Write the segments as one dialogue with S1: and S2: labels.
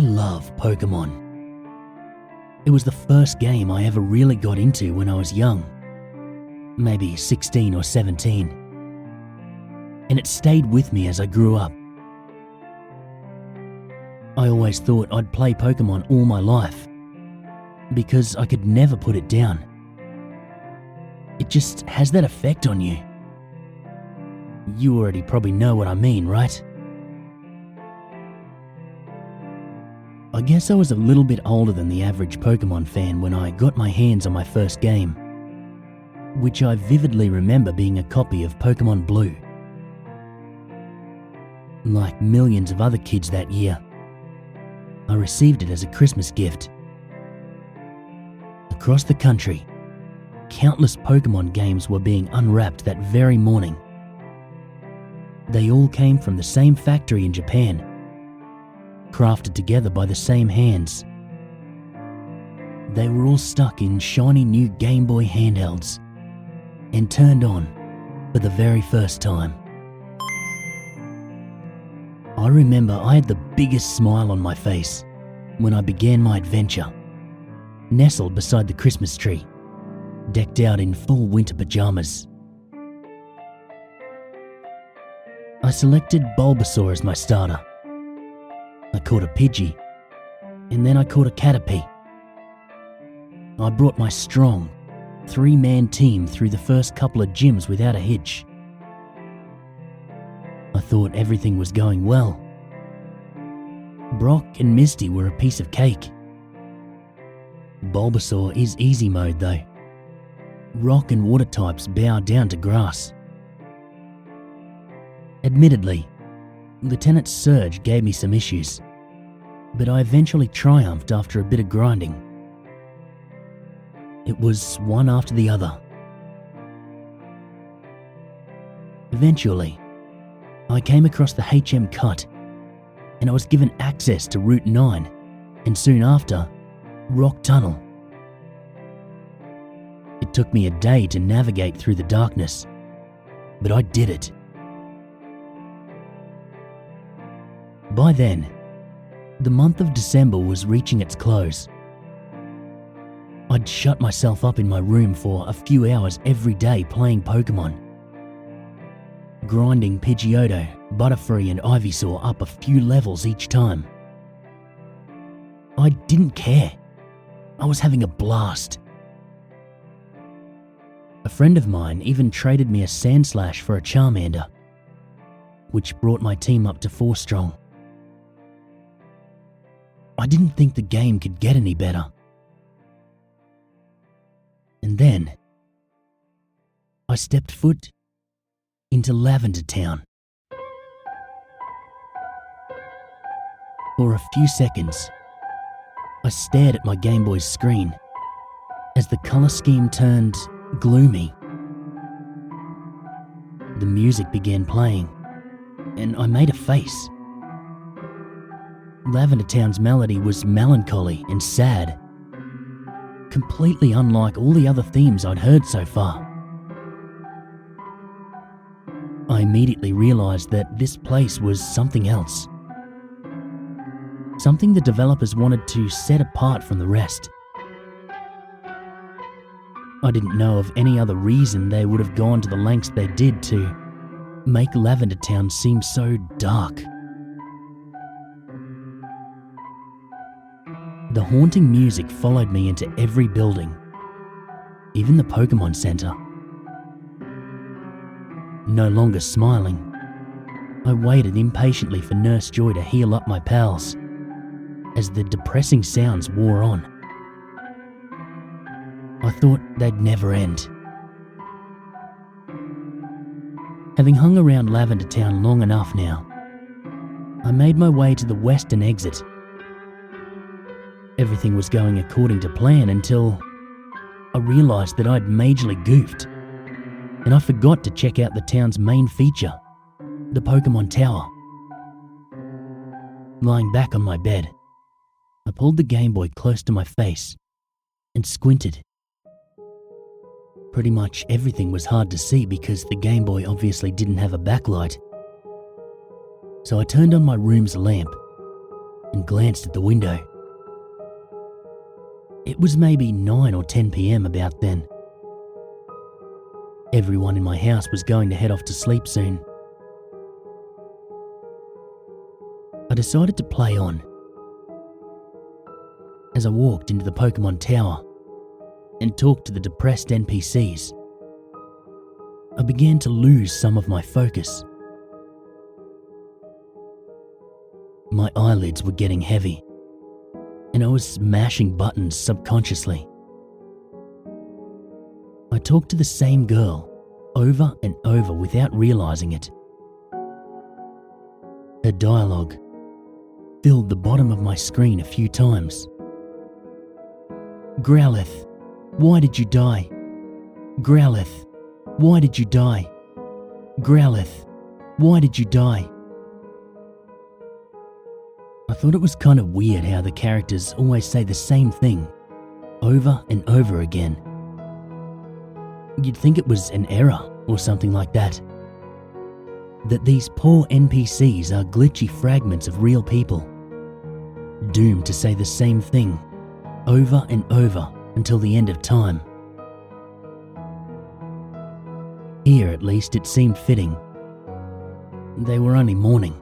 S1: love Pokemon. It was the first game I ever really got into when I was young, maybe 16 or 17, and it stayed with me as I grew up. I always thought I'd play Pokemon all my life, because I could never put it down. It just has that effect on you. You already probably know what I mean, right? I guess I was a little bit older than the average Pokemon fan when I got my hands on my first game, which I vividly remember being a copy of Pokemon Blue. Like millions of other kids that year, I received it as a Christmas gift. Across the country, countless Pokemon games were being unwrapped that very morning. They all came from the same factory in Japan, crafted together by the same hands. They were all stuck in shiny new Game Boy handhelds and turned on for the very first time. I remember I had the biggest smile on my face when I began my adventure, nestled beside the Christmas tree, decked out in full winter pajamas. I selected Bulbasaur as my starter. I caught a Pidgey, and then I caught a Caterpie. I brought my strong, 3-man team through the first couple of gyms without a hitch. I thought everything was going well. Brock and Misty were a piece of cake. Bulbasaur is easy mode though. Rock and water types bow down to grass. Admittedly, Lieutenant Surge gave me some issues, but I eventually triumphed after a bit of grinding. It was one after the other. Eventually, I came across the HM Cut, and I was given access to Route 9, and soon after, Rock Tunnel. It took me a day to navigate through the darkness, but I did it. By then, the month of December was reaching its close. I'd shut myself up in my room for a few hours every day playing Pokemon, grinding Pidgeotto, Butterfree and Ivysaur up a few levels each time. I didn't care. I was having a blast. A friend of mine even traded me a Sandslash for a Charmander, which brought my team up to 4 strong. I didn't think the game could get any better. And then, I stepped foot into Lavender Town. For a few seconds, I stared at my Game Boy's screen as the colour scheme turned gloomy. The music began playing, and I made a face. Lavender Town's melody was melancholy and sad, completely unlike all the other themes I'd heard so far. I immediately realised that this place was something else. Something the developers wanted to set apart from the rest. I didn't know of any other reason they would have gone to the lengths they did to make Lavender Town seem so dark. The haunting music followed me into every building, even the Pokemon Center. No longer smiling, I waited impatiently for Nurse Joy to heal up my pals as the depressing sounds wore on. I thought they'd never end. Having hung around Lavender Town long enough now, I made my way to the western exit. Everything was going according to plan until I realised that I'd majorly goofed, and I forgot to check out the town's main feature, the Pokemon Tower. Lying back on my bed, I pulled the Game Boy close to my face and squinted. Pretty much everything was hard to see because the Game Boy obviously didn't have a backlight. So I turned on my room's lamp and glanced at the window. It was maybe 9 or 10 p.m. about then. Everyone in my house was going to head off to sleep soon. I decided to play on. As I walked into the Pokemon Tower and talked to the depressed NPCs, I began to lose some of my focus. My eyelids were getting heavy, and I was smashing buttons subconsciously. I talked to the same girl over and over without realizing it. Her dialogue filled the bottom of my screen a few times. Growlithe, why did you die? Growlithe, why did you die? Growlithe, why did you die? I thought it was kind of weird how the characters always say the same thing over and over again. You'd think it was an error or something like that. That these poor NPCs are glitchy fragments of real people, doomed to say the same thing over and over until the end of time. Here, at least, it seemed fitting. They were only mourning.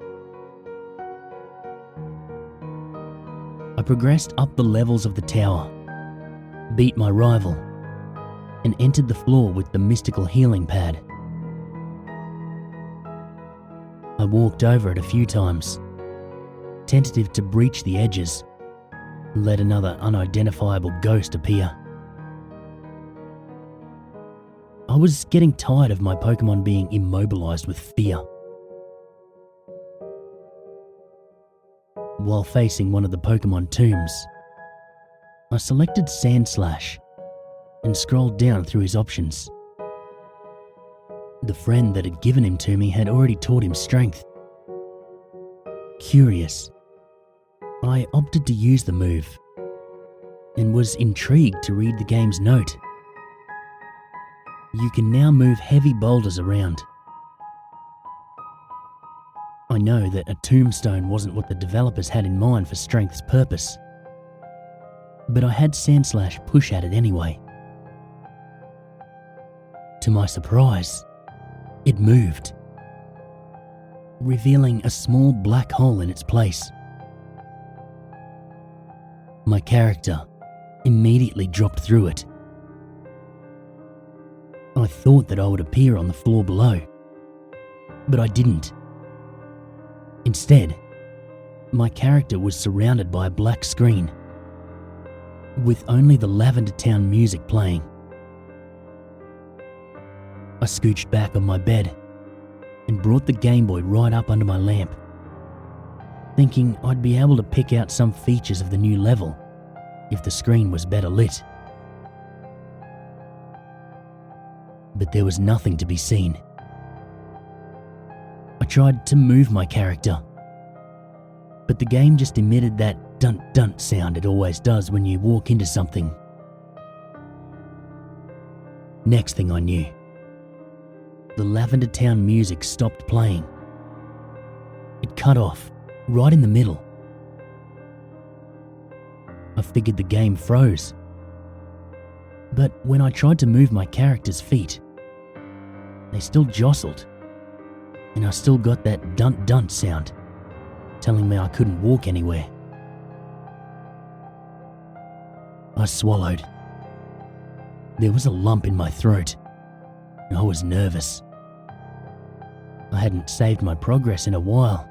S1: I progressed up the levels of the tower, beat my rival, and entered the floor with the mystical healing pad. I walked over it a few times, tentative to breach the edges, and let another unidentifiable ghost appear. I was getting tired of my Pokemon being immobilized with fear. While facing one of the Pokemon tombs, I selected Sandslash and scrolled down through his options. The friend that had given him to me had already taught him strength. Curious, I opted to use the move and was intrigued to read the game's note. You can now move heavy boulders around. I know that a tombstone wasn't what the developers had in mind for strength's purpose, but I had Sandslash push at it anyway. To my surprise, it moved, revealing a small black hole in its place. My character immediately dropped through it. I thought that I would appear on the floor below, but I didn't. Instead, my character was surrounded by a black screen, with only the Lavender Town music playing. I scooched back on my bed and brought the Game Boy right up under my lamp, thinking I'd be able to pick out some features of the new level if the screen was better lit. But there was nothing to be seen. I tried to move my character, but the game just emitted that dun-dun sound it always does when you walk into something. Next thing I knew, the Lavender Town music stopped playing. It cut off right in the middle. I figured the game froze, but when I tried to move my character's feet, they still jostled, and I still got that dun-dun sound, telling me I couldn't walk anywhere. I swallowed. There was a lump in my throat. I was nervous. I hadn't saved my progress in a while,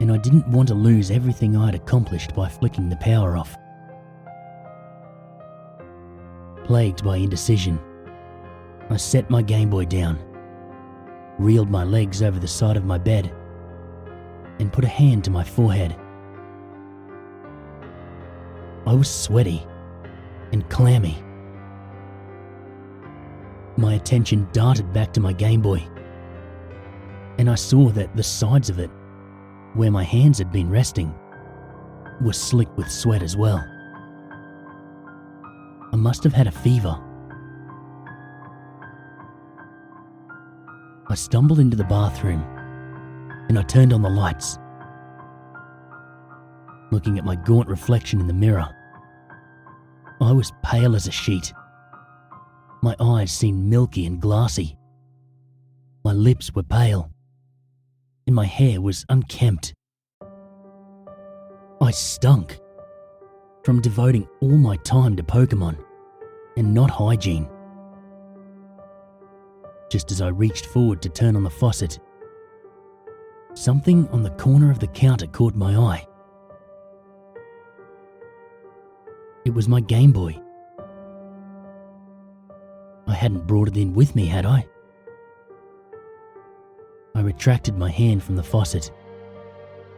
S1: and I didn't want to lose everything I'd accomplished by flicking the power off. Plagued by indecision, I set my Game Boy down, reeled my legs over the side of my bed, and put a hand to my forehead. I was sweaty and clammy. My attention darted back to my Game Boy, and I saw that the sides of it, where my hands had been resting, were slick with sweat as well. I must have had a fever. I stumbled into the bathroom, and I turned on the lights. looking at my gaunt reflection in the mirror. I was pale as a sheet. My eyes seemed milky and glassy. My lips were pale, and my hair was unkempt. I stunk from devoting all my time to Pokemon and not hygiene. Just as I reached forward to turn on the faucet, something on the corner of the counter caught my eye. It was my Game Boy. I hadn't brought it in with me, had I? I retracted my hand from the faucet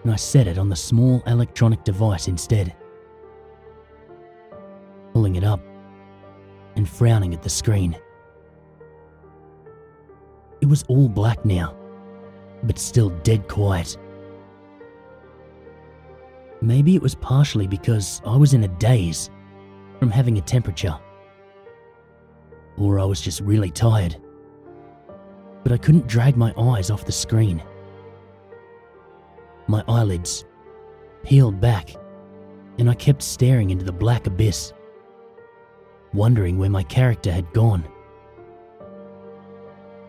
S1: and I set it on the small electronic device instead, pulling it up and frowning at the screen. It was all black now, but still dead quiet. Maybe it was partially because I was in a daze from having a temperature, or I was just really tired, but I couldn't drag my eyes off the screen. My eyelids peeled back and I kept staring into the black abyss, wondering where my character had gone.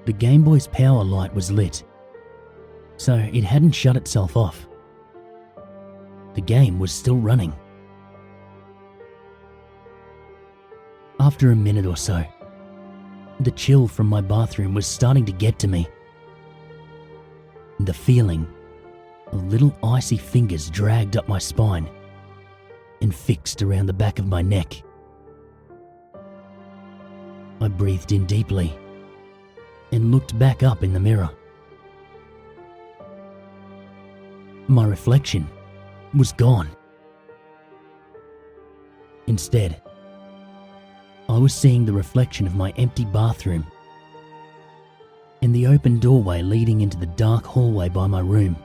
S1: The Game Boy's power light was lit, so it hadn't shut itself off. The game was still running. After a minute or so, the chill from my bathroom was starting to get to me. The feeling of little icy fingers dragged up my spine and fixed around the back of my neck. I breathed in deeply and looked back up in the mirror. My reflection was gone. Instead, I was seeing the reflection of my empty bathroom and the open doorway leading into the dark hallway by my room.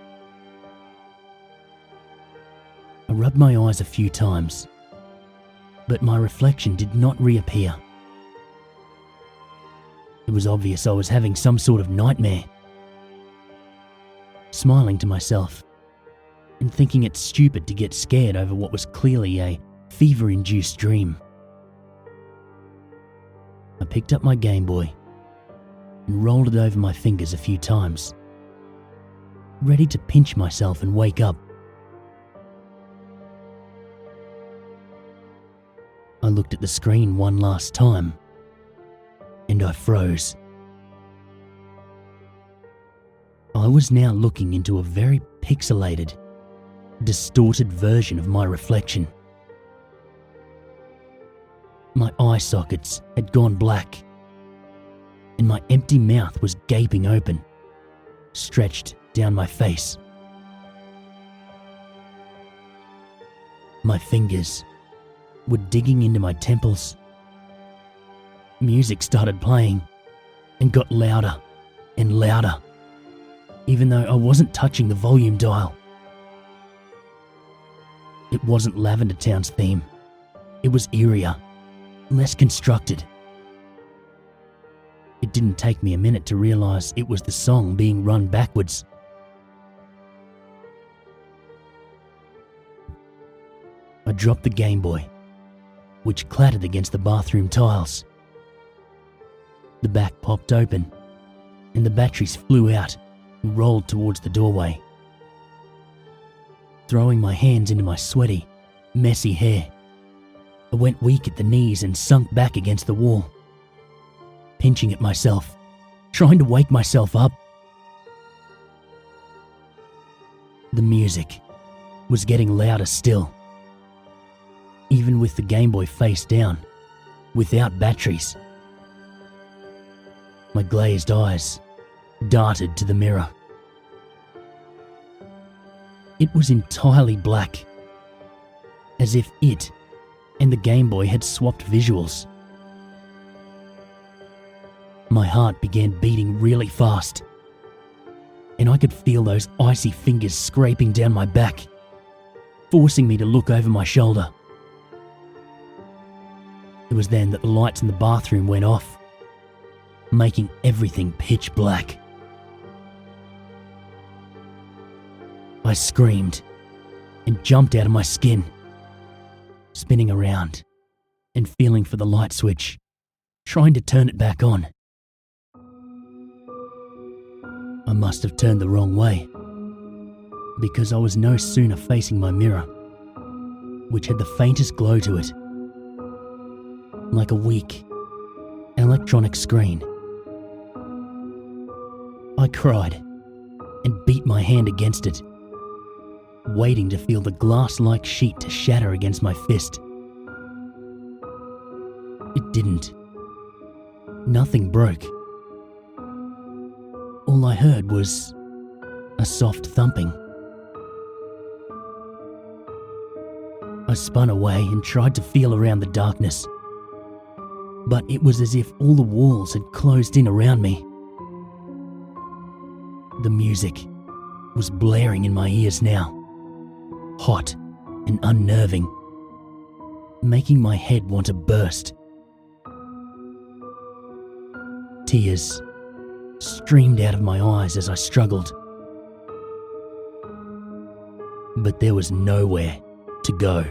S1: I rubbed my eyes a few times, but my reflection did not reappear. It was obvious I was having some sort of nightmare. Smiling to myself and thinking it's stupid to get scared over what was clearly a fever-induced dream, I picked up my Game Boy and rolled it over my fingers a few times, ready to pinch myself and wake up. I looked at the screen one last time and I froze. I was now looking into a very pixelated, distorted version of my reflection. My eye sockets had gone black, and my empty mouth was gaping open, stretched down my face. My fingers were digging into my temples. Music started playing and got louder and louder, even though I wasn't touching the volume dial. It wasn't Lavender Town's theme. It was eerier, less constructed. It didn't take me a minute to realise it was the song being run backwards. I dropped the Game Boy, which clattered against the bathroom tiles. The back popped open, and the batteries flew out and rolled towards the doorway. Throwing my hands into my sweaty, messy hair, I went weak at the knees and sunk back against the wall, pinching at myself, trying to wake myself up. The music was getting louder still, even with the Game Boy face down, without batteries. My glazed eyes darted to the mirror. It was entirely black, as if it and the Game Boy had swapped visuals. My heart began beating really fast, and I could feel those icy fingers scraping down my back, forcing me to look over my shoulder. It was then that the lights in the bathroom went off, making everything pitch black. I screamed and jumped out of my skin, spinning around and feeling for the light switch, trying to turn it back on. I must have turned the wrong way, because I was no sooner facing my mirror, which had the faintest glow to it, like a weak electronic screen. I cried and beat my hand against it, waiting to feel the glass-like sheet to shatter against my fist. It didn't. Nothing broke. All I heard was a soft thumping. I spun away and tried to feel around the darkness, but it was as if all the walls had closed in around me. The music was blaring in my ears now, hot and unnerving, making my head want to burst. Tears streamed out of my eyes as I struggled, but there was nowhere to go.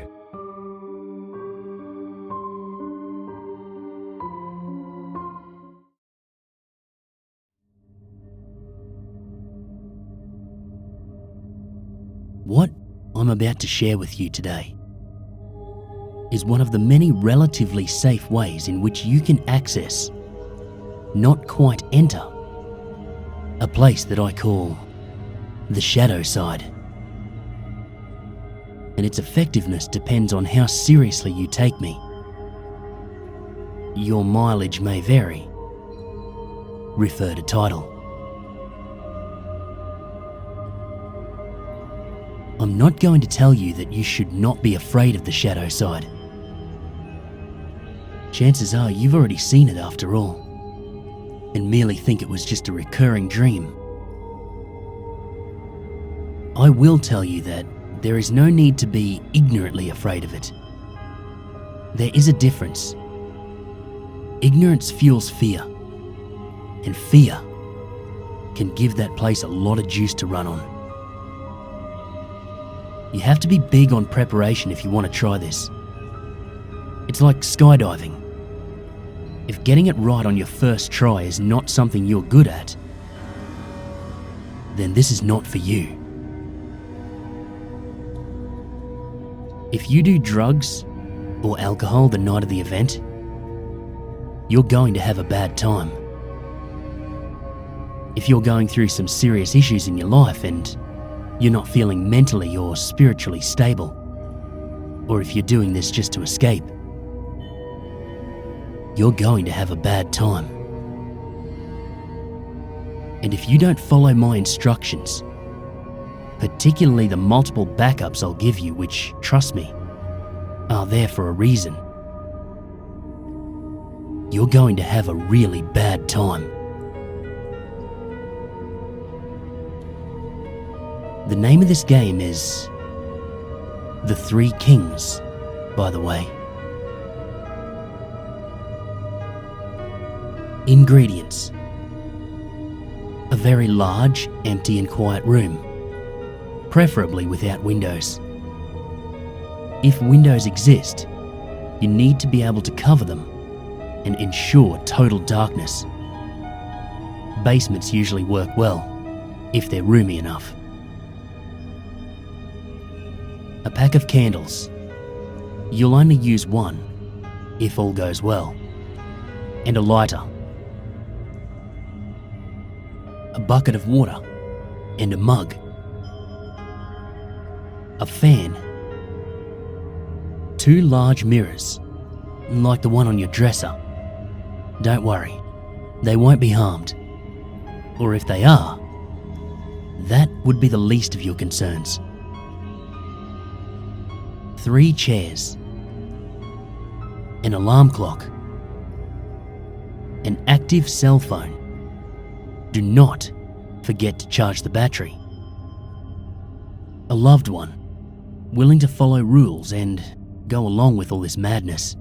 S1: What I'm about to share with you today is one of the many relatively safe ways in which you can access, not quite enter, a place that I call the shadow side. And its effectiveness depends on how seriously you take me. Your mileage may vary. Refer to title. I'm not going to tell you that you should not be afraid of the shadow side. Chances are you've already seen it after all, and merely think it was just a recurring dream. I will tell you that there is no need to be ignorantly afraid of it. There is a difference. Ignorance fuels fear, and fear can give that place a lot of juice to run on. You have to be big on preparation if you want to try this. It's like skydiving. If getting it right on your first try is not something you're good at, then this is not for you. If you do drugs or alcohol the night of the event, you're going to have a bad time. If you're going through some serious issues in your life and you're not feeling mentally or spiritually stable, or if you're doing this just to escape, you're going to have a bad time. And if you don't follow my instructions, particularly the multiple backups I'll give you, which, trust me, are there for a reason, you're going to have a really bad time. The name of this game is The Three Kings, by the way. Ingredients: a very large, empty and quiet room, preferably without windows. If windows exist, you need to be able to cover them and ensure total darkness. Basements usually work well, if they're roomy enough. A pack of candles. You'll only use one, if all goes well. And a lighter. A bucket of water and a mug. A fan. 2 large mirrors, like the one on your dresser. Don't worry, they won't be harmed. Or if they are, that would be the least of your concerns. 3 chairs, an alarm clock, an active cell phone. Do not forget to charge the battery. A loved one, willing to follow rules and go along with all this madness.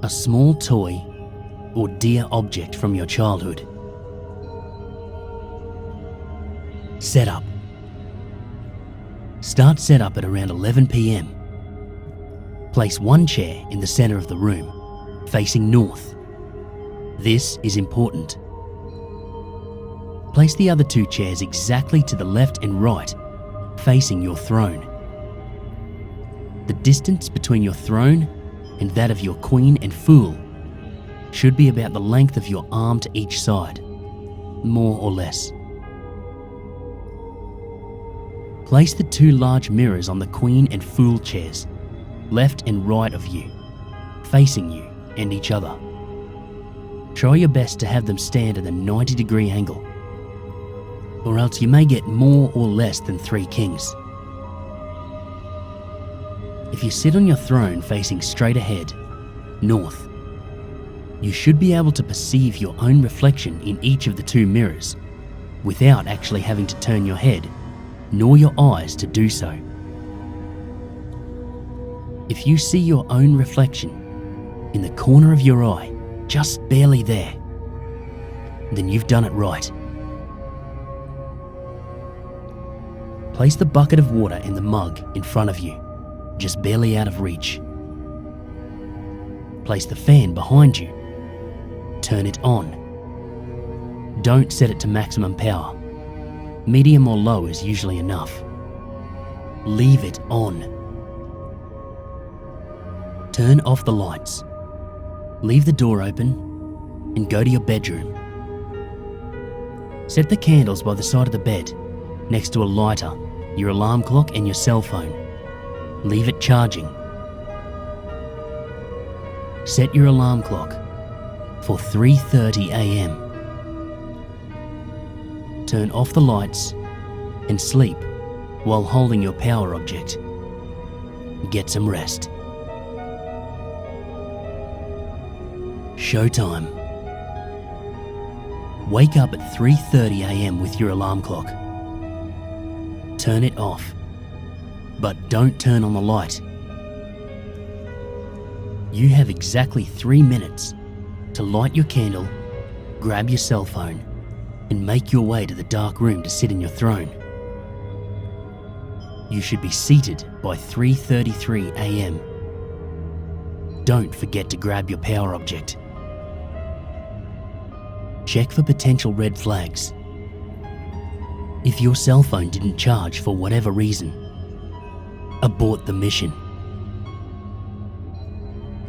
S1: A small toy or dear object from your childhood. Setup. Start setup at around 11 p.m. Place one chair in the center of the room, facing north. This is important. Place the other two chairs exactly to the left and right, facing your throne. The distance between your throne and that of your queen and fool should be about the length of your arm to each side, more or less. Place the two large mirrors on the queen and fool chairs, left and right of you, facing you and each other. Try your best to have them stand at a 90-degree angle, or else you may get more or less than 3 kings. If you sit on your throne facing straight ahead, north, you should be able to perceive your own reflection in each of the two mirrors without actually having to turn your head nor your eyes to do so. If you see your own reflection in the corner of your eye, just barely there, then you've done it right. Place the bucket of water and the mug in front of you, just barely out of reach. Place the fan behind you. Turn it on. Don't set it to maximum power. Medium or low is usually enough. Leave it on. Turn off the lights. Leave the door open and go to your bedroom. Set the candles by the side of the bed, next to a lighter, your alarm clock and your cell phone. Leave it charging. Set your alarm clock for 3:30 a.m. Turn off the lights and sleep while holding your power object. Get some rest. Showtime. Wake up at 3:30 a.m. with your alarm clock. Turn it off, but don't turn on the light. You have exactly 3 minutes to light your candle, grab your cell phone, and make your way to the dark room to sit in your throne. You should be seated by 3:33 a.m. Don't forget to grab your power object. Check for potential red flags. If your cell phone didn't charge for whatever reason, abort the mission.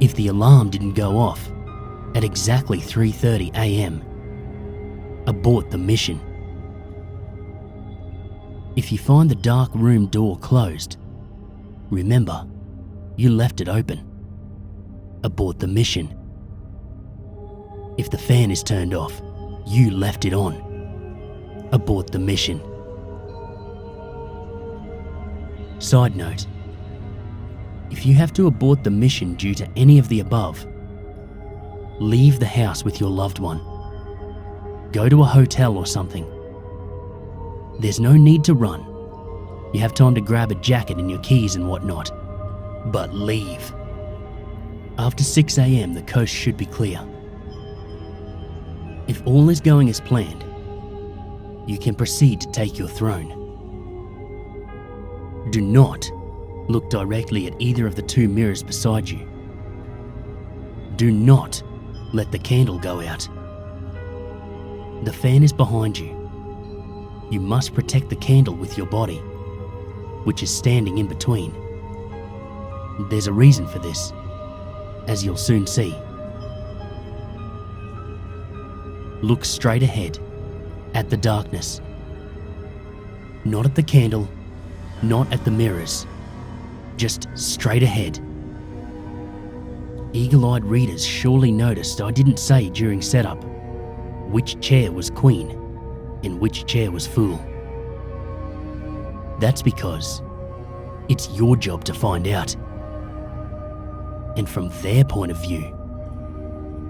S1: If the alarm didn't go off at exactly 3:30 a.m., abort the mission. If you find the dark room door closed, remember, you left it open. Abort the mission. If the fan is turned off, you left it on. Abort the mission. Side note, if you have to abort the mission due to any of the above, leave the house with your loved one. Go to a hotel or something. There's no need to run. You have time to grab a jacket and your keys and whatnot. But leave. After 6 a.m, the coast should be clear. If all is going as planned, you can proceed to take your throne. Do not look directly at either of the two mirrors beside you. Do not let the candle go out. The fan is behind you. You must protect the candle with your body, which is standing in between. There's a reason for this, as you'll soon see. Look straight ahead, at the darkness. Not at the candle, not at the mirrors. Just straight ahead. Eagle-eyed readers surely noticed I didn't say during setup which chair was queen and which chair was fool. That's because it's your job to find out. And from their point of view,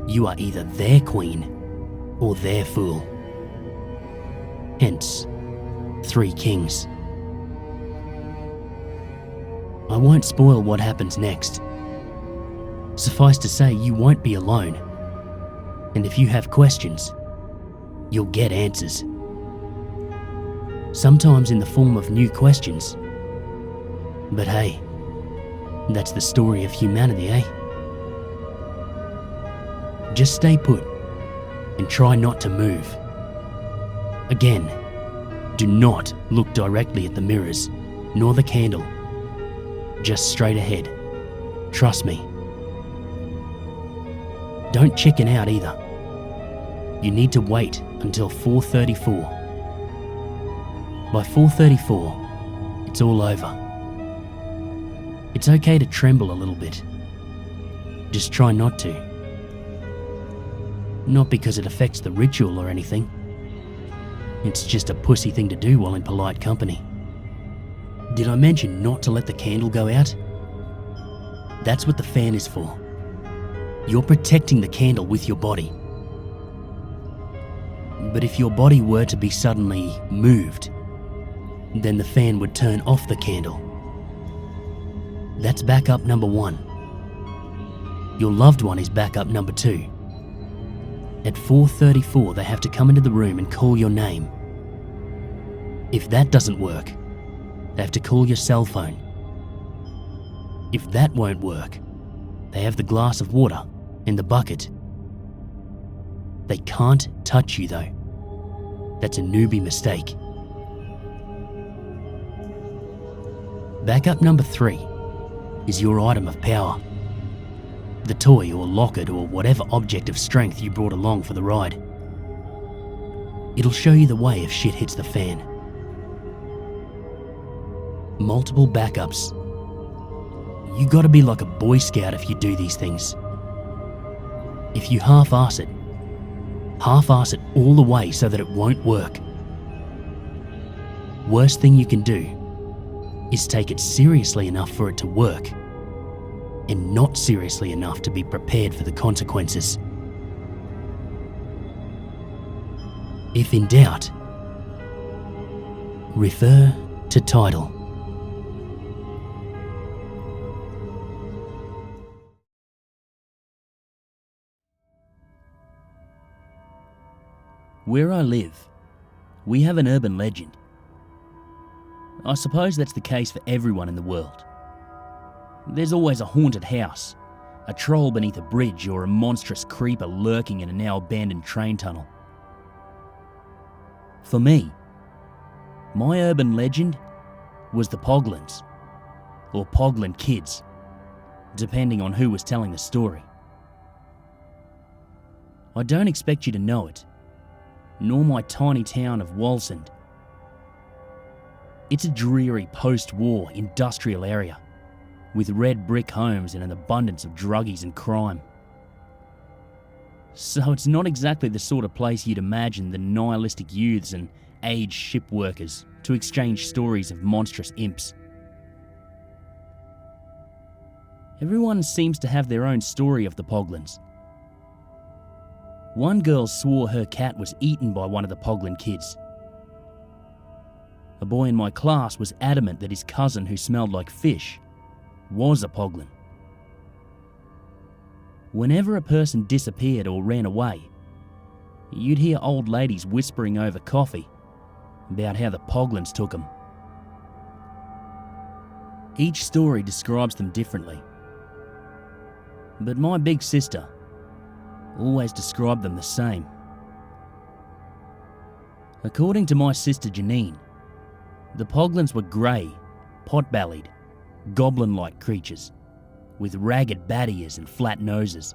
S1: you are either their queen or their fool. Hence, 3 kings. I won't spoil what happens next. Suffice to say, you won't be alone. And if you have questions, you'll get answers. Sometimes in the form of new questions, But hey, that's the story of humanity, eh? Just stay put and try not to move. Again, do not look directly at the mirrors, nor the candle. Just straight ahead. Trust me. Don't chicken out either. You need to wait until 4:34. By 4:34, it's all over. It's okay to tremble a little bit. Just try not to. Not because it affects the ritual or anything. It's just a pussy thing to do while in polite company. Did I mention not to let the candle go out? That's what the fan is for. You're protecting the candle with your body. But if your body were to be suddenly moved, then the fan would turn off the candle. That's backup number 1. Your loved one is backup number 2. At 4:34, they have to come into the room and call your name. If that doesn't work, they have to call your cell phone. If that won't work, they have the glass of water and the bucket. They can't touch you though. That's a newbie mistake. Backup number 3 is your item of power. The toy or locket or whatever object of strength you brought along for the ride. It'll show you the way if shit hits the fan. Multiple backups. You gotta be like a Boy Scout if you do these things. If you half-ass it all the way so that it won't work. Worst thing you can do is take it seriously enough for it to work, and not seriously enough to be prepared for the consequences. If in doubt, refer to title. Where I live, we have an urban legend. I suppose that's the case for everyone in the world. There's always a haunted house, a troll beneath a bridge, or a monstrous creeper lurking in a now abandoned train tunnel. For me, my urban legend was the Poglins, or Poglin Kids, depending on who was telling the story. I don't expect you to know it, nor my tiny town of Walsend. It's a dreary post-war industrial area with red brick homes and an abundance of druggies and crime. So it's not exactly the sort of place you'd imagine the nihilistic youths and aged ship workers to exchange stories of monstrous imps. Everyone seems to have their own story of the Poglins. One girl swore her cat was eaten by one of the Poglin kids. A boy in my class was adamant that his cousin, who smelled like fish, was a Poglin. Whenever a person disappeared or ran away, you'd hear old ladies whispering over coffee about how the Poglins took them. Each story describes them differently, but my big sister always described them the same. According to my sister Janine, the Poglins were grey, pot-bellied, goblin-like creatures with ragged bat ears and flat noses.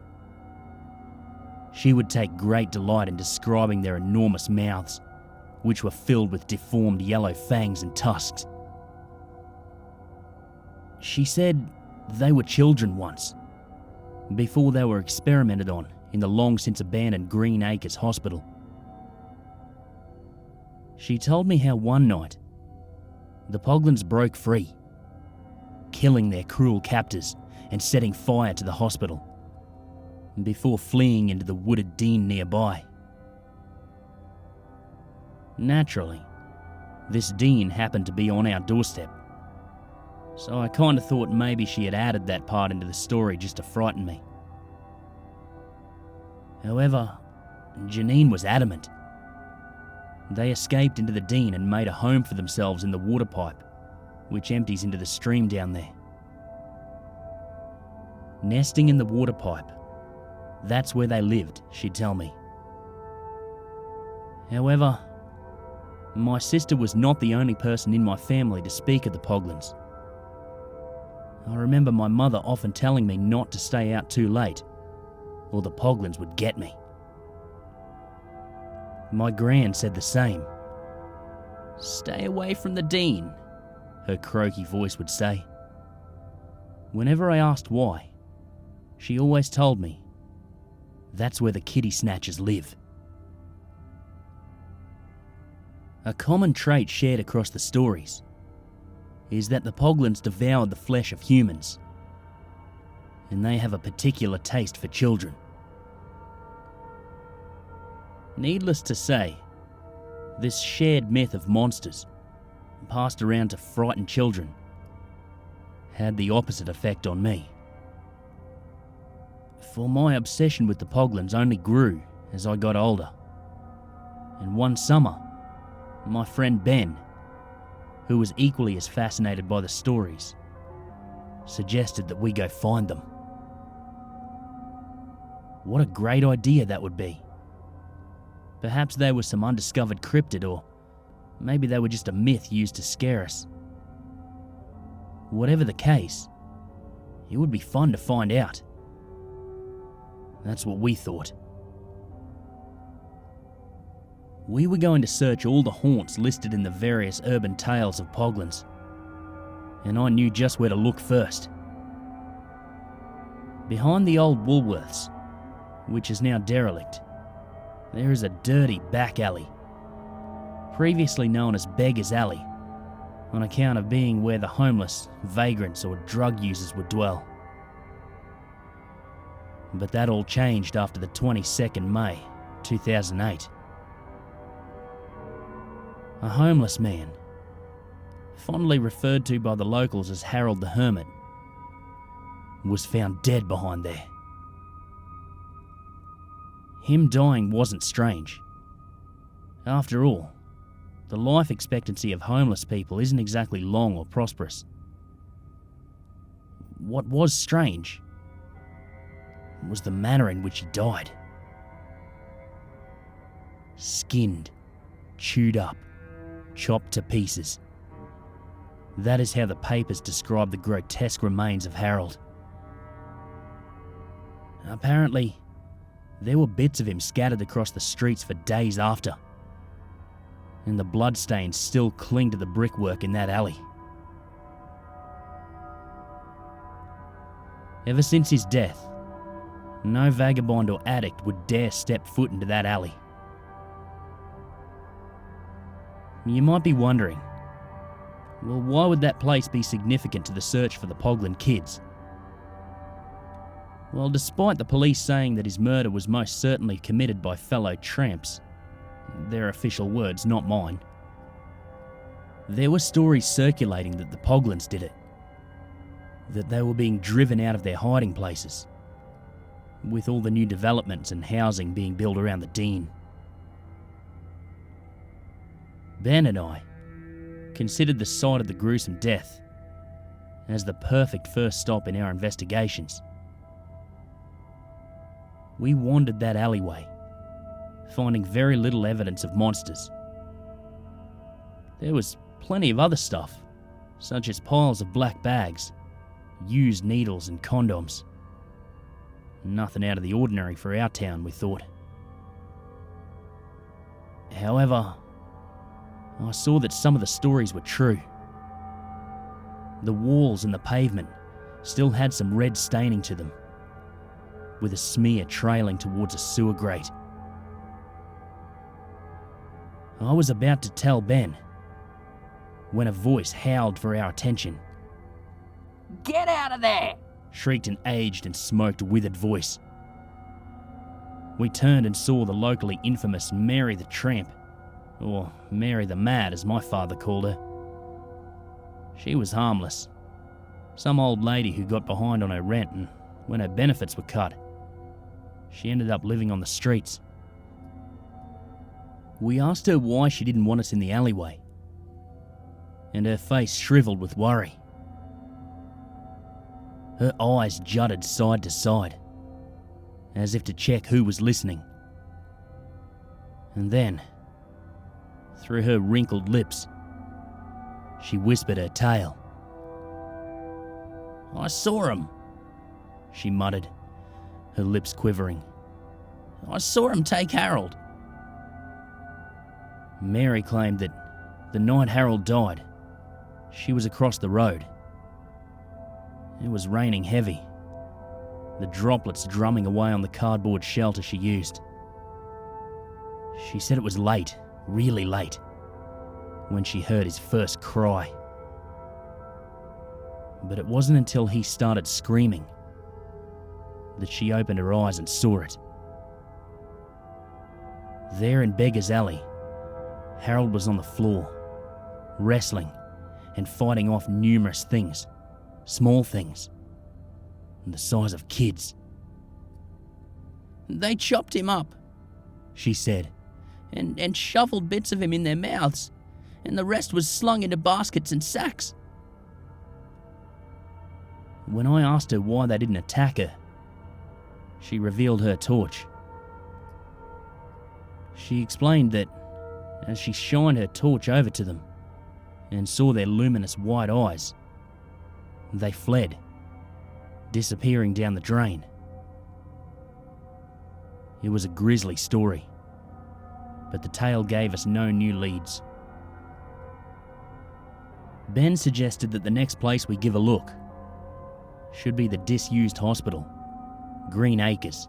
S1: She would take great delight in describing their enormous mouths, which were filled with deformed yellow fangs and tusks. She said they were children once, before they were experimented on in the long-since abandoned Green Acres Hospital. She told me how one night, the Poglins broke free, killing their cruel captors and setting fire to the hospital, before fleeing into the wooded Dean nearby. Naturally, this Dean happened to be on our doorstep, so I kinda thought maybe she had added that part into the story just to frighten me. However, Janine was adamant. They escaped into the Dean and made a home for themselves in the water pipe, which empties into the stream down there. Nesting in the water pipe. That's where they lived, she'd tell me. However, my sister was not the only person in my family to speak of the Poglins. I remember my mother often telling me not to stay out too late, or the Poglins would get me. My gran said the same. "Stay away from the Dean," her croaky voice would say. Whenever I asked why, she always told me, "That's where the kitty snatchers live." A common trait shared across the stories is that the Poglins devoured the flesh of humans, and they have a particular taste for children. Needless to say, this shared myth of monsters, passed around to frighten children, had the opposite effect on me. For my obsession with the Poglins only grew as I got older, and one summer, my friend Ben, who was equally as fascinated by the stories, suggested that we go find them. What a great idea that would be. Perhaps they were some undiscovered cryptid, or maybe they were just a myth used to scare us. Whatever the case, it would be fun to find out. That's what we thought. We were going to search all the haunts listed in the various urban tales of Poglins, and I knew just where to look first. Behind the old Woolworths, which is now derelict, there is a dirty back alley, previously known as Beggar's Alley, on account of being where the homeless, vagrants or drug users would dwell. But that all changed after the 22nd May, 2008. A homeless man, fondly referred to by the locals as Harold the Hermit, was found dead behind there. Him dying wasn't strange. After all, the life expectancy of homeless people isn't exactly long or prosperous. What was strange was the manner in which he died. Skinned, chewed up, chopped to pieces. That is how the papers describe the grotesque remains of Harold. Apparently, there were bits of him scattered across the streets for days after, and the bloodstains still cling to the brickwork in that alley. Ever since his death, no vagabond or addict would dare step foot into that alley. You might be wondering, well, why would that place be significant to the search for the Poglin kids? Well, despite the police saying that his murder was most certainly committed by fellow tramps, their official words, not mine, there were stories circulating that the Poglins did it, that they were being driven out of their hiding places, with all the new developments and housing being built around the Dean. Ben and I considered the site of the gruesome death as the perfect first stop in our investigations. We wandered that alleyway, finding very little evidence of monsters. There was plenty of other stuff, such as piles of black bags, used needles and condoms. Nothing out of the ordinary for our town, we thought. However, I saw that some of the stories were true. The walls and the pavement still had some red staining to them, with a smear trailing towards a sewer grate. I was about to tell Ben when a voice howled for our attention.
S2: "Get out of there!"
S1: shrieked an aged and smoked withered voice. We turned and saw the locally infamous Mary the Tramp, or Mary the Mad as my father called her. She was harmless, some old lady who got behind on her rent, and when her benefits were cut, she ended up living on the streets. We asked her why she didn't want us in the alleyway, and her face shriveled with worry. Her eyes jutted side to side, as if to check who was listening. And then, through her wrinkled lips, she whispered her tale. "I saw him," she muttered, her lips quivering. "I saw him take Harold." Mary claimed that the night Harold died, she was across the road. It was raining heavy, the droplets drumming away on the cardboard shelter she used. She said it was late, really late, when she heard his first cry. But it wasn't until he started screaming that she opened her eyes and saw it. There in Beggar's Alley, Harold was on the floor, wrestling and fighting off numerous things, small things, the size of kids. "They chopped him up," she said, and shoveled bits of him in their mouths, and the rest was slung into baskets and sacks. When I asked her why they didn't attack her, she revealed her torch. She explained that as she shined her torch over to them and saw their luminous white eyes, they fled, disappearing down the drain. It was a grisly story, but the tale gave us no new leads. Ben suggested that the next place we give a look should be the disused hospital, Green Acres.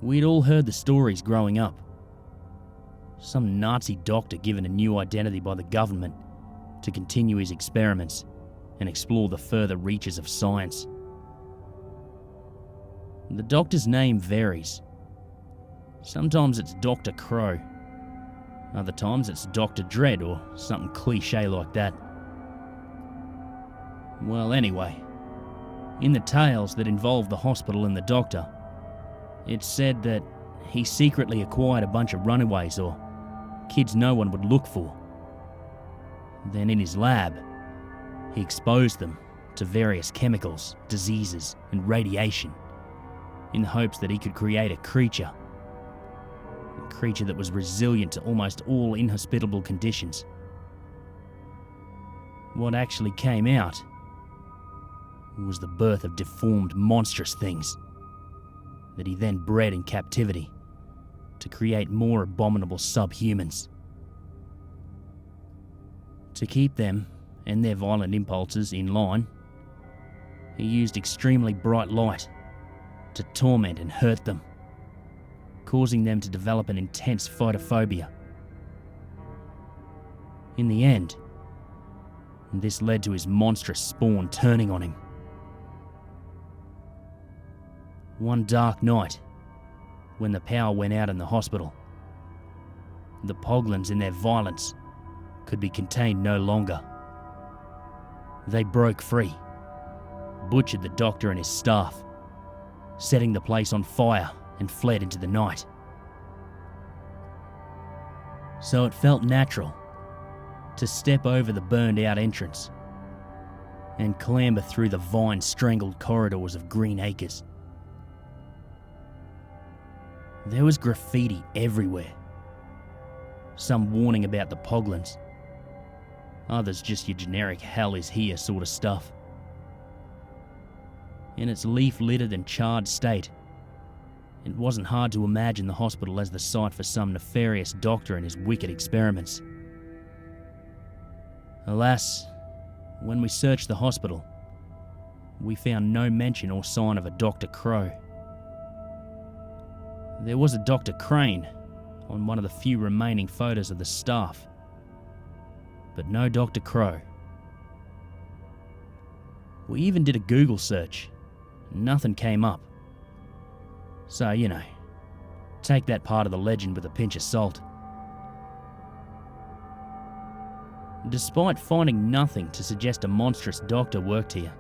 S1: We'd all heard the stories growing up. Some Nazi doctor given a new identity by the government to continue his experiments and explore the further reaches of science. The doctor's name varies. Sometimes it's Dr. Crow. Other times it's Dr. Dread or something cliche like that. Well, anyway, in the tales that involve the hospital and the doctor, it's said that he secretly acquired a bunch of runaways or kids no one would look for. Then in his lab, he exposed them to various chemicals, diseases, and radiation in the hopes that he could create a creature that was resilient to almost all inhospitable conditions. What actually came out was the birth of deformed, monstrous things that he then bred in captivity to create more abominable subhumans. To keep them and their violent impulses in line, he used extremely bright light to torment and hurt them, causing them to develop an intense photophobia. In the end, this led to his monstrous spawn turning on him. One dark night, when the power went out in the hospital, the Poglins in their violence could be contained no longer. They broke free, butchered the doctor and his staff, setting the place on fire and fled into the night. So it felt natural to step over the burned out entrance and clamber through the vine-strangled corridors of Green Acres. There was graffiti everywhere. Some warning about the Poglins, others just your generic hell is here sort of stuff. In its leaf-littered and charred state, it wasn't hard to imagine the hospital as the site for some nefarious doctor and his wicked experiments. Alas, when we searched the hospital, we found no mention or sign of a Dr. Crow. There was a Dr. Crane on one of the few remaining photos of the staff, but no Dr. Crow. We even did a Google search. Nothing came up. So, take that part of the legend with a pinch of salt. Despite finding nothing to suggest a monstrous doctor worked here,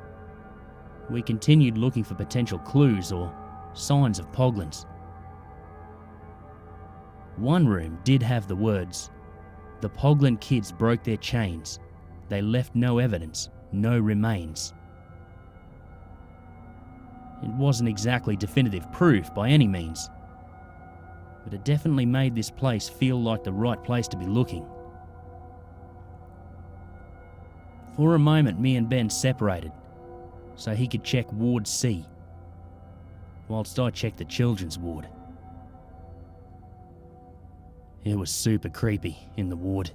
S1: we continued looking for potential clues or signs of Poglins. One room did have the words, The Pogland kids broke their chains. They left no evidence, no remains. It wasn't exactly definitive proof by any means, but it definitely made this place feel like the right place to be looking. For a moment, me and Ben separated so he could check Ward C, whilst I checked the children's ward. It was super creepy in the ward.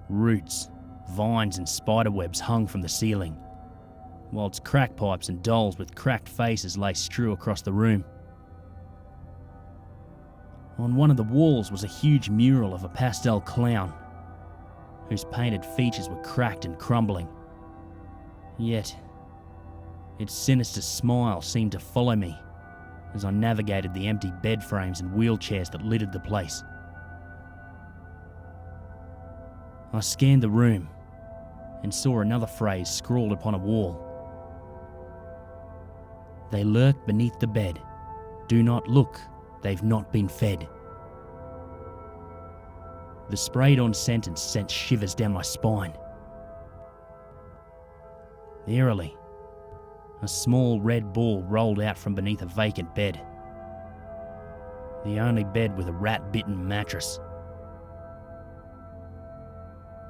S1: Roots, vines and spiderwebs hung from the ceiling, whilst crack pipes and dolls with cracked faces lay strewn across the room. On one of the walls was a huge mural of a pastel clown, whose painted features were cracked and crumbling. Yet, its sinister smile seemed to follow me as I navigated the empty bed frames and wheelchairs that littered the place. I scanned the room and saw another phrase scrawled upon a wall. They lurk beneath the bed. Do not look, they've not been fed. The sprayed-on sentence sent shivers down my spine. Eerily, a small red ball rolled out from beneath a vacant bed. The only bed with a rat-bitten mattress.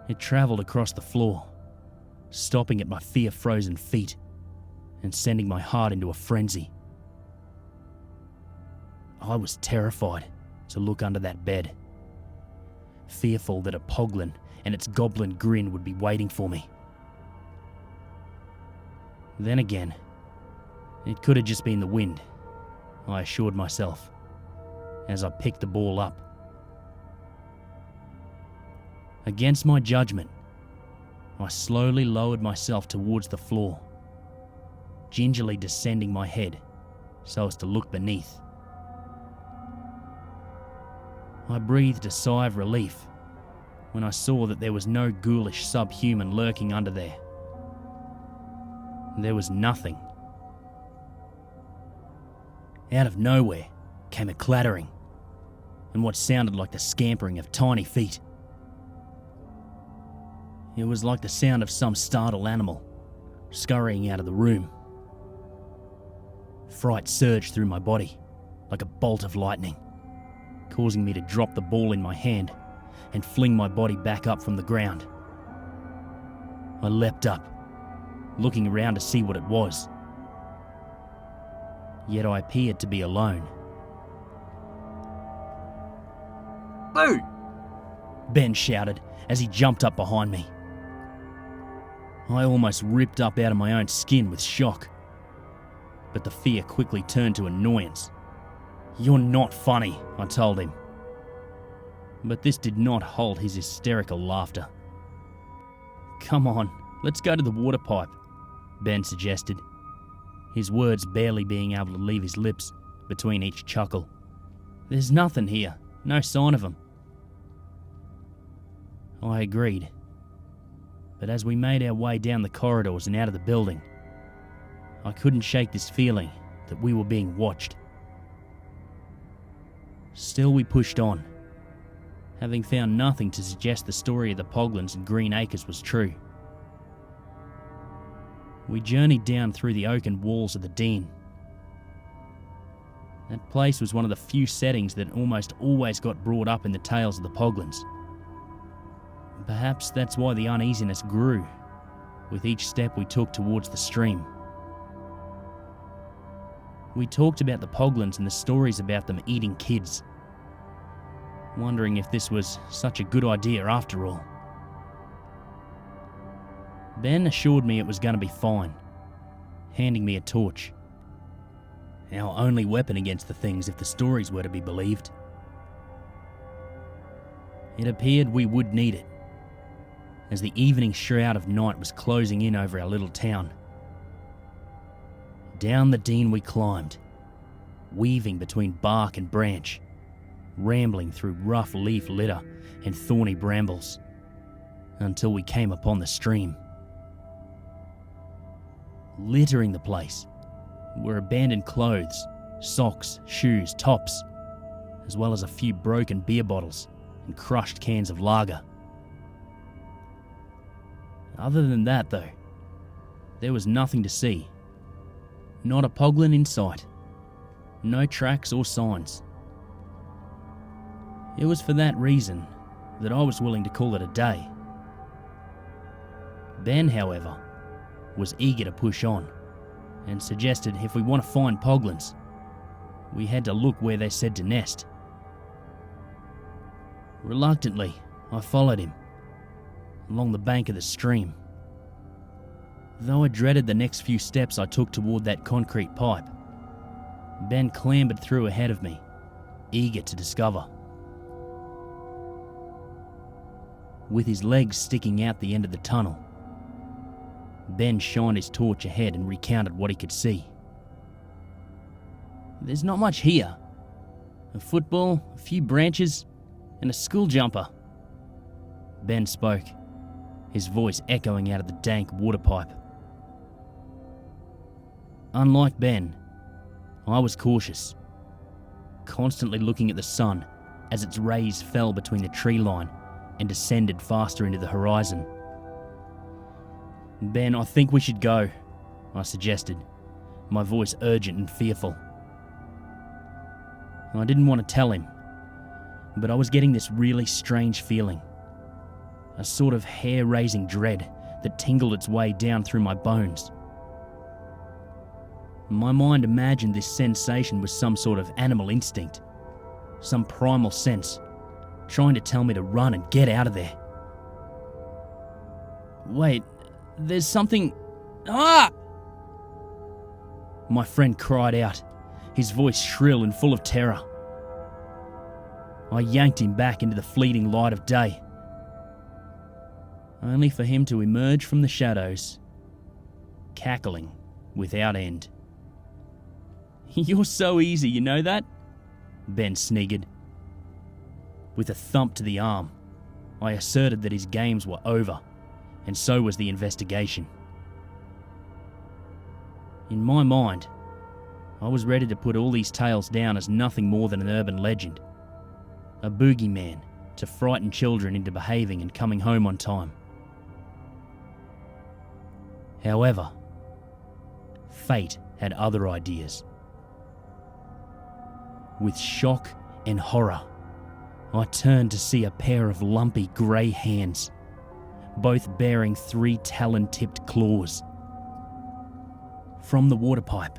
S1: It travelled across the floor, stopping at my fear-frozen feet and sending my heart into a frenzy. I was terrified to look under that bed, fearful that a Pogland and its goblin grin would be waiting for me. Then again, it could have just been the wind, I assured myself, as I picked the ball up. Against my judgment, I slowly lowered myself towards the floor, gingerly descending my head so as to look beneath. I breathed a sigh of relief when I saw that there was no ghoulish subhuman lurking under there. There was nothing. Out of nowhere came a clattering and what sounded like the scampering of tiny feet. It was like the sound of some startled animal scurrying out of the room. Fright surged through my body like a bolt of lightning, causing me to drop the ball in my hand and fling my body back up from the ground. I leapt up, looking around to see what it was. Yet I appeared to be alone.
S2: Boo!
S1: Ben shouted as he jumped up behind me. I almost ripped up out of my own skin with shock, but the fear quickly turned to annoyance. "You're not funny," I told him. But this did not halt his hysterical laughter. "Come on, let's go to the water pipe," Ben suggested, his words barely being able to leave his lips between each chuckle. "There's nothing here, no sign of him." I agreed, but as we made our way down the corridors and out of the building, I couldn't shake this feeling that we were being watched. Still we pushed on, having found nothing to suggest the story of the Poglands and Green Acres was true. We journeyed down through the oaken walls of the Dean. That place was one of the few settings that almost always got brought up in the tales of the Poglands. Perhaps that's why the uneasiness grew with each step we took towards the stream. We talked about the Poglands and the stories about them eating kids, wondering if this was such a good idea after all. Ben assured me it was going to be fine, handing me a torch. Our only weapon against the things if the stories were to be believed. It appeared we would need it, as the evening shroud of night was closing in over our little town. Down the Dean we climbed, weaving between bark and branch, rambling through rough leaf litter and thorny brambles, until we came upon the stream. Littering the place were abandoned clothes, socks, shoes, tops, as well as a few broken beer bottles and crushed cans of lager. Other than that, though, there was nothing to see. Not a poglin in sight. No tracks or signs. It was for that reason that I was willing to call it a day. Ben, however, was eager to push on and suggested if we want to find poglins, we had to look where they said to nest. Reluctantly, I followed him along the bank of the stream. Though I dreaded the next few steps I took toward that concrete pipe, Ben clambered through ahead of me, eager to discover. With his legs sticking out the end of the tunnel, Ben shined his torch ahead and recounted what he could see. There's not much here. A football, a few branches, and a school jumper. Ben spoke, his voice echoing out of the dank water pipe. Unlike Ben, I was cautious, constantly looking at the sun as its rays fell between the tree line and descended faster into the horizon. Ben, I think we should go, I suggested, my voice urgent and fearful. I didn't want to tell him, but I was getting this really strange feeling, a sort of hair-raising dread that tingled its way down through my bones. My mind imagined this sensation was some sort of animal instinct, some primal sense, trying to tell me to run and get out of there. Wait, there's something... Ah! My friend cried out, his voice shrill and full of terror. I yanked him back into the fleeting light of day, only for him to emerge from the shadows, cackling without end. You're so easy, you know that? Ben sniggered. With a thump to the arm, I asserted that his games were over, and so was the investigation. In my mind, I was ready to put all these tales down as nothing more than an urban legend, a boogeyman to frighten children into behaving and coming home on time. However, fate had other ideas. With shock and horror, I turned to see a pair of lumpy grey hands, both bearing 3 talon-tipped claws. From the water pipe,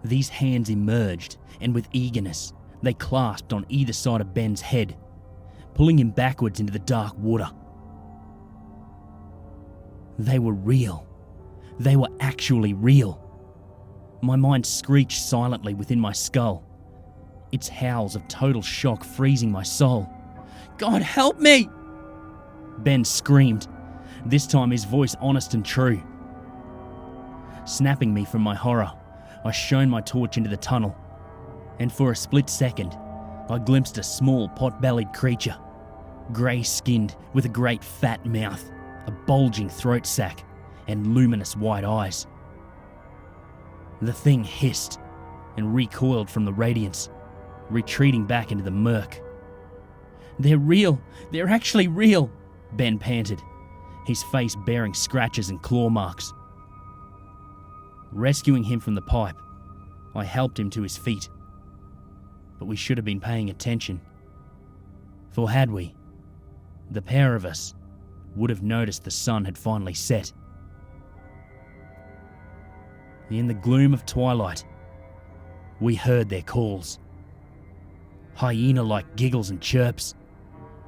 S1: these hands emerged, and with eagerness, they clasped on either side of Ben's head, pulling him backwards into the dark water. They were real. They were actually real. My mind screeched silently within my skull, its howls of total shock freezing my soul. God help me! Ben screamed, this time his voice honest and true. Snapping me from my horror, I shone my torch into the tunnel, and for a split second, I glimpsed a small pot-bellied creature, grey-skinned with a great fat mouth, a bulging throat sac, and luminous white eyes. The thing hissed and recoiled from the radiance, retreating back into the murk. They're real! They're actually real! Ben panted, his face bearing scratches and claw marks. Rescuing him from the pipe, I helped him to his feet. But we should have been paying attention. For had we, the pair of us would have noticed the sun had finally set. In the gloom of twilight, we heard their calls. Hyena-like giggles and chirps,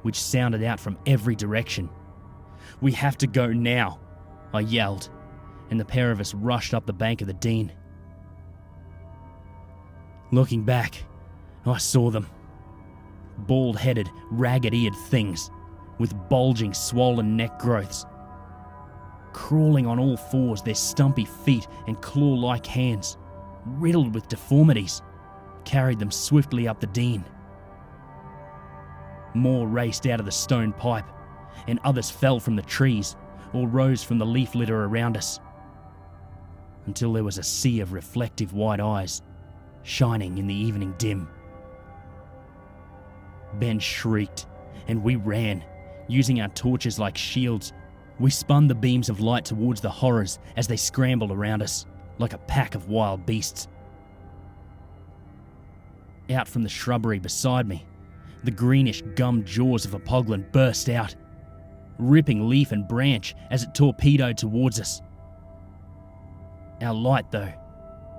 S1: which sounded out from every direction. We have to go now, I yelled, and the pair of us rushed up the bank of the Dean. Looking back, I saw them. Bald-headed, ragged-eared things with bulging, swollen neck growths. Crawling on all fours, their stumpy feet and claw-like hands, riddled with deformities, carried them swiftly up the Dean. More raced out of the stone pipe, and others fell from the trees or rose from the leaf litter around us, until there was a sea of reflective white eyes shining in the evening dim. Ben shrieked, and we ran, using our torches like shields. We spun the beams of light towards the horrors as they scrambled around us, like a pack of wild beasts. Out from the shrubbery beside me, the greenish gummed jaws of a poglin burst out, ripping leaf and branch as it torpedoed towards us. Our light, though,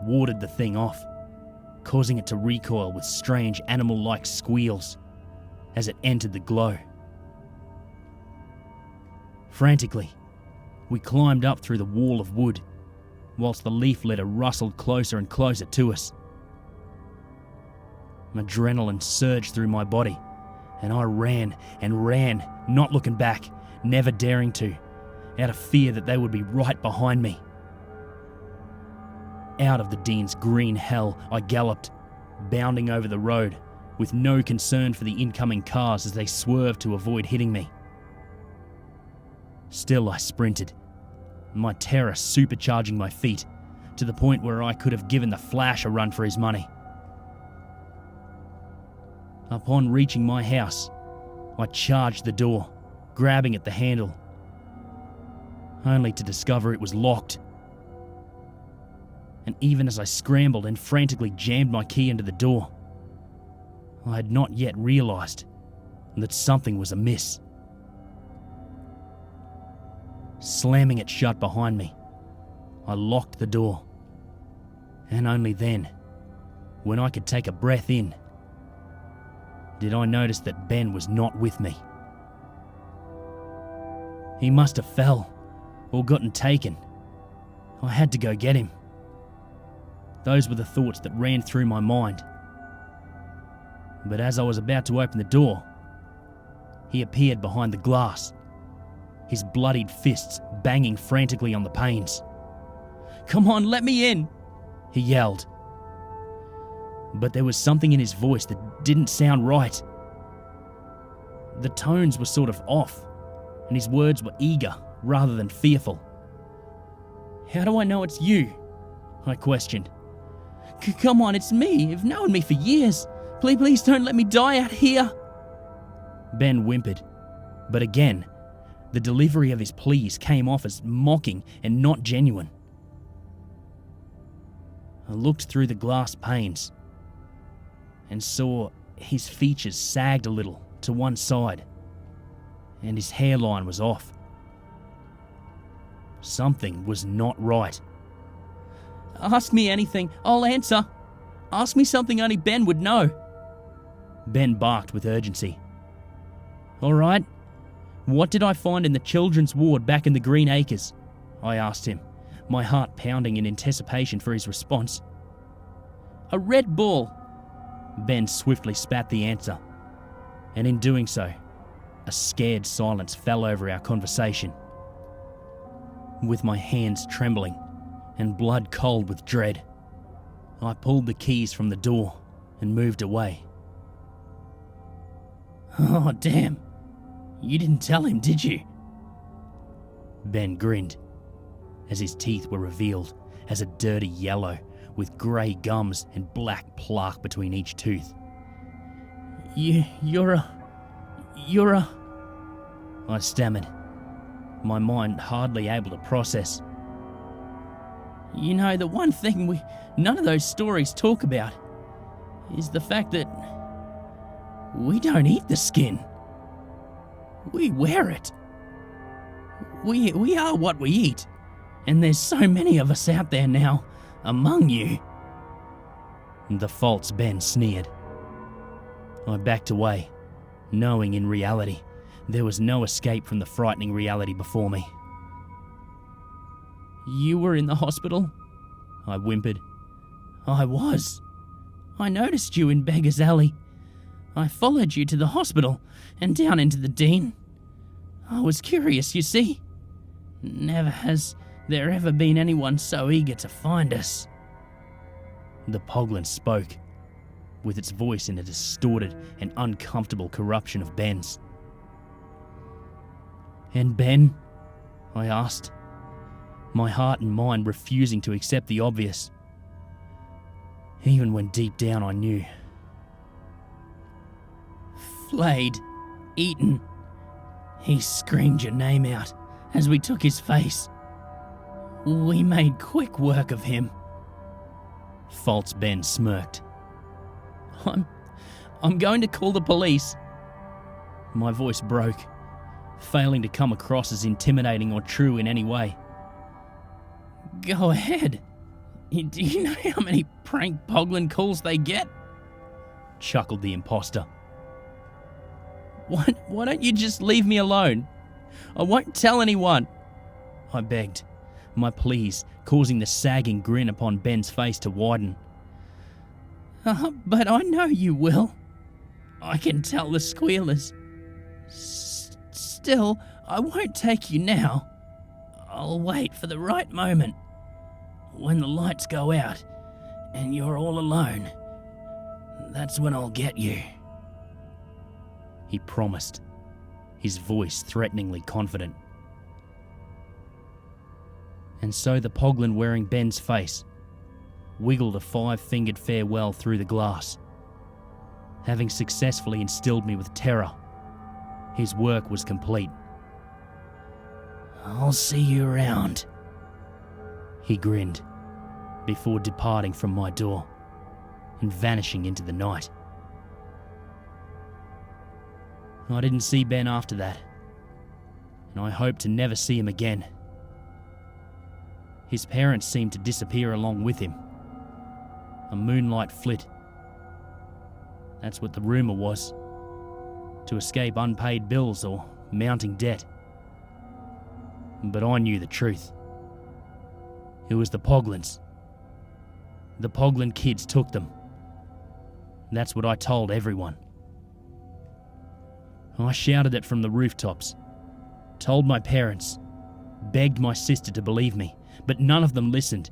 S1: warded the thing off, causing it to recoil with strange animal-like squeals as it entered the glow. Frantically, we climbed up through the wall of wood, whilst the leaf litter rustled closer and closer to us. Adrenaline surged through my body, and I ran and ran, not looking back, never daring to, out of fear that they would be right behind me. Out of the Dean's green hell I galloped, bounding over the road, with no concern for the incoming cars as they swerved to avoid hitting me. Still I sprinted, my terror supercharging my feet, to the point where I could have given the Flash a run for his money. Upon reaching my house, I charged the door, grabbing at the handle, only to discover it was locked. And even as I scrambled and frantically jammed my key into the door, I had not yet realised that something was amiss. Slamming it shut behind me, I locked the door, and only then, when I could take a breath in, did I notice that Ben was not with me. He must have fell or gotten taken. I had to go get him. Those were the thoughts that ran through my mind. But as I was about to open the door, he appeared behind the glass, his bloodied fists banging frantically on the panes. "Come on, let me in!" he yelled. But there was something in his voice that didn't sound right. The tones were sort of off, and his words were eager rather than fearful. "How do I know it's you?" I questioned. Come on, it's me. You've known me for years. Please don't let me die out here." Ben whimpered, but again, the delivery of his pleas came off as mocking and not genuine. I looked through the glass panes and saw his features sagged a little to one side, and his hairline was off. Something was not right. "Ask me anything, I'll answer. Ask me something only Ben would know." Ben barked with urgency. "All right, what did I find in the children's ward back in the Green Acres?" I asked him, my heart pounding in anticipation for his response. "A red ball." Ben swiftly spat the answer, and in doing so, a scared silence fell over our conversation. With my hands trembling and blood cold with dread, I pulled the keys from the door and moved away. "Oh, damn. You didn't tell him, did you?" Ben grinned as his teeth were revealed as a dirty yellow with grey gums and black plaque between each tooth. You're a... I stammered, my mind hardly able to process. "You know, the one thing none of those stories talk about is the fact that we don't eat the skin. We wear it. We are what we eat, and there's so many of us out there now, among you." The false Ben sneered. I backed away, knowing in reality there was no escape from the frightening reality before me. "You were in the hospital?" I whimpered. "I was. I noticed you in Beggar's Alley. I followed you to the hospital and down into the Dean. I was curious, you see. Never has there ever been anyone so eager to find us." The Poglin spoke, with its voice in a distorted and uncomfortable corruption of Ben's. "And Ben?" I asked, my heart and mind refusing to accept the obvious, even when deep down I knew. "Flayed," Eaton. He screamed your name out as we took his face. We made quick work of him. False Ben smirked. I'm going to call the police. My voice broke, failing to come across as intimidating or true in any way. Go ahead. Do you know how many prank Poglin calls they get? Chuckled the imposter. Why don't you just leave me alone? I won't tell anyone, I begged, my pleas causing the sagging grin upon Ben's face to widen. But I know you will. I can tell the squealers. Still, I won't take you now. I'll wait for the right moment. When the lights go out and you're all alone, that's when I'll get you. He promised, his voice threateningly confident. And so the Poglin wearing Ben's face wiggled a 5-fingered farewell through the glass. Having successfully instilled me with terror, his work was complete. I'll see you around, he grinned, before departing from my door and vanishing into the night. I didn't see Ben after that, and I hope to never see him again. His parents seemed to disappear along with him. A moonlight flit. That's what the rumour was. To escape unpaid bills or mounting debt. But I knew the truth. It was the Poglins. The Poglin kids took them. That's what I told everyone. I shouted it from the rooftops, told my parents, begged my sister to believe me, but none of them listened.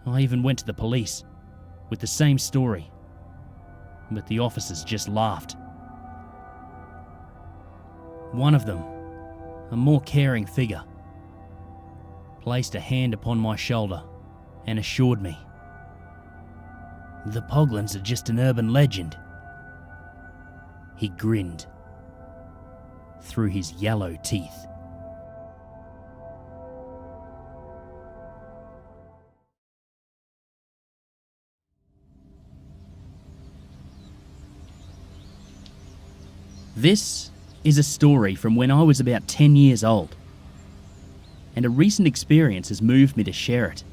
S1: I even went to the police with the same story, but the officers just laughed. One of them, a more caring figure, placed a hand upon my shoulder and assured me, "The Poglins are just an urban legend." He grinned through his yellow teeth. This is a story from when I was about 10 years old, and a recent experience has moved me to share it.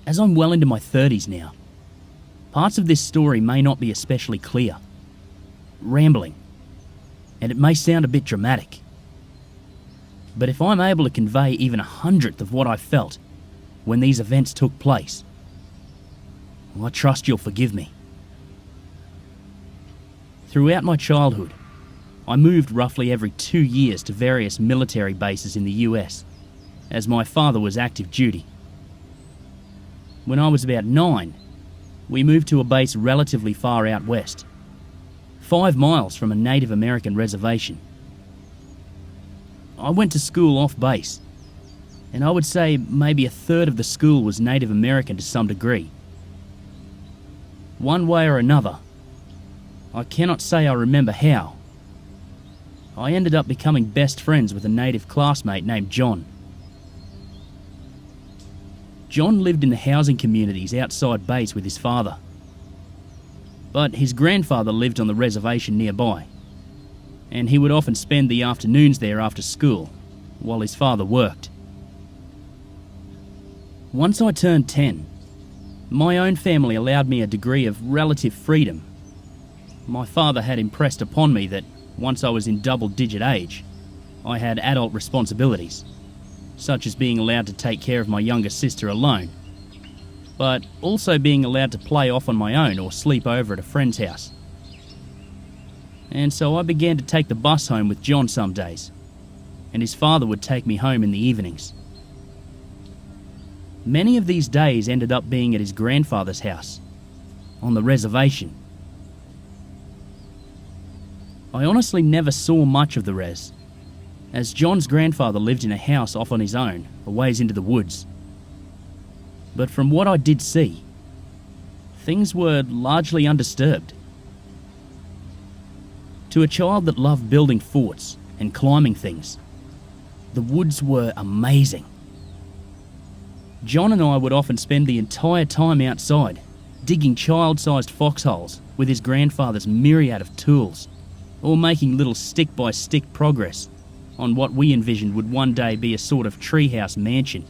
S1: As I'm well into my 30s now, parts of this story may not be especially clear, rambling, and it may sound a bit dramatic. But if I'm able to convey even 1/100th of what I felt when these events took place, well, I trust you'll forgive me. Throughout my childhood, I moved roughly every 2 years to various military bases in the US, as my father was active duty. When I was about 9, we moved to a base relatively far out west, 5 miles from a Native American reservation. I went to school off base, and I would say maybe 1/3 of the school was Native American to some degree. One way or another, I cannot say I remember how, I ended up becoming best friends with a Native classmate named John. John lived in the housing communities outside base with his father, but his grandfather lived on the reservation nearby, and he would often spend the afternoons there after school while his father worked. Once I turned 10, my own family allowed me a degree of relative freedom. My father had impressed upon me that once I was in double-digit age, I had adult responsibilities, such as being allowed to take care of my younger sister alone, but also being allowed to play off on my own or sleep over at a friend's house. And so I began to take the bus home with John some days, and his father would take me home in the evenings. Many of these days ended up being at his grandfather's house, on the reservation. I honestly never saw much of the res, as John's grandfather lived in a house off on his own, a ways into the woods. But from what I did see, things were largely undisturbed. To a child that loved building forts and climbing things, the woods were amazing. John and I would often spend the entire time outside, digging child-sized foxholes with his grandfather's myriad of tools, or making little stick-by-stick progress on what we envisioned would one day be a sort of treehouse mansion.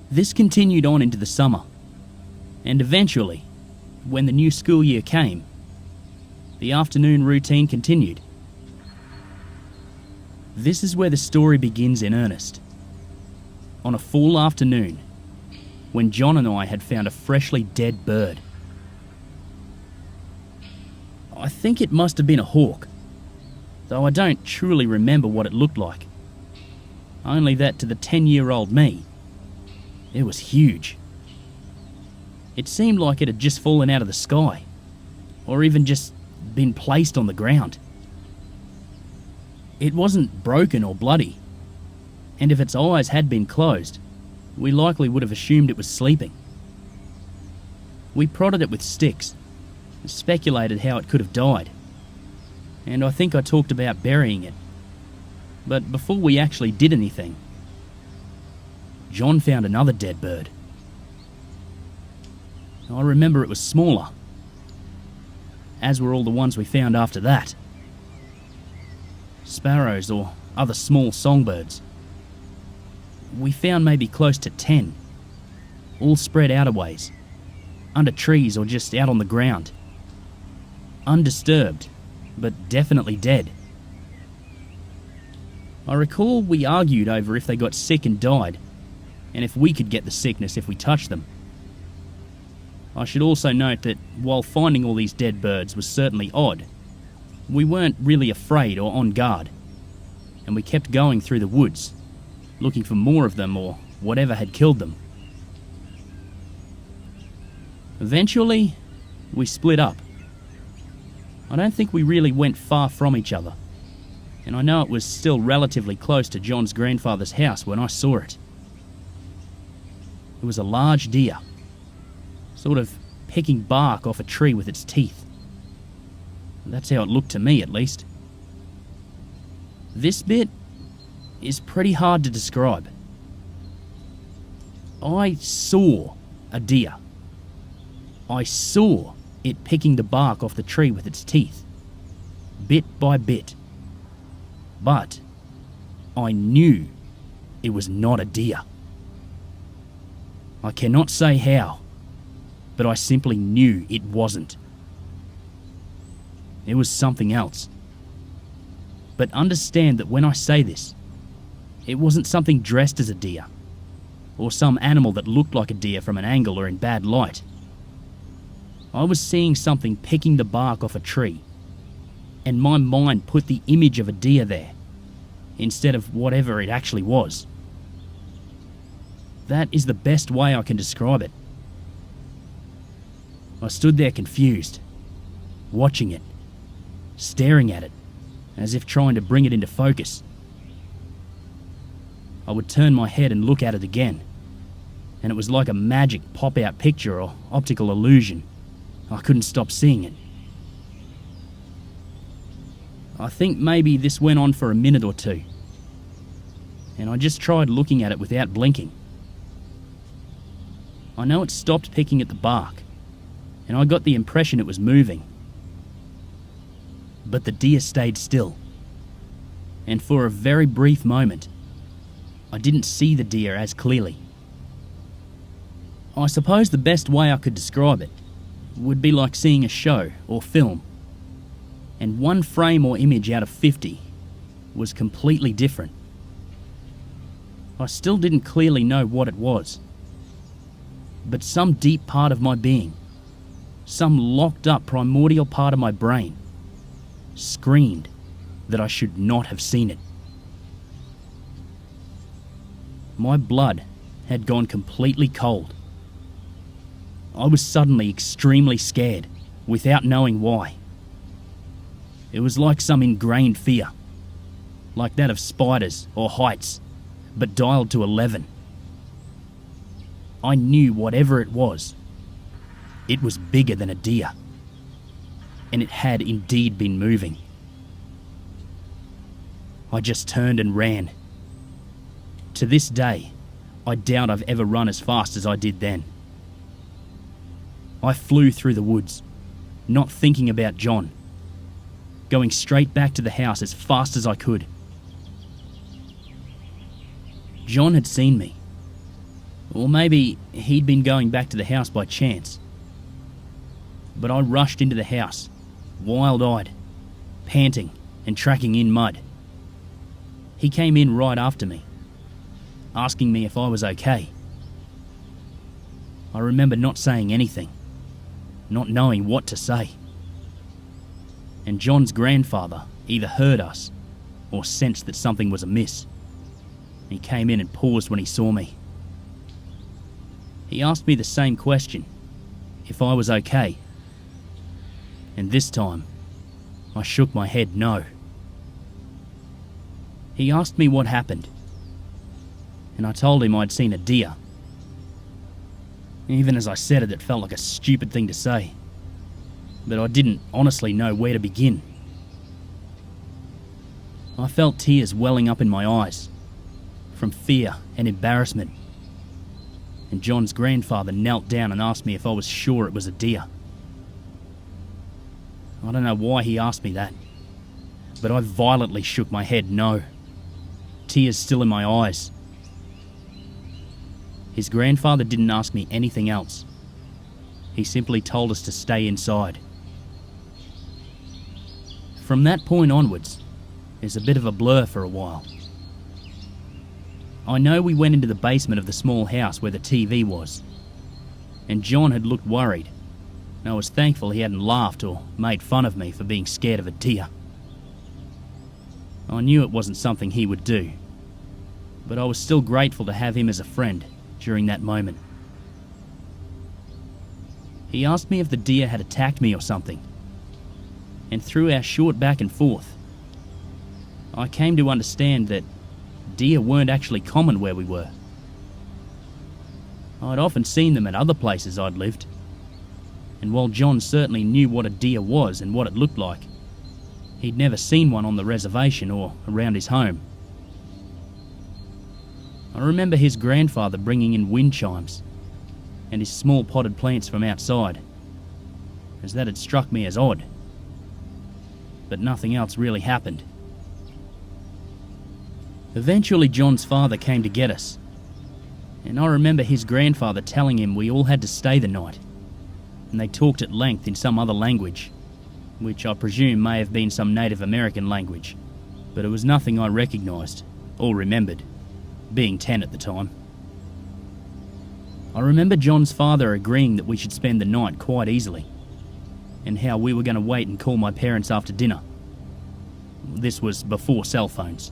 S1: This continued on into the summer, and eventually, when the new school year came, the afternoon routine continued. This is where the story begins in earnest. On a fall afternoon, when John and I had found a freshly dead bird. I think it must have been a hawk, though I don't truly remember what it looked like. Only that to the 10-year-old me, it was huge. It seemed like it had just fallen out of the sky, or even just been placed on the ground. It wasn't broken or bloody, and if its eyes had been closed, we likely would have assumed it was sleeping. We prodded it with sticks, and speculated how it could have died, and I think I talked about burying it. But before we actually did anything, John found another dead bird. I remember it was smaller, as were all the ones we found after that. Sparrows or other small songbirds. We found maybe close to 10, all spread out a ways, under trees or just out on the ground. Undisturbed, but definitely dead. I recall we argued over if they got sick and died, and if we could get the sickness if we touched them. I should also note that while finding all these dead birds was certainly odd, we weren't really afraid or on guard, and we kept going through the woods, looking for more of them or whatever had killed them. Eventually, we split up. I don't think we really went far from each other, and I know it was still relatively close to John's grandfather's house when I saw it. It was a large deer, sort of picking bark off a tree with its teeth. That's how it looked to me, at least. This bit is pretty hard to describe. I saw a deer. I saw it picking the bark off the tree with its teeth, bit by bit. But I knew it was not a deer. I cannot say how, but I simply knew it wasn't. It was something else. But understand that when I say this, it wasn't something dressed as a deer, or some animal that looked like a deer from an angle or in bad light. I was seeing something picking the bark off a tree, and my mind put the image of a deer there, instead of whatever it actually was. That is the best way I can describe it. I stood there confused, watching it, staring at it, as if trying to bring it into focus. I would turn my head and look at it again, and it was like a magic pop-out picture or optical illusion. I couldn't stop seeing it. I think maybe this went on for a minute or two, and I just tried looking at it without blinking. I know it stopped picking at the bark, and I got the impression it was moving. But the deer stayed still, and for a very brief moment, I didn't see the deer as clearly. I suppose the best way I could describe it would be like seeing a show or film, and one frame or image out of 50 was completely different. I still didn't clearly know what it was, but some deep part of my being, some locked up primordial part of my brain, screamed that I should not have seen it. My blood had gone completely cold. I was suddenly extremely scared, without knowing why. It was like some ingrained fear, like that of spiders or heights, but dialed to 11. I knew whatever it was bigger than a deer. and it had indeed been moving. I just turned and ran. To this day, I doubt I've ever run as fast as I did then. I flew through the woods, not thinking about John, going straight back to the house as fast as I could. John had seen me, or maybe he'd been going back to the house by chance. But I rushed into the house, wild-eyed, panting and tracking in mud. He came in right after me, asking me if I was okay. I remember not saying anything, not knowing what to say. And John's grandfather either heard us or sensed that something was amiss. He came in and paused when he saw me. He asked me the same question, if I was okay. And this time, I shook my head no. He asked me what happened, and I told him I'd seen a deer. Even as I said it, it felt like a stupid thing to say, but I didn't honestly know where to begin. I felt tears welling up in my eyes, from fear and embarrassment, and John's grandfather knelt down and asked me if I was sure it was a deer. I don't know why he asked me that, but I violently shook my head no, tears still in my eyes. His grandfather didn't ask me anything else. He simply told us to stay inside. From that point onwards, it's a bit of a blur for a while. I know we went into the basement of the small house where the TV was, and John had looked worried, and I was thankful he hadn't laughed or made fun of me for being scared of a deer. I knew it wasn't something he would do, but I was still grateful to have him as a friend during that moment. He asked me if the deer had attacked me or something, and through our short back and forth, I came to understand that deer weren't actually common where we were. I'd often seen them at other places I'd lived, and while John certainly knew what a deer was and what it looked like, he'd never seen one on the reservation or around his home. I remember his grandfather bringing in wind chimes and his small potted plants from outside, as that had struck me as odd. But nothing else really happened. Eventually John's father came to get us, and I remember his grandfather telling him we all had to stay the night, and they talked at length in some other language, which I presume may have been some Native American language, but it was nothing I recognised or remembered, being 10 at the time. I remember John's father agreeing that we should spend the night quite easily, and how we were going to wait and call my parents after dinner. This was before cell phones.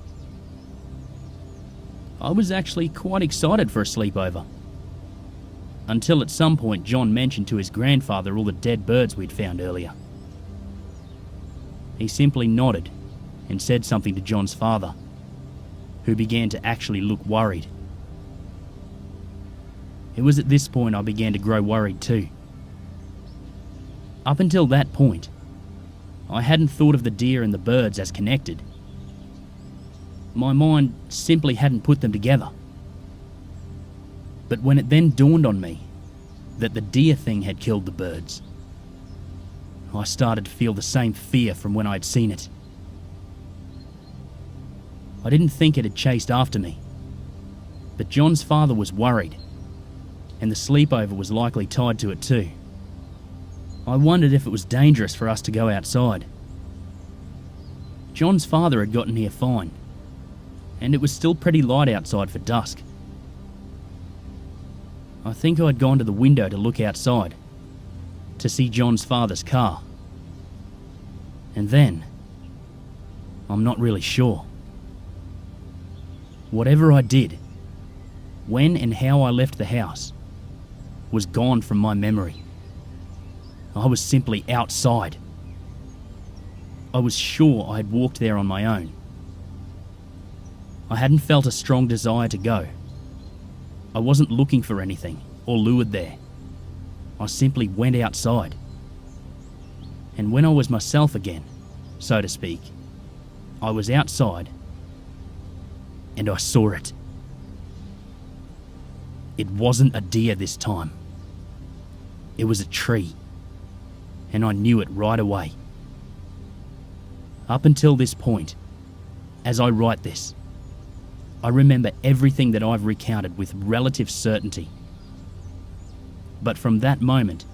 S1: I was actually quite excited for a sleepover, until at some point John mentioned to his grandfather all the dead birds we'd found earlier. He simply nodded and said something to John's father, who began to actually look worried. It was at this point I began to grow worried too. Up until that point, I hadn't thought of the deer and the birds as connected. My mind simply hadn't put them together. But when it then dawned on me that the deer thing had killed the birds, I started to feel the same fear from when I'd seen it. I didn't think it had chased after me, but John's father was worried, and the sleepover was likely tied to it too. I wondered if it was dangerous for us to go outside. John's father had gotten here fine, and it was still pretty light outside for dusk. I think I'd gone to the window to look outside, to see John's father's car. And then, I'm not really sure. Whatever I did, when and how I left the house, was gone from my memory. I was simply outside. I was sure I had walked there on my own. I hadn't felt a strong desire to go. I wasn't looking for anything or lured there. I simply went outside. And when I was myself again, so to speak, I was outside and I saw it. It wasn't a deer this time. It was a tree, and I knew it right away. Up until this point, as I write this, I remember everything that I've recounted with relative certainty. But from that moment,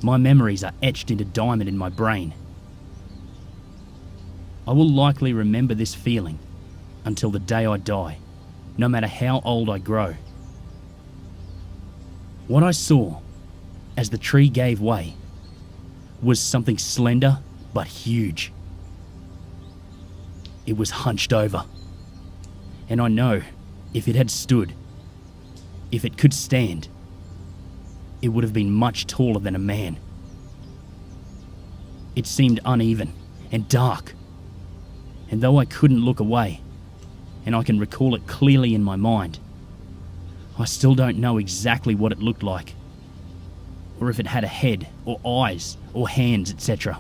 S1: my memories are etched into diamond in my brain. I will likely remember this feeling until the day I die, no matter how old I grow. What I saw as the tree gave way was something slender but huge. It was hunched over, and I know if it had stood, if it could stand, it would have been much taller than a man. It seemed uneven and dark, and though I couldn't look away, and I can recall it clearly in my mind, I still don't know exactly what it looked like, or if it had a head, or eyes, or hands, etc.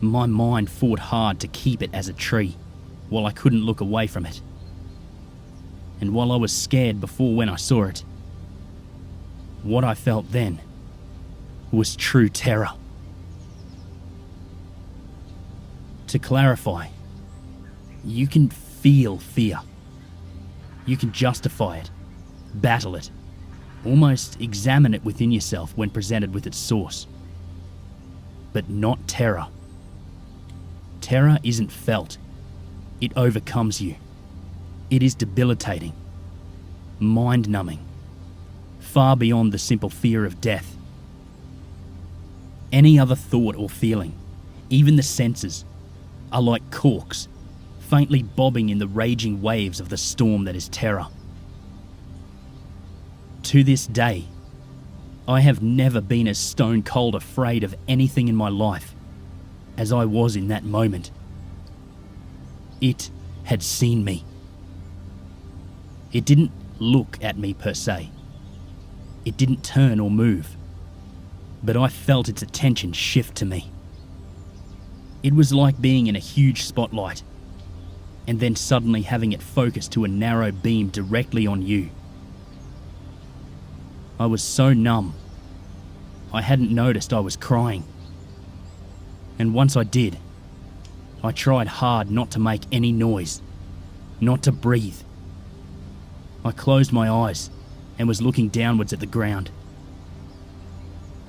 S1: My mind fought hard to keep it as a tree, while I couldn't look away from it. And while I was scared before when I saw it, what I felt then was true terror. To clarify, you can feel fear. You can justify it, battle it, almost examine it within yourself when presented with its source. But not terror. Terror isn't felt. It overcomes you. It is debilitating, mind-numbing, far beyond the simple fear of death. Any other thought or feeling, even the senses, are like corks, faintly bobbing in the raging waves of the storm that is terror. To this day, I have never been as stone cold afraid of anything in my life as I was in that moment. It had seen me. It didn't look at me per se. It didn't turn or move, but I felt its attention shift to me. It was like being in a huge spotlight, and then suddenly having it focused to a narrow beam directly on you. I was so numb, I hadn't noticed I was crying. And once I did, I tried hard not to make any noise, not to breathe. I closed my eyes and was looking downwards at the ground.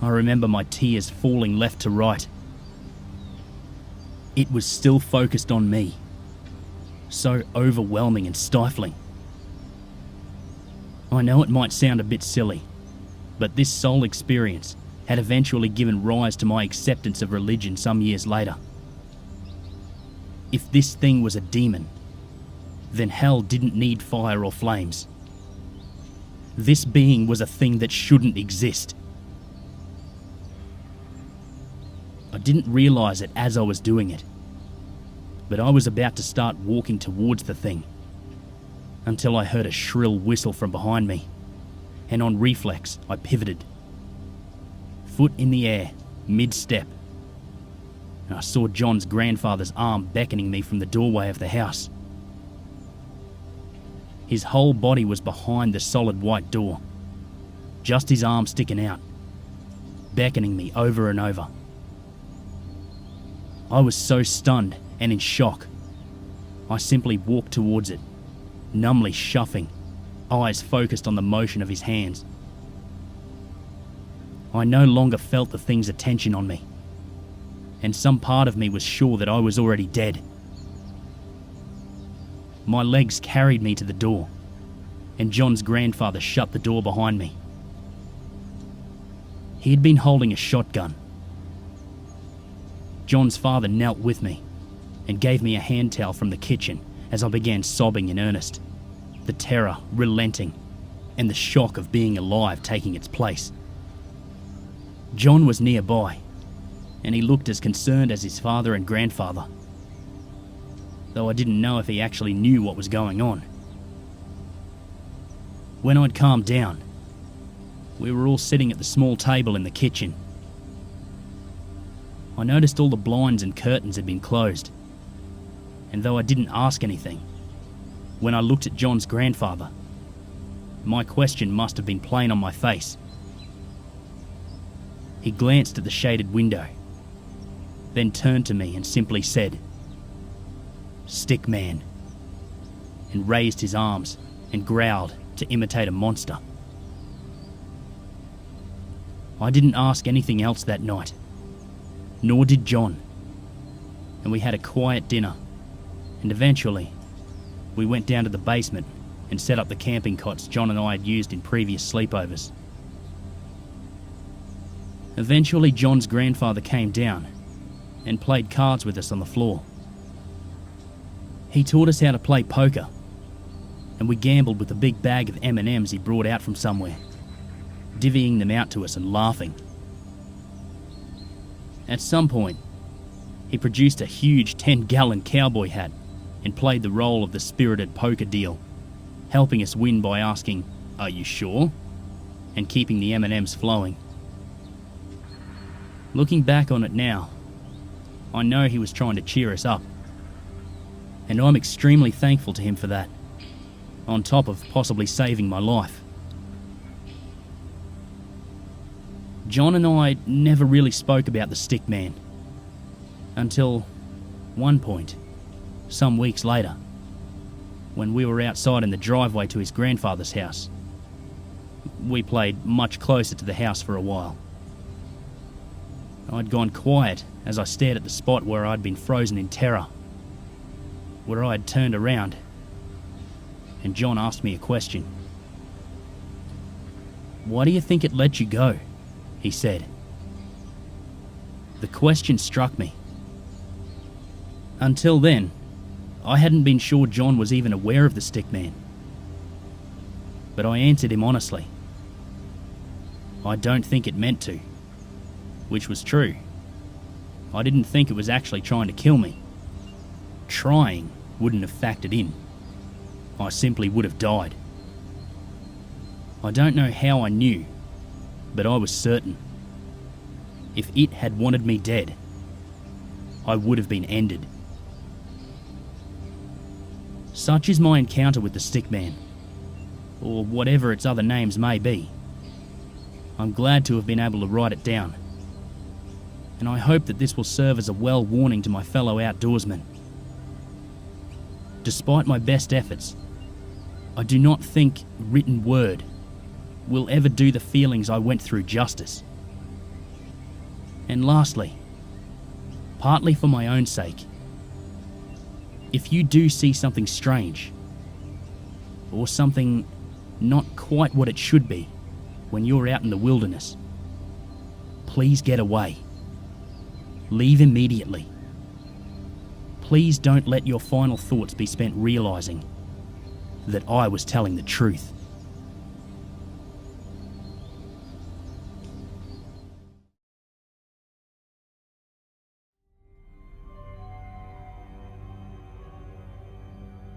S1: I remember my tears falling left to right. It was still focused on me, so overwhelming and stifling. I know it might sound a bit silly, but this soul experience had eventually given rise to my acceptance of religion some years later. If this thing was a demon, then hell didn't need fire or flames. This being was a thing that shouldn't exist. I didn't realize it as I was doing it, but I was about to start walking towards the thing until I heard a shrill whistle from behind me, and on reflex I pivoted. Foot in the air, mid-step, and I saw John's grandfather's arm beckoning me from the doorway of the house. His whole body was behind the solid white door, just his arm sticking out, beckoning me over and over. I was so stunned and in shock, I simply walked towards it, numbly shuffling, eyes focused on the motion of his hands. I no longer felt the thing's attention on me, and some part of me was sure that I was already dead. My legs carried me to the door, and John's grandfather shut the door behind me. He had been holding a shotgun. John's father knelt with me and gave me a hand towel from the kitchen as I began sobbing in earnest, the terror relenting and the shock of being alive taking its place. John was nearby, and he looked as concerned as his father and grandfather, though I didn't know if he actually knew what was going on. When I'd calmed down, we were all sitting at the small table in the kitchen. I noticed all the blinds and curtains had been closed, and though I didn't ask anything, when I looked at John's grandfather, my question must have been plain on my face. He glanced at the shaded window, then turned to me and simply said, "Stick man," and raised his arms and growled to imitate a monster. I didn't ask anything else that night, nor did John, and we had a quiet dinner, and eventually we went down to the basement and set up the camping cots John and I had used in previous sleepovers. Eventually John's grandfather came down and played cards with us on the floor. He taught us how to play poker, and we gambled with a big bag of M&Ms he brought out from somewhere, divvying them out to us and laughing. At some point, he produced a huge 10-gallon cowboy hat and played the role of the spirited poker deal, helping us win by asking, "Are you sure?" and keeping the M&Ms flowing. Looking back on it now, I know he was trying to cheer us up, and I'm extremely thankful to him for that, on top of possibly saving my life. John and I never really spoke about the stick man, until one point, some weeks later, when we were outside in the driveway to his grandfather's house. We played much closer to the house for a while. I'd gone quiet as I stared at the spot where I'd been frozen in terror, where I had turned around, and John asked me a question. "Why do you think it let you go?" he said. The question struck me. Until then, I hadn't been sure John was even aware of the stick man. But I answered him honestly. I don't think it meant to, which was true. I didn't think it was actually trying to kill me. Trying wouldn't have factored in. I simply would have died. I don't know how I knew, but I was certain. If it had wanted me dead, I would have been ended. Such is my encounter with the stick man, or whatever its other names may be. I'm glad to have been able to write it down, and I hope that this will serve as a well-warning to my fellow outdoorsmen. Despite my best efforts, I do not think written word will ever do the feelings I went through justice. And lastly, partly for my own sake, if you do see something strange, or something not quite what it should be when you're out in the wilderness, please get away. Leave immediately. Please don't let your final thoughts be spent realizing that I was telling the truth.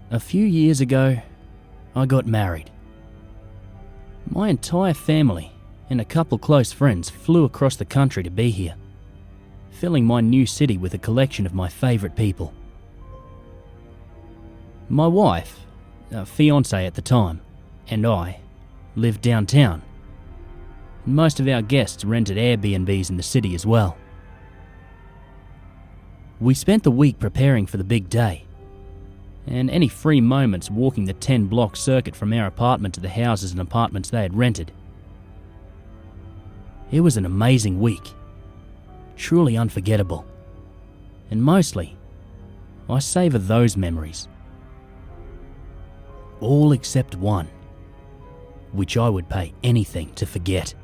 S1: A few years ago, I got married. My entire family and a couple close friends flew across the country to be here, filling my new city with a collection of my favourite people. My wife, fiancée at the time, and I lived downtown. Most of our guests rented Airbnbs in the city as well. We spent the week preparing for the big day, and any free moments walking the 10-block circuit from our apartment to the houses and apartments they had rented. It was an amazing week, truly unforgettable, and mostly, I savour those memories. All except one, which I would pay anything to forget.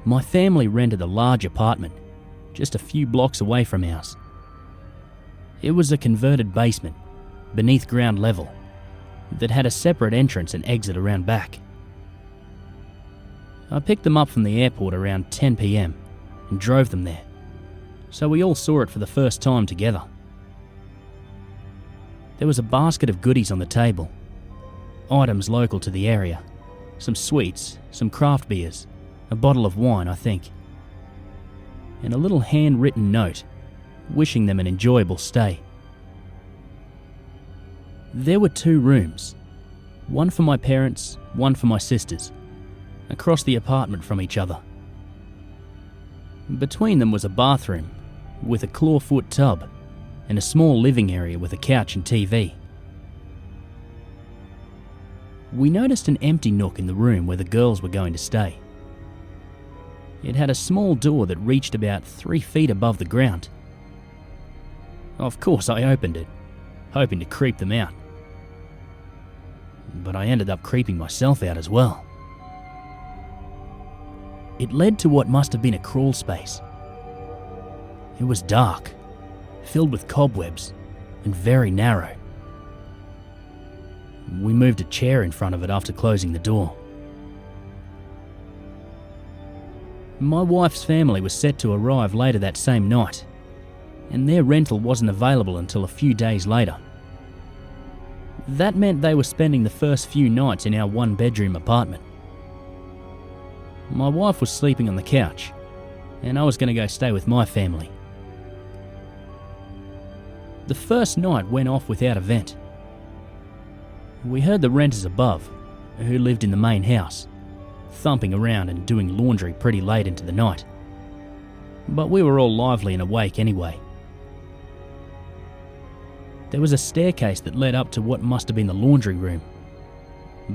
S1: My family rented a large apartment just a few blocks away from ours. It was a converted basement, beneath ground level, that had a separate entrance and exit around back. I picked them up from the airport around 10 p.m. and drove them there, so we all saw it for the first time together. There was a basket of goodies on the table, items local to the area, some sweets, some craft beers, a bottle of wine, I think, and a little handwritten note wishing them an enjoyable stay. There were 2 rooms, one for my parents, one for my sisters, across the apartment from each other. Between them was a bathroom with a clawfoot tub and a small living area with a couch and TV. We noticed an empty nook in the room where the girls were going to stay. It had a small door that reached about 3 feet above the ground. Of course, I opened it, hoping to creep them out. But I ended up creeping myself out as well. It led to what must have been a crawl space. It was dark, filled with cobwebs, and very narrow. We moved a chair in front of it after closing the door. My wife's family was set to arrive later that same night, and their rental wasn't available until a few days later. That meant they were spending the first few nights in our 1-bedroom apartment. My wife was sleeping on the couch, and I was going to go stay with my family. The first night went off without event. We heard the renters above, who lived in the main house, thumping around and doing laundry pretty late into the night. But we were all lively and awake anyway. There was a staircase that led up to what must have been the laundry room,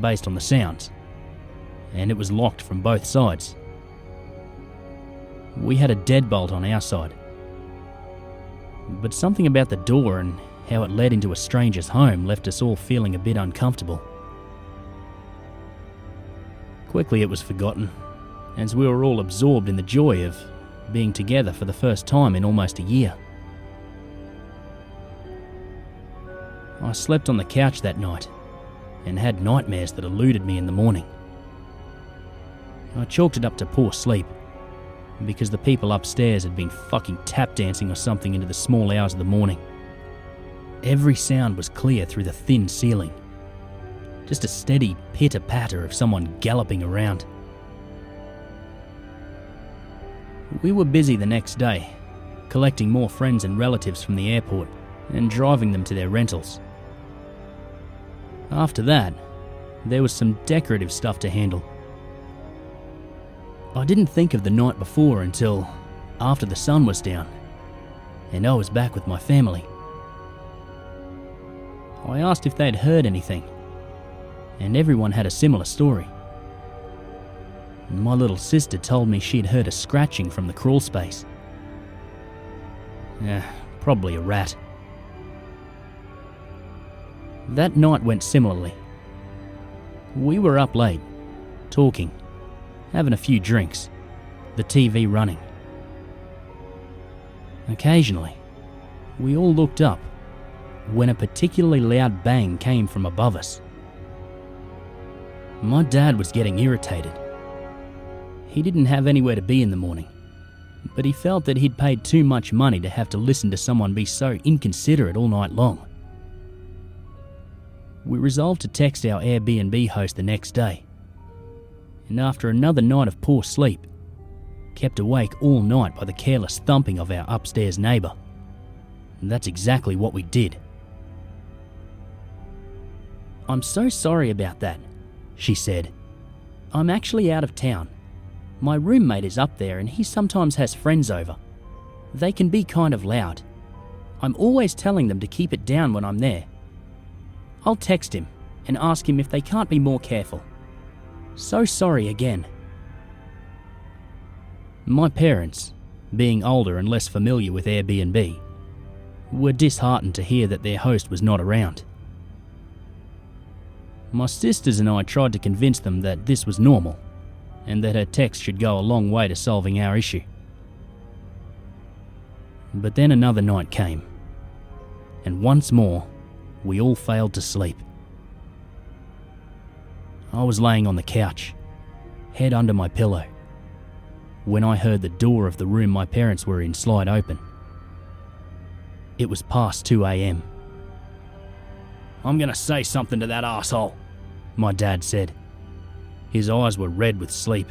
S1: based on the sounds, and it was locked from both sides. We had a deadbolt on our side, but something about the door and how it led into a stranger's home left us all feeling a bit uncomfortable. Quickly it was forgotten, as we were all absorbed in the joy of being together for the first time in almost a year. I slept on the couch that night and had nightmares that eluded me in the morning. I chalked it up to poor sleep, because the people upstairs had been fucking tap dancing or something into the small hours of the morning. Every sound was clear through the thin ceiling. Just a steady pitter-patter of someone galloping around. We were busy the next day, collecting more friends and relatives from the airport and driving them to their rentals. After that, there was some decorative stuff to handle. I didn't think of the night before until after the sun was down, and I was back with my family. I asked if they'd heard anything, and everyone had a similar story. My little sister told me she'd heard a scratching from the crawl space. Probably a rat. That night went similarly. We were up late, talking, having a few drinks, the TV running. Occasionally, we all looked up when a particularly loud bang came from above us. My dad was getting irritated. He didn't have anywhere to be in the morning, but he felt that he'd paid too much money to have to listen to someone be so inconsiderate all night long. We resolved to text our Airbnb host the next day, and after another night of poor sleep, kept awake all night by the careless thumping of our upstairs neighbour. And that's exactly what we did. "I'm so sorry about that," she said. "I'm actually out of town. My roommate is up there and he sometimes has friends over. They can be kind of loud. I'm always telling them to keep it down when I'm there. I'll text him and ask him if they can't be more careful. So sorry again." My parents, being older and less familiar with Airbnb, were disheartened to hear that their host was not around. My sisters and I tried to convince them that this was normal and that her text should go a long way to solving our issue. But then another night came, and once more, we all failed to sleep. I was laying on the couch, head under my pillow, when I heard the door of the room my parents were in slide open. It was past 2 a.m. "I'm gonna say something to that asshole," my dad said. His eyes were red with sleep.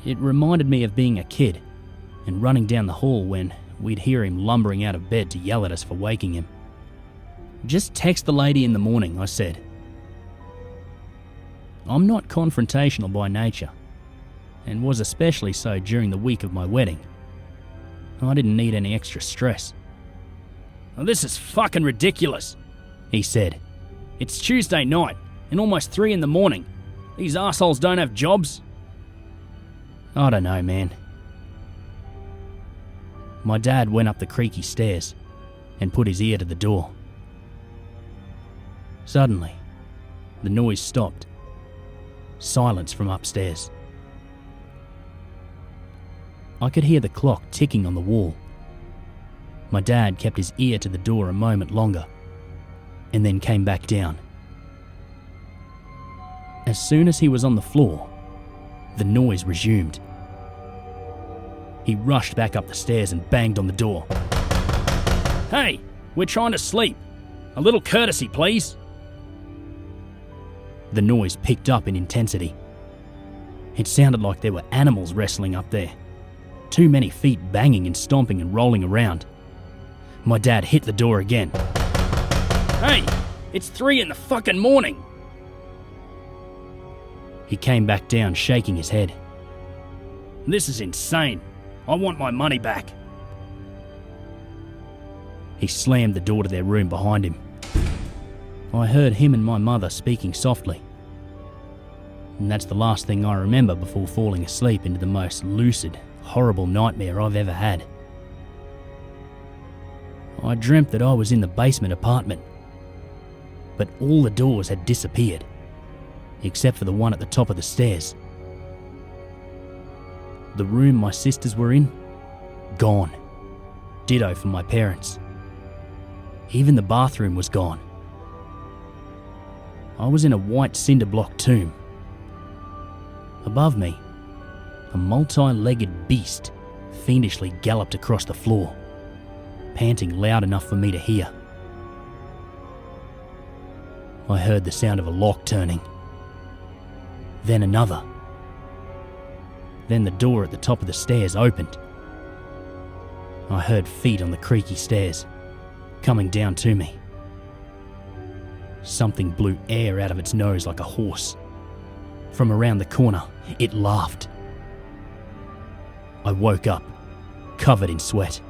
S1: It reminded me of being a kid and running down the hall when we'd hear him lumbering out of bed to yell at us for waking him. "Just text the lady in the morning," I said. I'm not confrontational by nature, and was especially so during the week of my wedding. I didn't need any extra stress. "Oh, this is fucking ridiculous," he said. "It's Tuesday night and almost 3 in the morning. These assholes don't have jobs." I don't know, man. My dad went up the creaky stairs and put his ear to the door. Suddenly, the noise stopped. Silence from upstairs. I could hear the clock ticking on the wall. My dad kept his ear to the door a moment longer and then came back down. As soon as he was on the floor, the noise resumed. He rushed back up the stairs and banged on the door. "Hey, we're trying to sleep. A little courtesy, please." The noise picked up in intensity. It sounded like there were animals wrestling up there. Too many feet banging and stomping and rolling around. My dad hit the door again. "Hey, it's 3 in the fucking morning." He came back down, shaking his head. "This is insane. I want my money back." He slammed the door to their room behind him. I heard him and my mother speaking softly. And that's the last thing I remember before falling asleep into the most lucid, horrible nightmare I've ever had. I dreamt that I was in the basement apartment, but all the doors had disappeared, except for the one at the top of the stairs. The room my sisters were in, gone. Ditto for my parents. Even the bathroom was gone. I was in a white cinder block tomb. Above me, a multi-legged beast fiendishly galloped across the floor, panting loud enough for me to hear. I heard the sound of a lock turning. Then another. Then the door at the top of the stairs opened. I heard feet on the creaky stairs, coming down to me. Something blew air out of its nose like a horse. From around the corner, it laughed. I woke up, covered in sweat.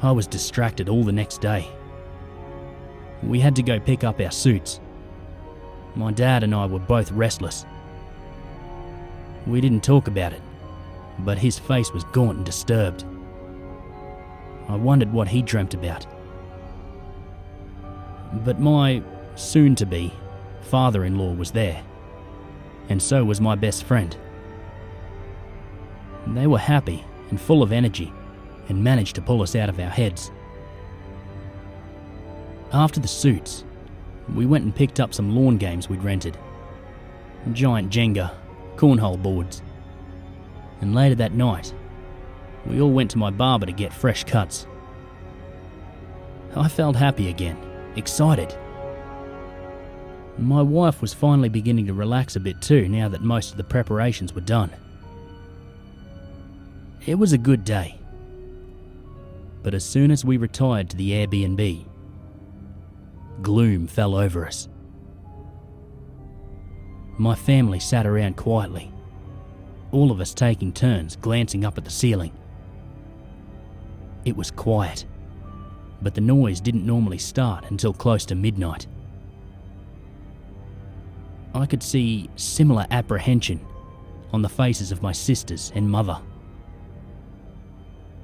S1: I was distracted all the next day. We had to go pick up our suits. My dad and I were both restless. We didn't talk about it, but his face was gaunt and disturbed. I wondered what he dreamt about. But my soon-to-be father-in-law was there, and so was my best friend. They were happy and full of energy and managed to pull us out of our heads. After the suits, we went and picked up some lawn games we'd rented. Giant Jenga, cornhole boards. And later that night, we all went to my barber to get fresh cuts. I felt happy again, excited. My wife was finally beginning to relax a bit too now that most of the preparations were done. It was a good day. But as soon as we retired to the Airbnb, gloom fell over us. My family sat around quietly, all of us taking turns glancing up at the ceiling. It was quiet, but the noise didn't normally start until close to midnight. I could see similar apprehension on the faces of my sisters and mother.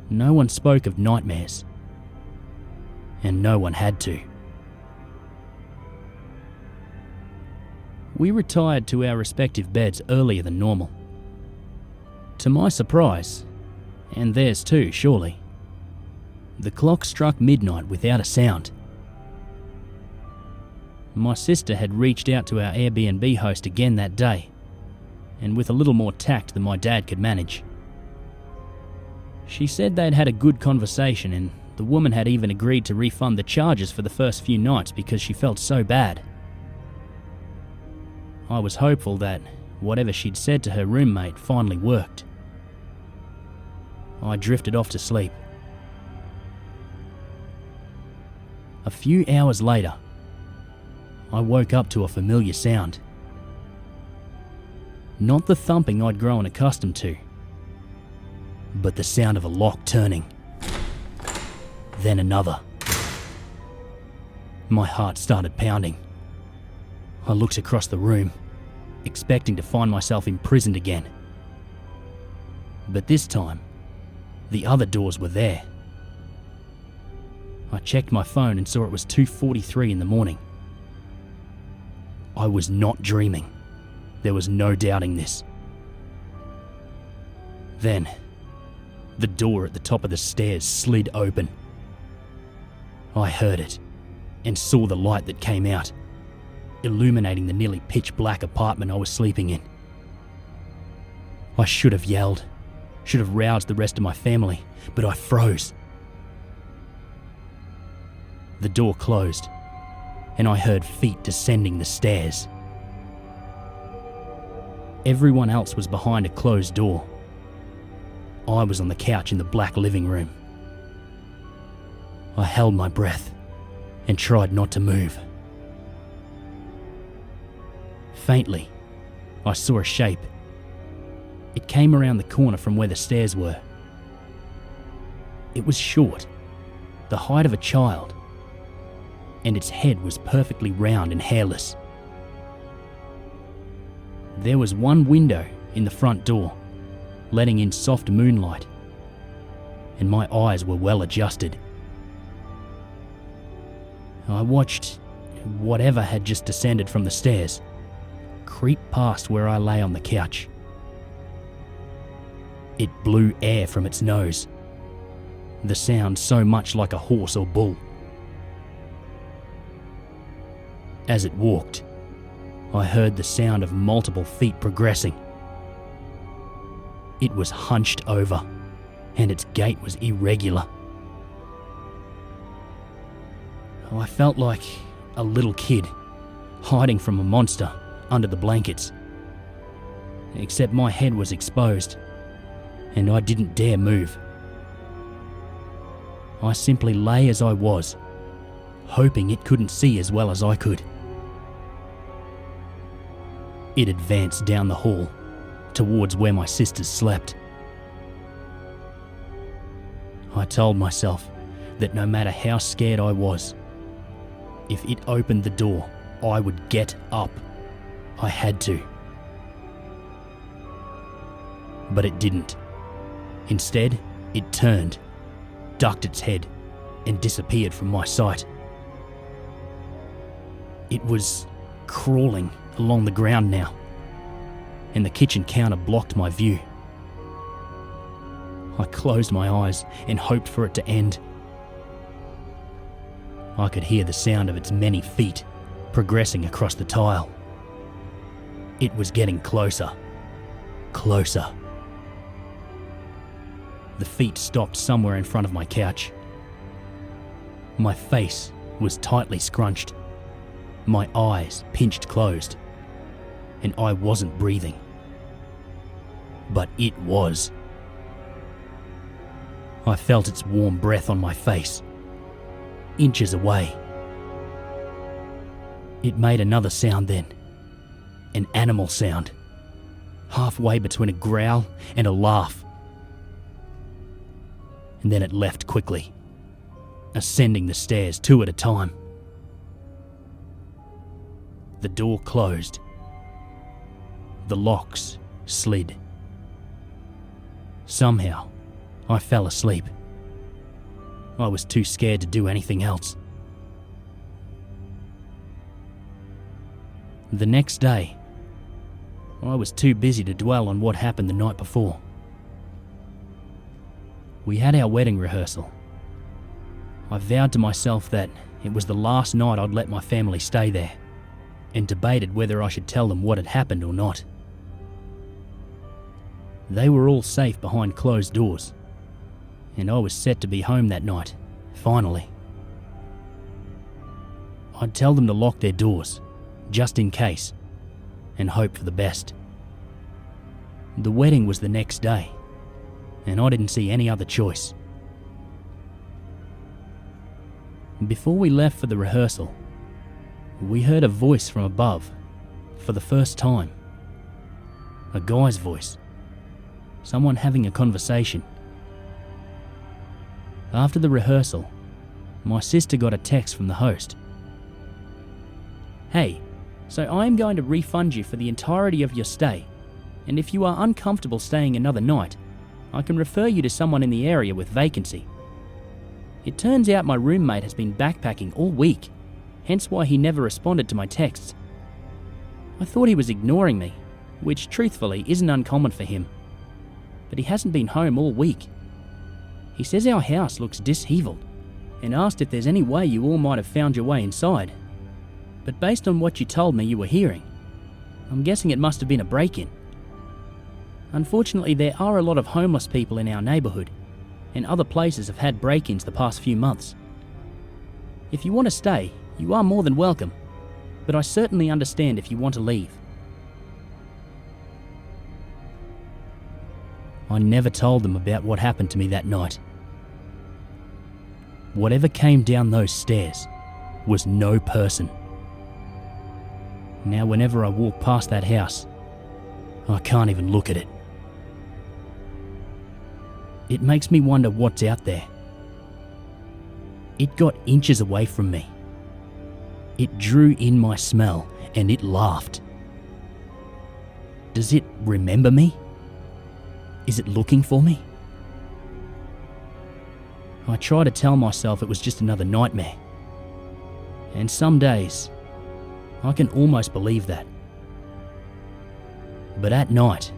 S1: No one spoke of nightmares, and no one had to. We retired to our respective beds earlier than normal. To my surprise, and theirs too, surely, the clock struck midnight without a sound. My sister had reached out to our Airbnb host again that day, and with a little more tact than my dad could manage. She said they'd had a good conversation, and the woman had even agreed to refund the charges for the first few nights because she felt so bad. I was hopeful that whatever she'd said to her roommate finally worked. I drifted off to sleep. A few hours later, I woke up to a familiar sound. Not the thumping I'd grown accustomed to, but the sound of a lock turning. Then another. My heart started pounding. I looked across the room, expecting to find myself imprisoned again. But this time, the other doors were there. I checked my phone and saw it was 2:43 in the morning. I was not dreaming. There was no doubting this. Then, the door at the top of the stairs slid open. I heard it and saw the light that came out, illuminating the nearly pitch black apartment I was sleeping in. I should have yelled, should have roused the rest of my family, but I froze. The door closed, and I heard feet descending the stairs. Everyone else was behind a closed door. I was on the couch in the black living room. I held my breath and tried not to move. Faintly, I saw a shape. It came around the corner from where the stairs were. It was short, the height of a child, and its head was perfectly round and hairless. There was one window in the front door, letting in soft moonlight, and my eyes were well adjusted. I watched whatever had just descended from the stairs creep past where I lay on the couch. It blew air from its nose, the sound so much like a horse or bull. As it walked, I heard the sound of multiple feet progressing. It was hunched over, and its gait was irregular. I felt like a little kid, hiding from a monster under the blankets. Except my head was exposed, and I didn't dare move. I simply lay as I was, hoping it couldn't see as well as I could. It advanced down the hall, towards where my sisters slept. I told myself that no matter how scared I was, if it opened the door, I would get up. I had to. But it didn't. Instead, it turned, ducked its head, and disappeared from my sight. It was crawling along the ground now, and the kitchen counter blocked my view. I closed my eyes and hoped for it to end. I could hear the sound of its many feet progressing across the tile. It was getting closer, closer. The feet stopped somewhere in front of my couch. My face was tightly scrunched, my eyes pinched closed, and I wasn't breathing. But it was. I felt its warm breath on my face, inches away. It made another sound then, an animal sound, halfway between a growl and a laugh. And then it left quickly, ascending the stairs 2 at a time. The door closed. The locks slid. Somehow, I fell asleep. I was too scared to do anything else. The next day, I was too busy to dwell on what happened the night before. We had our wedding rehearsal. I vowed to myself that it was the last night I'd let my family stay there, and debated whether I should tell them what had happened or not. They were all safe behind closed doors, and I was set to be home that night, finally. I'd tell them to lock their doors, just in case, and hope for the best. The wedding was the next day, and I didn't see any other choice. Before we left for the rehearsal, we heard a voice from above for the first time. A guy's voice. Someone having a conversation. After the rehearsal, my sister got a text from the host. "Hey, so I am going to refund you for the entirety of your stay, and if you are uncomfortable staying another night, I can refer you to someone in the area with vacancy. It turns out my roommate has been backpacking all week, hence why he never responded to my texts. I thought he was ignoring me, which truthfully isn't uncommon for him, but he hasn't been home all week. He says our house looks disheveled and asked if there's any way you all might have found your way inside. But based on what you told me you were hearing, I'm guessing it must have been a break-in. Unfortunately, there are a lot of homeless people in our neighbourhood, and other places have had break-ins the past few months. If you want to stay, you are more than welcome, but I certainly understand if you want to leave." I never told them about what happened to me that night. Whatever came down those stairs was no person. Now whenever I walk past that house, I can't even look at it. It makes me wonder what's out there. It got inches away from me. It drew in my smell and it laughed. Does it remember me? Is it looking for me? I try to tell myself it was just another nightmare. And some days, I can almost believe that. But at night,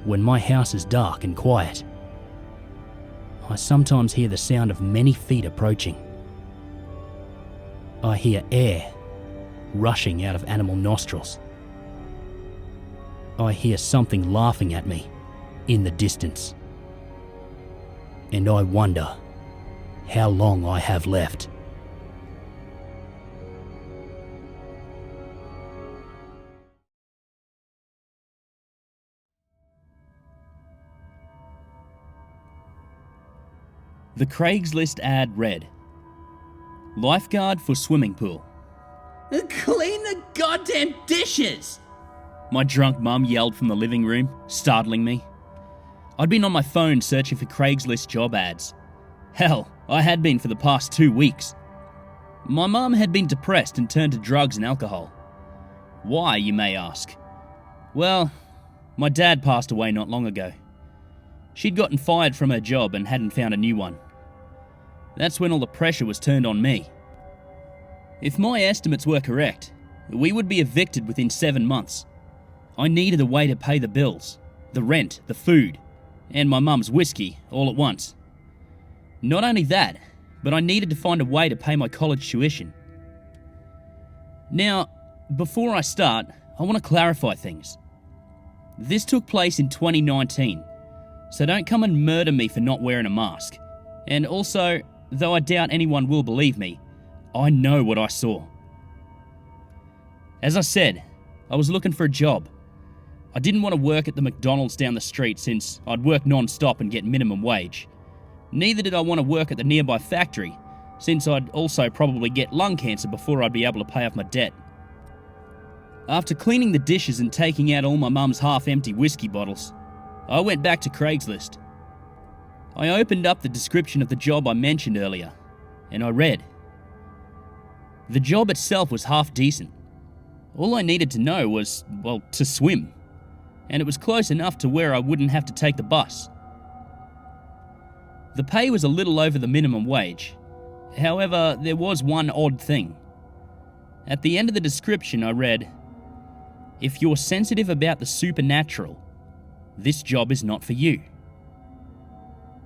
S1: when my house is dark and quiet, I sometimes hear the sound of many feet approaching. I hear air rushing out of animal nostrils. I hear something laughing at me in the distance. And I wonder how long I have left. The Craigslist ad read, "Lifeguard for swimming pool."
S2: Clean the goddamn dishes!
S1: My drunk mum yelled from the living room, startling me. I'd been on my phone searching for Craigslist job ads. Hell, I had been for the past 2 weeks. My mum had been depressed and turned to drugs and alcohol. Why, you may ask? Well, my dad passed away not long ago. She'd gotten fired from her job and hadn't found a new one. That's when all the pressure was turned on me. If my estimates were correct, we would be evicted within 7 months. I needed a way to pay the bills, the rent, the food, and my mum's whiskey all at once. Not only that, but I needed to find a way to pay my college tuition. Now, before I start, I want to clarify things. This took place in 2019, so don't come and murder me for not wearing a mask. And also, though I doubt anyone will believe me, I know what I saw. As I said, I was looking for a job. I didn't want to work at the McDonald's down the street since I'd work non-stop and get minimum wage. Neither did I want to work at the nearby factory, since I'd also probably get lung cancer before I'd be able to pay off my debt. After cleaning the dishes and taking out all my mum's half-empty whiskey bottles, I went back to Craigslist. I opened up the description of the job I mentioned earlier, and I read. The job itself was half decent. All I needed to know was, well, to swim, and it was close enough to where I wouldn't have to take the bus. The pay was a little over the minimum wage. However, there was one odd thing. At the end of the description I read, "If you're sensitive about the supernatural, this job is not for you."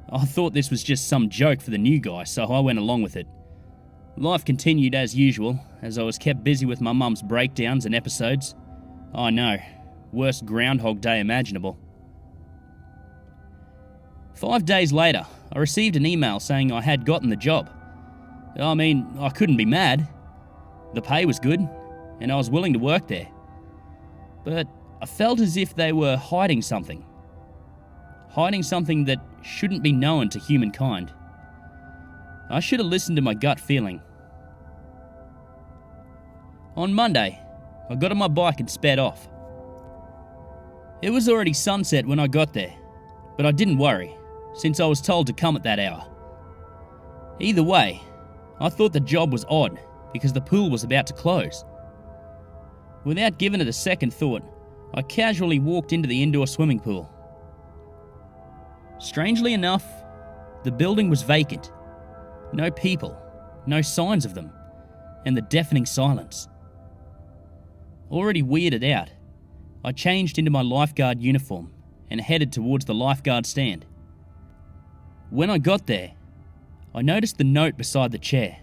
S1: I thought this was just some joke for the new guy, so I went along with it. Life continued as usual, as I was kept busy with my mum's breakdowns and episodes. I know, worst Groundhog Day imaginable. 5 days later, I received an email saying I had gotten the job. I mean, I couldn't be mad. The pay was good, and I was willing to work there.
S3: but I felt as if they were hiding something. Hiding something that shouldn't be known to humankind. I should have listened to my gut feeling. On Monday, I got on my bike and sped off. It was already sunset when I got there, but I didn't worry, since I was told to come at that hour. Either way, I thought the job was odd because the pool was about to close. Without giving it a second thought, I casually walked into the indoor swimming pool. Strangely enough, the building was vacant. No people, no signs of them, and the deafening silence. Already weirded out, I changed into my lifeguard uniform and headed towards the lifeguard stand. When I got there, I noticed the note beside the chair.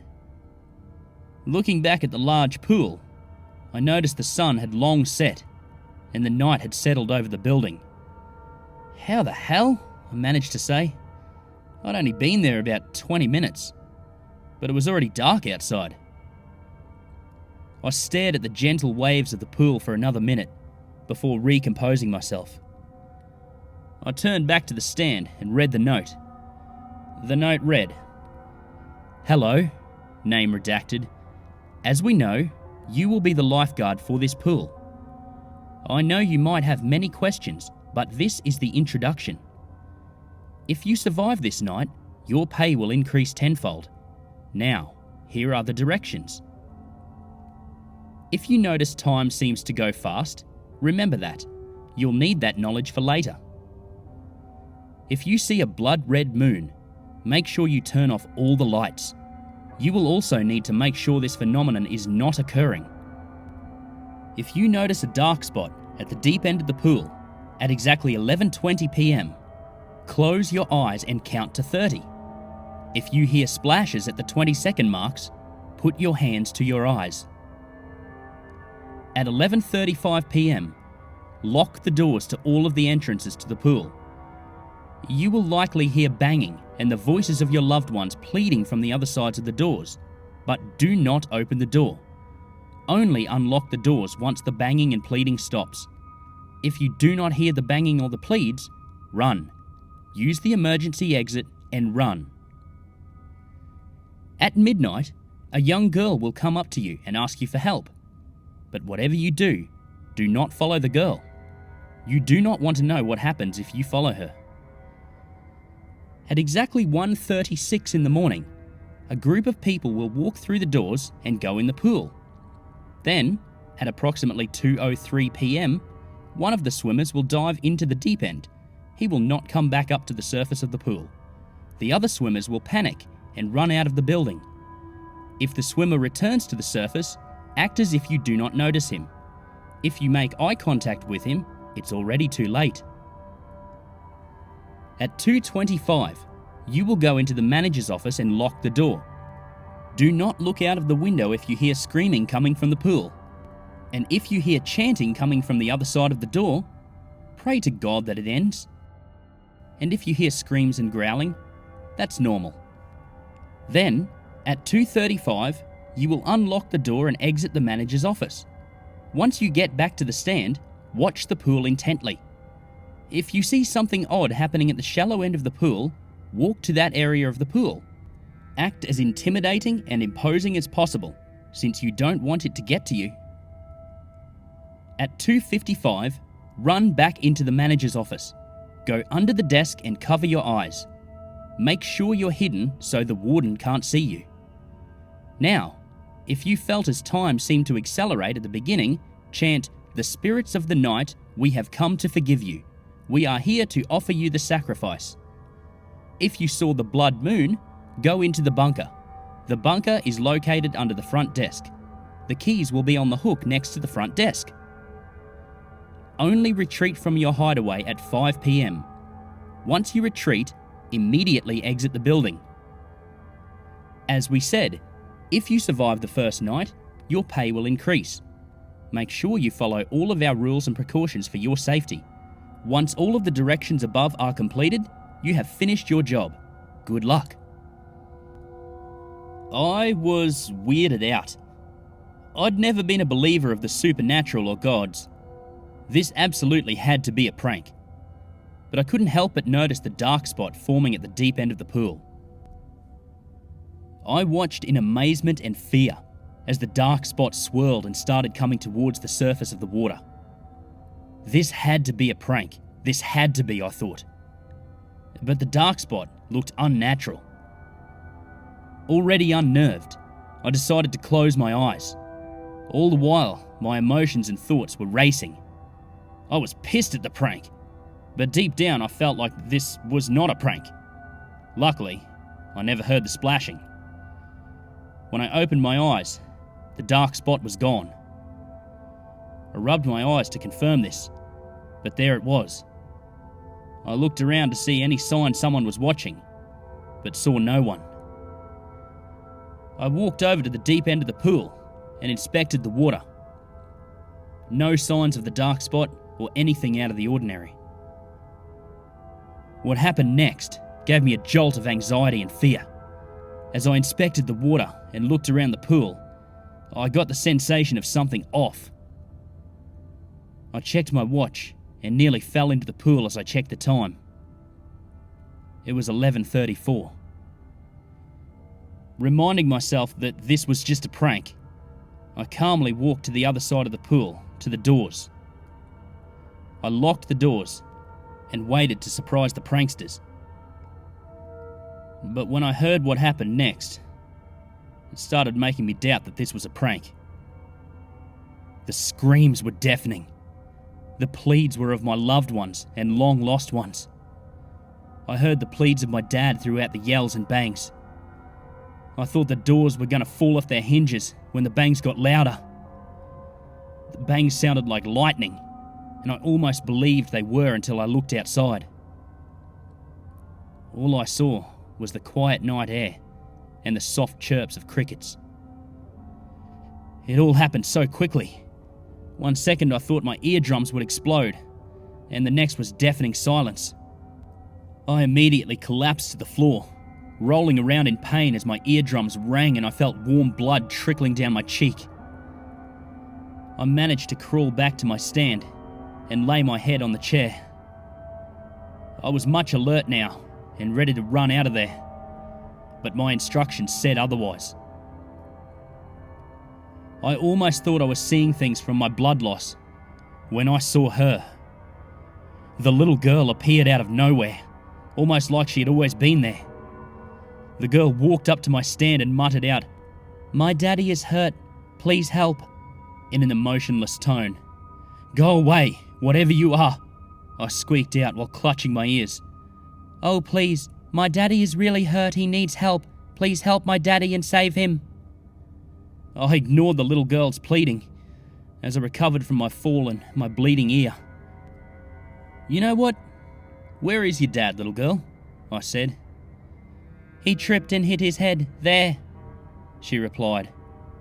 S3: Looking back at the large pool, I noticed the sun had long set and the night had settled over the building. How the hell? I managed to say. I'd only been there about 20 minutes, but it was already dark outside. I stared at the gentle waves of the pool for another minute before recomposing myself. I turned back to the stand and read the note. The note read, "Hello, name redacted. As we know, you will be the lifeguard for this pool. I know you might have many questions, but this is the introduction. If you survive this night, your pay will increase tenfold. Now, here are the directions. If you notice time seems to go fast, remember that. You'll need that knowledge for later. If you see a blood-red moon, make sure you turn off all the lights. You will also need to make sure this phenomenon is not occurring. If you notice a dark spot at the deep end of the pool at exactly 11:20 p.m, close your eyes and count to 30. If you hear splashes at the 20-second marks, put your hands to your eyes. At 11:35 p.m, lock the doors to all of the entrances to the pool. You will likely hear banging and the voices of your loved ones pleading from the other sides of the doors, but do not open the door. Only unlock the doors once the banging and pleading stops. If you do not hear the banging or the pleads, run. Use the emergency exit and run. At midnight, a young girl will come up to you and ask you for help. But whatever you do not follow the girl. You do not want to know what happens if you follow her. At exactly 1:36 in the morning, a group of people will walk through the doors and go in the pool. Then, at approximately 2:03 p.m, one of the swimmers will dive into the deep end. He will not come back up to the surface of the pool. The other swimmers will panic and run out of the building. If the swimmer returns to the surface, act as if you do not notice him. If you make eye contact with him, it's already too late. At 2:25, you will go into the manager's office and lock the door. Do not look out of the window if you hear screaming coming from the pool. And if you hear chanting coming from the other side of the door, pray to God that it ends. And if you hear screams and growling, that's normal. Then, at 2:35, you will unlock the door and exit the manager's office. Once you get back to the stand, watch the pool intently. If you see something odd happening at the shallow end of the pool, walk to that area of the pool. Act as intimidating and imposing as possible, since you don't want it to get to you. At 2:55, run back into the manager's office. Go under the desk and cover your eyes. Make sure you're hidden so the warden can't see you. Now, if you felt as time seemed to accelerate at the beginning, chant, "The spirits of the night, we have come to forgive you. We are here to offer you the sacrifice." If you saw the blood moon, go into the bunker. The bunker is located under the front desk. The keys will be on the hook next to the front desk. Only retreat from your hideaway at 5 p.m. Once you retreat, immediately exit the building. As we said, if you survive the first night, your pay will increase. Make sure you follow all of our rules and precautions for your safety. Once all of the directions above are completed, you have finished your job. Good luck. I was weirded out. I'd never been a believer of the supernatural or gods. This absolutely had to be a prank. But I couldn't help but notice the dark spot forming at the deep end of the pool. I watched in amazement and fear as the dark spot swirled and started coming towards the surface of the water. This had to be a prank. This had to be, I thought. But the dark spot looked unnatural. Already unnerved, I decided to close my eyes. All the while, my emotions and thoughts were racing. I was pissed at the prank, but deep down I felt like this was not a prank. Luckily, I never heard the splashing. When I opened my eyes, the dark spot was gone. I rubbed my eyes to confirm this, but there it was. I looked around to see any sign someone was watching, but saw no one. I walked over to the deep end of the pool and inspected the water. No signs of the dark spot or anything out of the ordinary. What happened next gave me a jolt of anxiety and fear. As I inspected the water and looked around the pool, I got the sensation of something off. I checked my watch and nearly fell into the pool as I checked the time. It was 11:34. Reminding myself that this was just a prank, I calmly walked to the other side of the pool, to the doors. I locked the doors and waited to surprise the pranksters. But when I heard what happened next, it started making me doubt that this was a prank. The screams were deafening. The pleads were of my loved ones and long-lost ones. I heard the pleads of my dad throughout the yells and bangs. I thought the doors were going to fall off their hinges when the bangs got louder. The bangs sounded like lightning, and I almost believed they were until I looked outside. All I saw was the quiet night air and the soft chirps of crickets. It all happened so quickly. 1 second I thought my eardrums would explode, and the next was deafening silence. I immediately collapsed to the floor, rolling around in pain as my eardrums rang and I felt warm blood trickling down my cheek. I managed to crawl back to my stand and lay my head on the chair. I was much alert now and ready to run out of there, but my instructions said otherwise. I almost thought I was seeing things from my blood loss when I saw her. The little girl appeared out of nowhere, almost like she had always been there. The girl walked up to my stand and muttered out, "My daddy is hurt, please help," in an emotionless tone. "Go away, whatever you are," I squeaked out while clutching my ears. "Oh please, my daddy is really hurt, he needs help. Please help my daddy and save him." I ignored the little girl's pleading as I recovered from my fall and my bleeding ear. "You know what? Where is your dad, little girl?" I said. "He tripped and hit his head, there," she replied,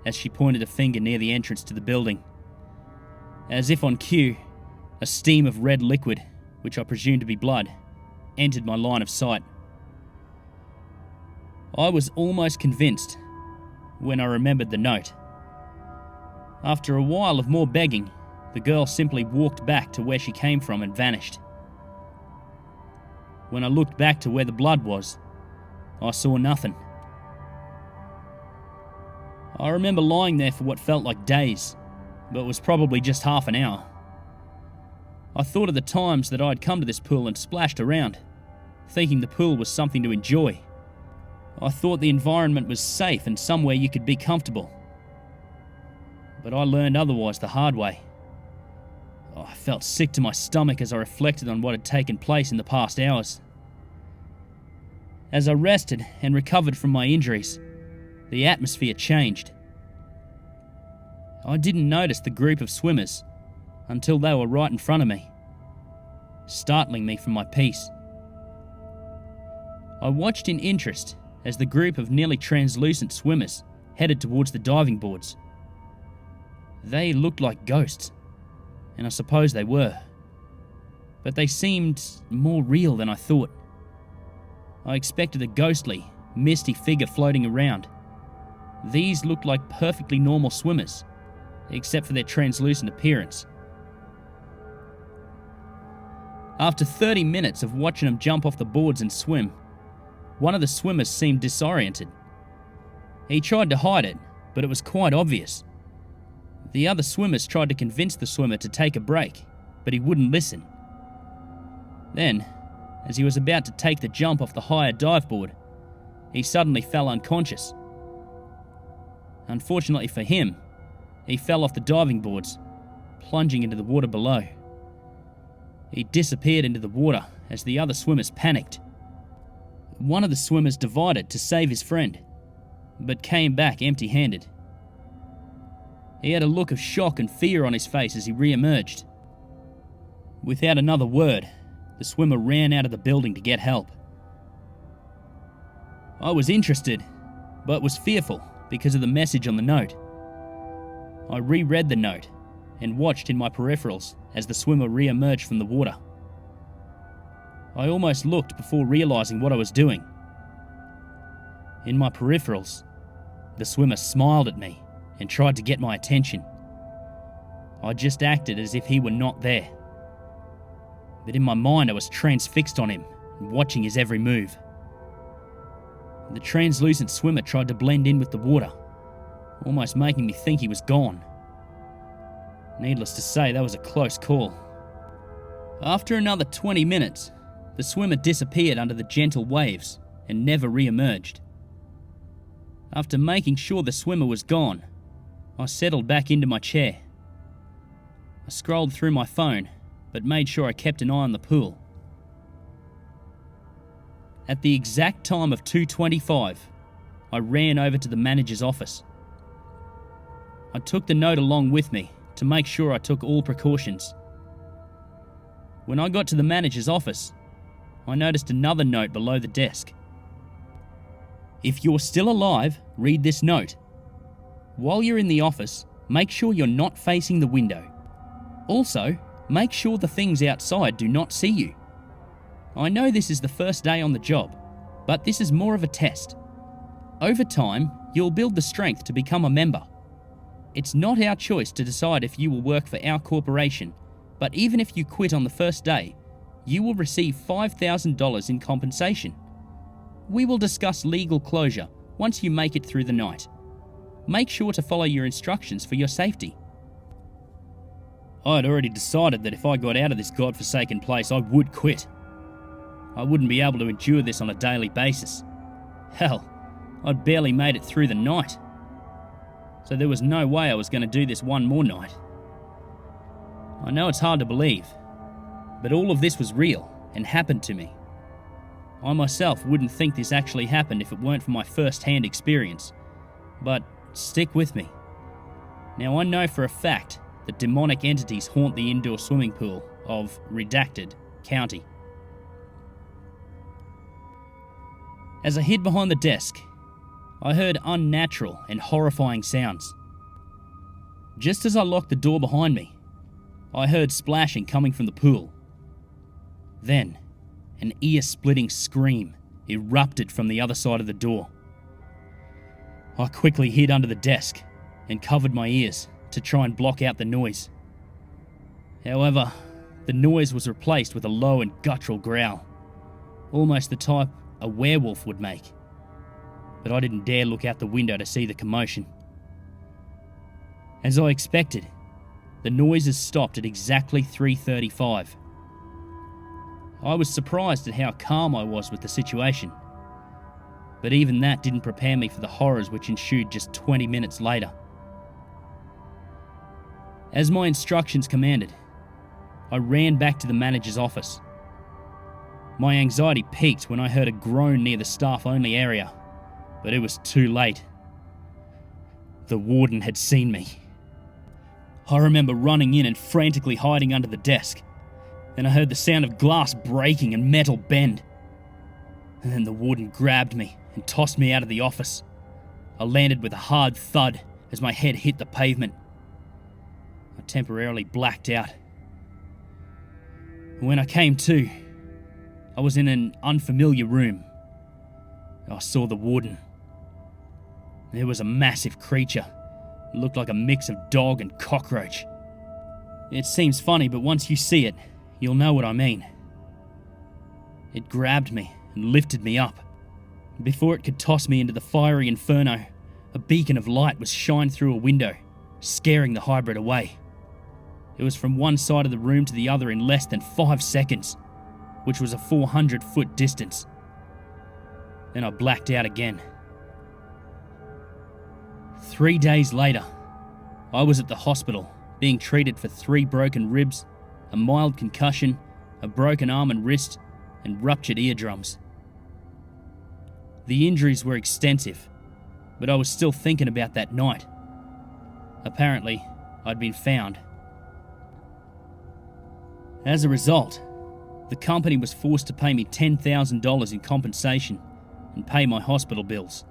S3: as she pointed a finger near the entrance to the building. As if on cue, a steam of red liquid, which I presumed to be blood, entered my line of sight. I was almost convinced when I remembered the note. After a while of more begging, the girl simply walked back to where she came from and vanished. When I looked back to where the blood was, I saw nothing. I remember lying there for what felt like days, but was probably just half an hour. I thought of the times that I'd come to this pool and splashed around, thinking the pool was something to enjoy. I thought the environment was safe and somewhere you could be comfortable. But I learned otherwise the hard way. I felt sick to my stomach as I reflected on what had taken place in the past hours. As I rested and recovered from my injuries, the atmosphere changed. I didn't notice the group of swimmers until they were right in front of me, startling me from my peace. I watched in interest as the group of nearly translucent swimmers headed towards the diving boards. They looked like ghosts, and I suppose they were, but they seemed more real than I thought. I expected a ghostly, misty figure floating around. These looked like perfectly normal swimmers, except for their translucent appearance. After 30 minutes of watching him jump off the boards and swim, one of the swimmers seemed disoriented. He tried to hide it, but it was quite obvious. The other swimmers tried to convince the swimmer to take a break, but he wouldn't listen. Then, as he was about to take the jump off the higher dive board, he suddenly fell unconscious. Unfortunately for him, he fell off the diving boards, plunging into the water below. He disappeared into the water as the other swimmers panicked. One of the swimmers divided to save his friend, but came back empty-handed. He had a look of shock and fear on his face as he re-emerged. Without another word, the swimmer ran out of the building to get help. I was interested, but was fearful because of the message on the note. I reread the note and watched in my peripherals as the swimmer re-emerged from the water. I almost looked before realizing what I was doing. In my peripherals, the swimmer smiled at me and tried to get my attention. I just acted as if he were not there. But in my mind, I was transfixed on him and watching his every move. The translucent swimmer tried to blend in with the water, almost making me think he was gone. Needless to say, that was a close call. After another 20 minutes, the swimmer disappeared under the gentle waves and never re-emerged. After making sure the swimmer was gone, I settled back into my chair. I scrolled through my phone, but made sure I kept an eye on the pool. At the exact time of 2:25, I ran over to the manager's office. I took the note along with me to make sure I took all precautions. When I got to the manager's office, I noticed another note below the desk. If you're still alive, read this note. While you're in the office, make sure you're not facing the window. Also, make sure the things outside do not see you. I know this is the first day on the job, but this is more of a test. Over time, you'll build the strength to become a member. It's not our choice to decide if you will work for our corporation, but even if you quit on the first day, you will receive $5,000 in compensation. We will discuss legal closure once you make it through the night. Make sure to follow your instructions for your safety. I had already decided that if I got out of this godforsaken place, I would quit. I wouldn't be able to endure this on a daily basis. Hell, I'd barely made it through the night. So there was no way I was going to do this one more night. I know it's hard to believe, but all of this was real and happened to me. I myself wouldn't think this actually happened if it weren't for my first-hand experience, but stick with me. Now I know for a fact that demonic entities haunt the indoor swimming pool of Redacted County. As I hid behind the desk, I heard unnatural and horrifying sounds. Just as I locked the door behind me, I heard splashing coming from the pool. Then, an ear-splitting scream erupted from the other side of the door. I quickly hid under the desk and covered my ears to try and block out the noise. However, the noise was replaced with a low and guttural growl, almost the type a werewolf would make. But I didn't dare look out the window to see the commotion. As I expected, the noises stopped at exactly 3:35. I was surprised at how calm I was with the situation, but even that didn't prepare me for the horrors which ensued just 20 minutes later. As my instructions commanded, I ran back to the manager's office. My anxiety peaked when I heard a groan near the staff-only area, but it was too late. The warden had seen me. I remember running in and frantically hiding under the desk. Then I heard the sound of glass breaking and metal bend. And then the warden grabbed me and tossed me out of the office. I landed with a hard thud as my head hit the pavement. I temporarily blacked out. When I came to, I was in an unfamiliar room. I saw the warden. There was a massive creature. It looked like a mix of dog and cockroach. It seems funny, but once you see it, you'll know what I mean. It grabbed me and lifted me up. Before it could toss me into the fiery inferno, a beacon of light was shined through a window, scaring the hybrid away. It was from one side of the room to the other in less than 5 seconds, which was a 400-foot distance. Then I blacked out again. 3 days later, I was at the hospital being treated for 3 broken ribs, a mild concussion, a broken arm and wrist, and ruptured eardrums. The injuries were extensive, but I was still thinking about that night. Apparently, I'd been found. As a result, the company was forced to pay me $10,000 in compensation and pay my hospital bills.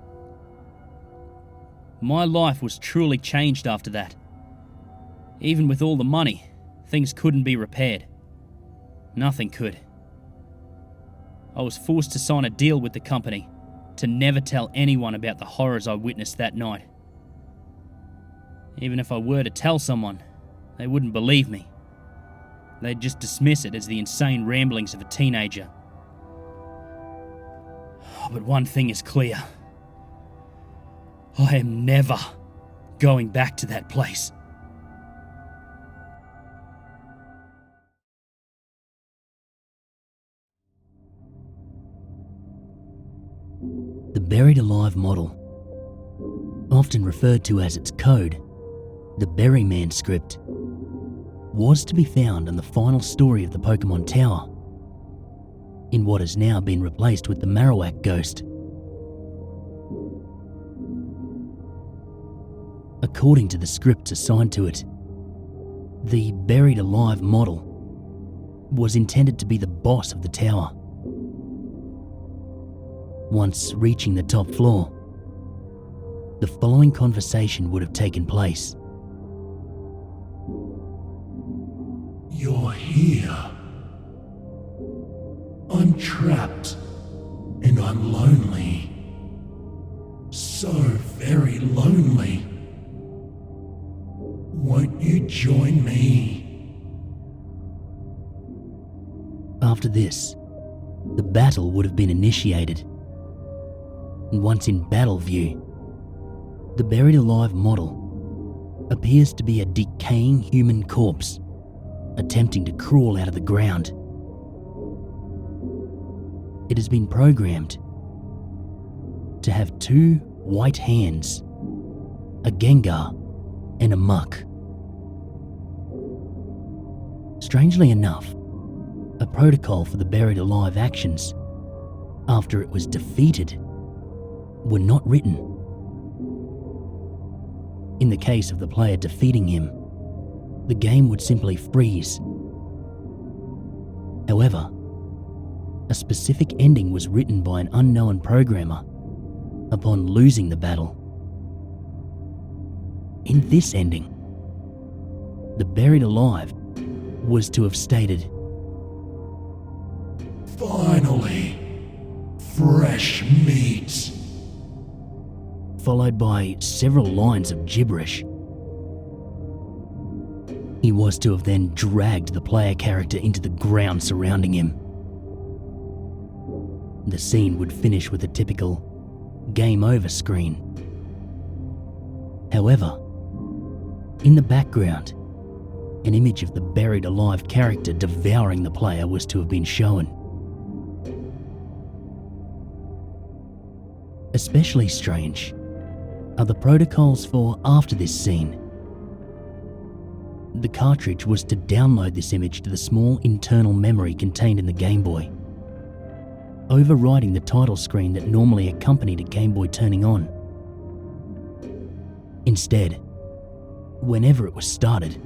S3: My life was truly changed after that. Even with all the money, things couldn't be repaired. Nothing could. I was forced to sign a deal with the company to never tell anyone about the horrors I witnessed that night. Even if I were to tell someone, they wouldn't believe me. They'd just dismiss it as the insane ramblings of a teenager. But one thing is clear. I am never going back to that place.
S1: The buried alive model, often referred to as its code, the Berryman script, was to be found in the final story of the Pokemon Tower, in what has now been replaced with the Marowak ghost. According to the scripts assigned to it, the buried alive model was intended to be the boss of the tower. Once reaching the top floor, the following conversation would have taken place.
S4: You're here. I'm trapped and I'm lonely. So very lonely. Won't you join me?
S1: After this, the battle would have been initiated. And once in battle view, the buried alive model appears to be a decaying human corpse attempting to crawl out of the ground. It has been programmed to have 2 white hands, a Gengar, and a Muck. Strangely enough, a protocol for the buried alive actions after it was defeated were not written. In the case of the player defeating him, the game would simply freeze. However, a specific ending was written by an unknown programmer upon losing the battle. In this ending, the buried alive was to have stated,
S4: Finally, fresh meat.
S1: followed by several lines of gibberish. He was to have then dragged the player character into the ground surrounding him. The scene would finish with a typical game over screen. However, in the background, an image of the buried alive character devouring the player was to have been shown. Especially strange are the protocols for after this scene. The cartridge was to download this image to the small internal memory contained in the Game Boy, overriding the title screen that normally accompanied a Game Boy turning on. Instead, whenever it was started,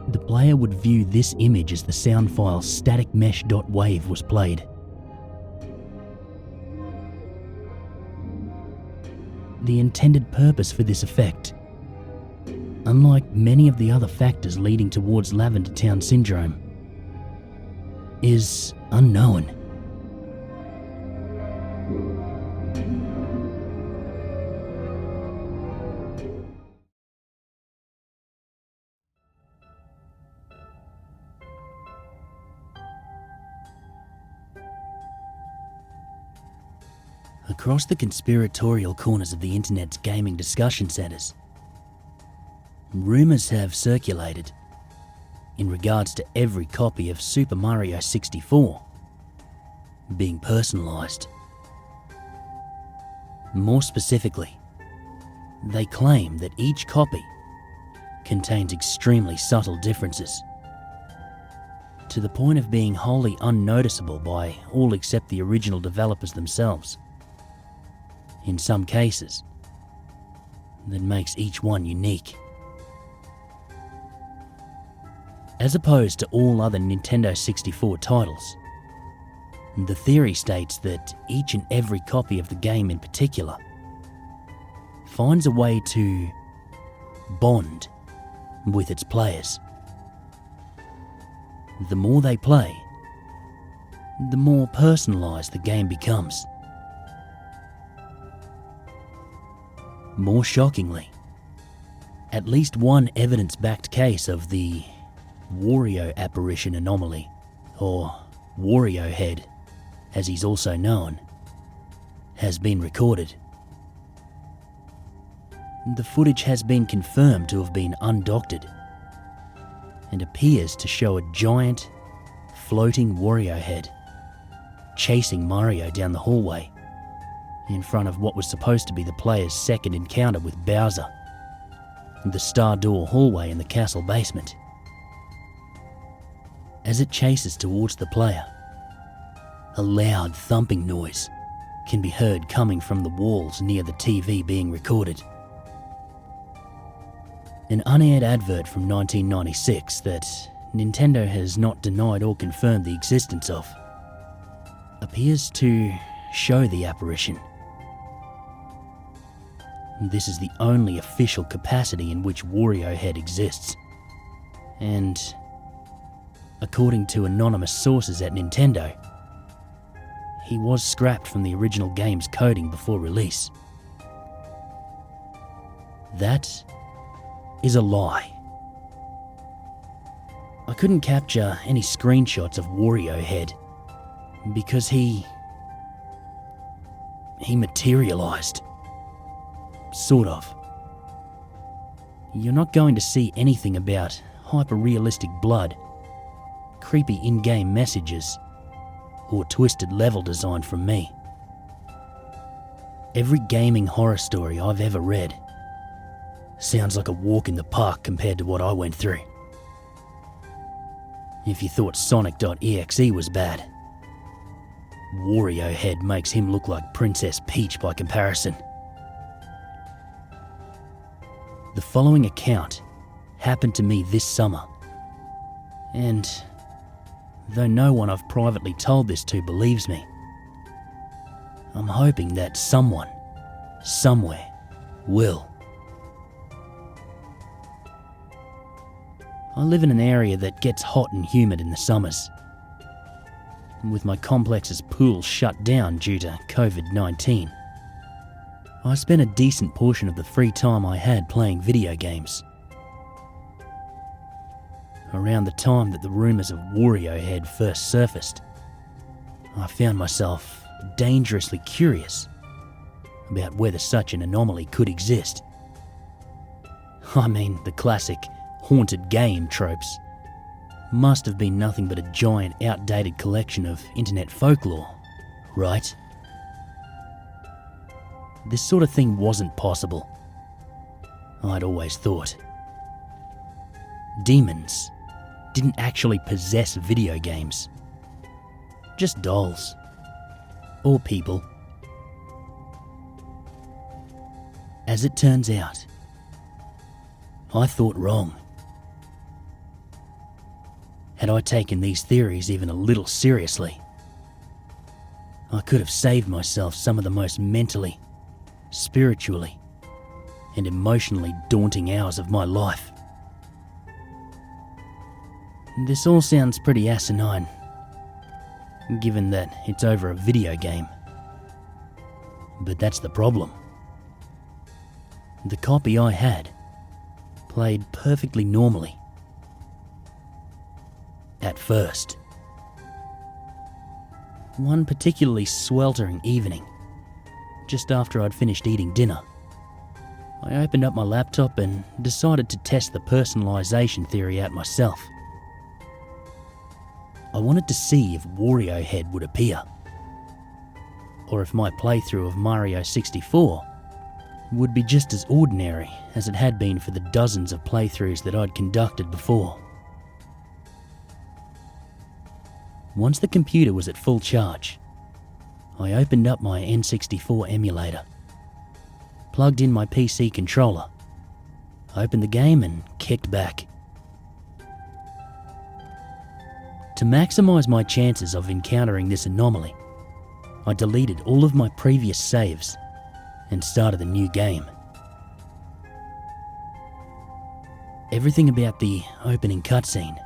S1: the player would view this image as the sound file staticmesh.wave was played. The intended purpose for this effect, unlike many of the other factors leading towards Lavender Town Syndrome, is unknown. Across the conspiratorial corners of the internet's gaming discussion centres, rumours have circulated in regards to every copy of Super Mario 64 being personalised. More specifically, they claim that each copy contains extremely subtle differences, to the point of being wholly unnoticeable by all except the original developers themselves. In some cases, that makes each one unique. As opposed to all other Nintendo 64 titles, the theory states that each and every copy of the game in particular finds a way to bond with its players. The more they play, the more personalised the game becomes. More shockingly, at least one evidence-backed case of the Wario apparition anomaly, or Wario Head, as he's also known, has been recorded. The footage has been confirmed to have been undoctored and appears to show a giant, floating Wario Head chasing Mario down the hallway in front of what was supposed to be the player's second encounter with Bowser, the star door hallway in the castle basement. As it chases towards the player, a loud thumping noise can be heard coming from the walls near the TV being recorded. An unaired advert from 1996 that Nintendo has not denied or confirmed the existence of appears to show the apparition. This is the only official capacity in which Wario Head exists, and according to anonymous sources at Nintendo, he was scrapped from the original game's coding before release. That is a lie. I couldn't capture any screenshots of Wario Head because he materialized. Sort of. You're not going to see anything about hyper-realistic blood, creepy in-game messages, or twisted level design from me. Every gaming horror story I've ever read sounds like a walk in the park compared to what I went through. If you thought Sonic.exe was bad, Wario Head makes him look like Princess Peach by comparison. The following account happened to me this summer, and though no one I've privately told this to believes me, I'm hoping that someone, somewhere, will. I live in an area that gets hot and humid in the summers. With my complex's pool shut down due to COVID-19, I spent a decent portion of the free time I had playing video games. Around the time that the rumours of Wario Head first surfaced, I found myself dangerously curious about whether such an anomaly could exist. I mean, the classic haunted game tropes must have been nothing but a giant, outdated collection of internet folklore, right? This sort of thing wasn't possible, I'd always thought. Demons didn't actually possess video games, just dolls, or people. As it turns out, I thought wrong. Had I taken these theories even a little seriously, I could have saved myself some of the most mentally, spiritually, and emotionally daunting hours of my life. This all sounds pretty asinine, given that it's over a video game. But that's the problem. The copy I had played perfectly normally. At first. One particularly sweltering evening, just after I'd finished eating dinner, I opened up my laptop and decided to test the personalization theory out myself. I wanted to see if Wario Head would appear, or if my playthrough of Mario 64 would be just as ordinary as it had been for the dozens of playthroughs that I'd conducted before. Once the computer was at full charge, I opened up my N64 emulator, plugged in my PC controller, opened the game and kicked back. To maximise my chances of encountering this anomaly, I deleted all of my previous saves and started a new game. Everything about the opening cutscene,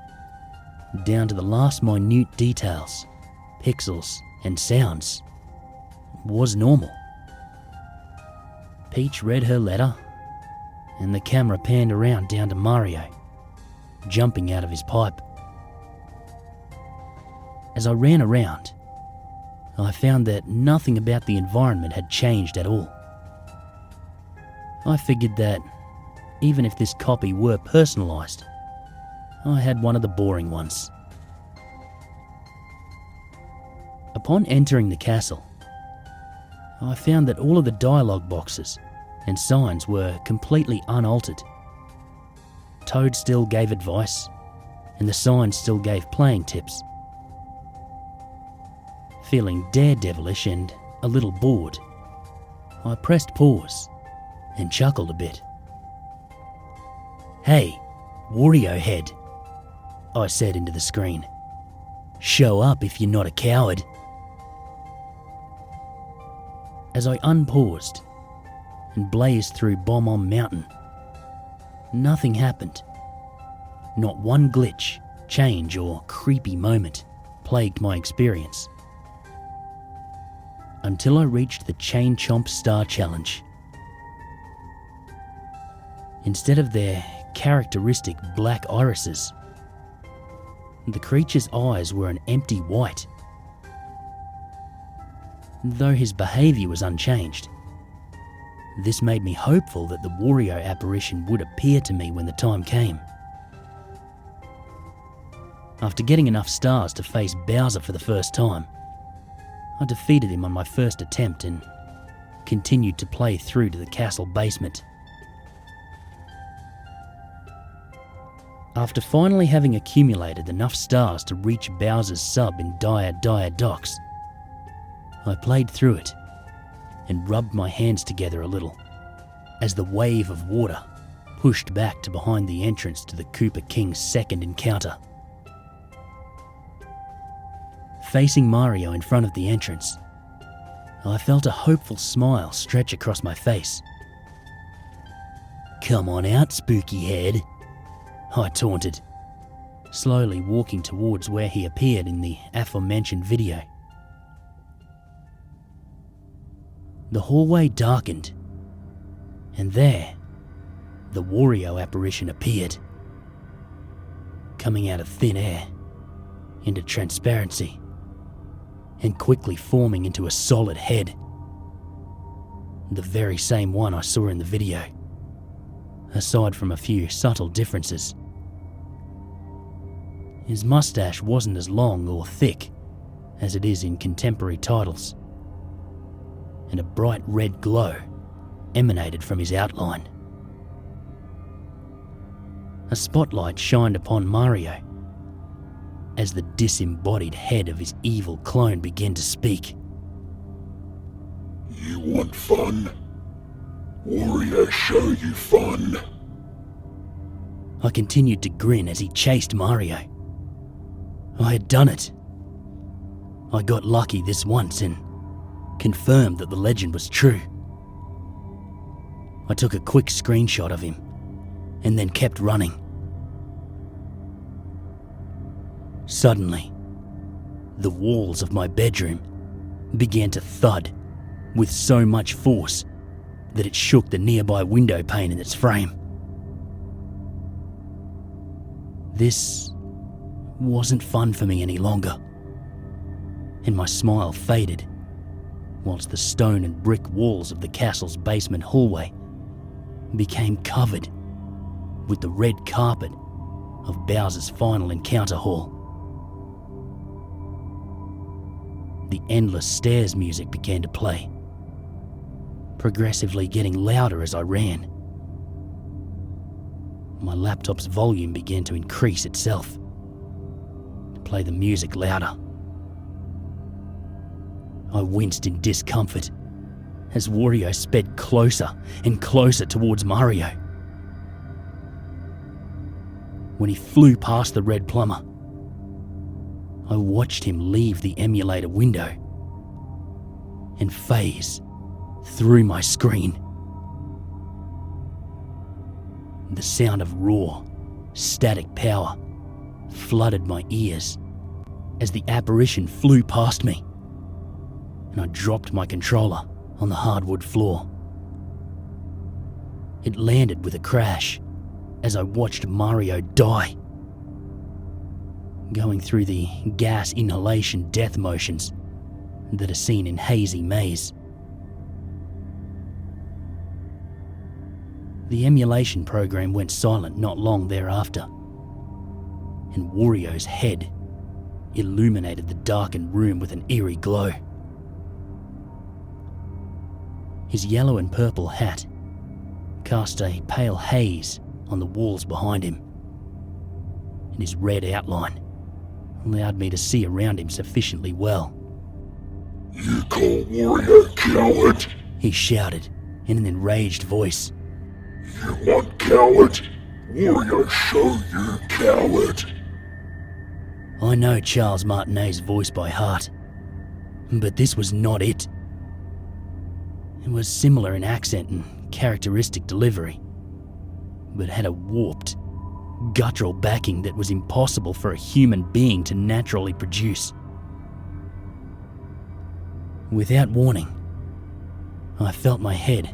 S1: down to the last minute details, pixels and sounds, was normal. Peach read her letter, and the camera panned around down to Mario, jumping out of his pipe. As I ran around, I found that nothing about the environment had changed at all. I figured that, even if this copy were personalised, I had one of the boring ones. Upon entering the castle, I found that all of the dialogue boxes and signs were completely unaltered. Toad still gave advice, and the signs still gave playing tips. Feeling daredevilish and a little bored, I pressed pause and chuckled a bit. "Hey, Wario Head," I said into the screen. "Show up if you're not a coward." As I unpaused and blazed through Bomb-On Mountain, nothing happened. Not one glitch, change, or creepy moment plagued my experience. Until I reached the Chain Chomp Star Challenge. Instead of their characteristic black irises, the creature's eyes were an empty white. Though his behaviour was unchanged, this made me hopeful that the Wario apparition would appear to me when the time came. After getting enough stars to face Bowser for the first time, I defeated him on my first attempt and continued to play through to the castle basement. After finally having accumulated enough stars to reach Bowser's sub in Dire Docks, I played through it and rubbed my hands together a little as the wave of water pushed back to behind the entrance to the Koopa King's second encounter. Facing Mario in front of the entrance, I felt a hopeful smile stretch across my face. "Come on out, spooky head," I taunted, slowly walking towards where he appeared in the aforementioned video. The hallway darkened, and there, the Wario apparition appeared, coming out of thin air into transparency and quickly forming into a solid head. The very same one I saw in the video, aside from a few subtle differences. His mustache wasn't as long or thick as it is in contemporary titles, and a bright red glow emanated from his outline. A spotlight shined upon Mario as the disembodied head of his evil clone began to speak.
S4: You want fun? Wario show you fun.
S1: I continued to grin as he chased Mario. I had done it. I got lucky this once and confirmed that the legend was true. I took a quick screenshot of him and then kept running. Suddenly, the walls of my bedroom began to thud with so much force that it shook the nearby window pane in its frame. This wasn't fun for me any longer, and my smile faded whilst the stone and brick walls of the castle's basement hallway became covered with the red carpet of Bowser's final encounter hall. The endless stairs music began to play, progressively getting louder as I ran. My laptop's volume began to increase itself, to play the music louder. I winced in discomfort as Wario sped closer and closer towards Mario. When he flew past the red plumber, I watched him leave the emulator window and phase through my screen. The sound of raw, static power flooded my ears as the apparition flew past me, and I dropped my controller on the hardwood floor. It landed with a crash as I watched Mario die, going through the gas inhalation death motions that are seen in Hazy Maze. The emulation program went silent not long thereafter, and Wario's head illuminated the darkened room with an eerie glow. His yellow and purple hat cast a pale haze on the walls behind him, and his red outline allowed me to see around him sufficiently well.
S4: You call Wario coward?
S1: He shouted in an enraged voice.
S4: You want coward? Wario show you coward.
S1: I know Charles Martinet's voice by heart, but this was not it. It was similar in accent and characteristic delivery, but had a warped, guttural backing that was impossible for a human being to naturally produce. Without warning, I felt my head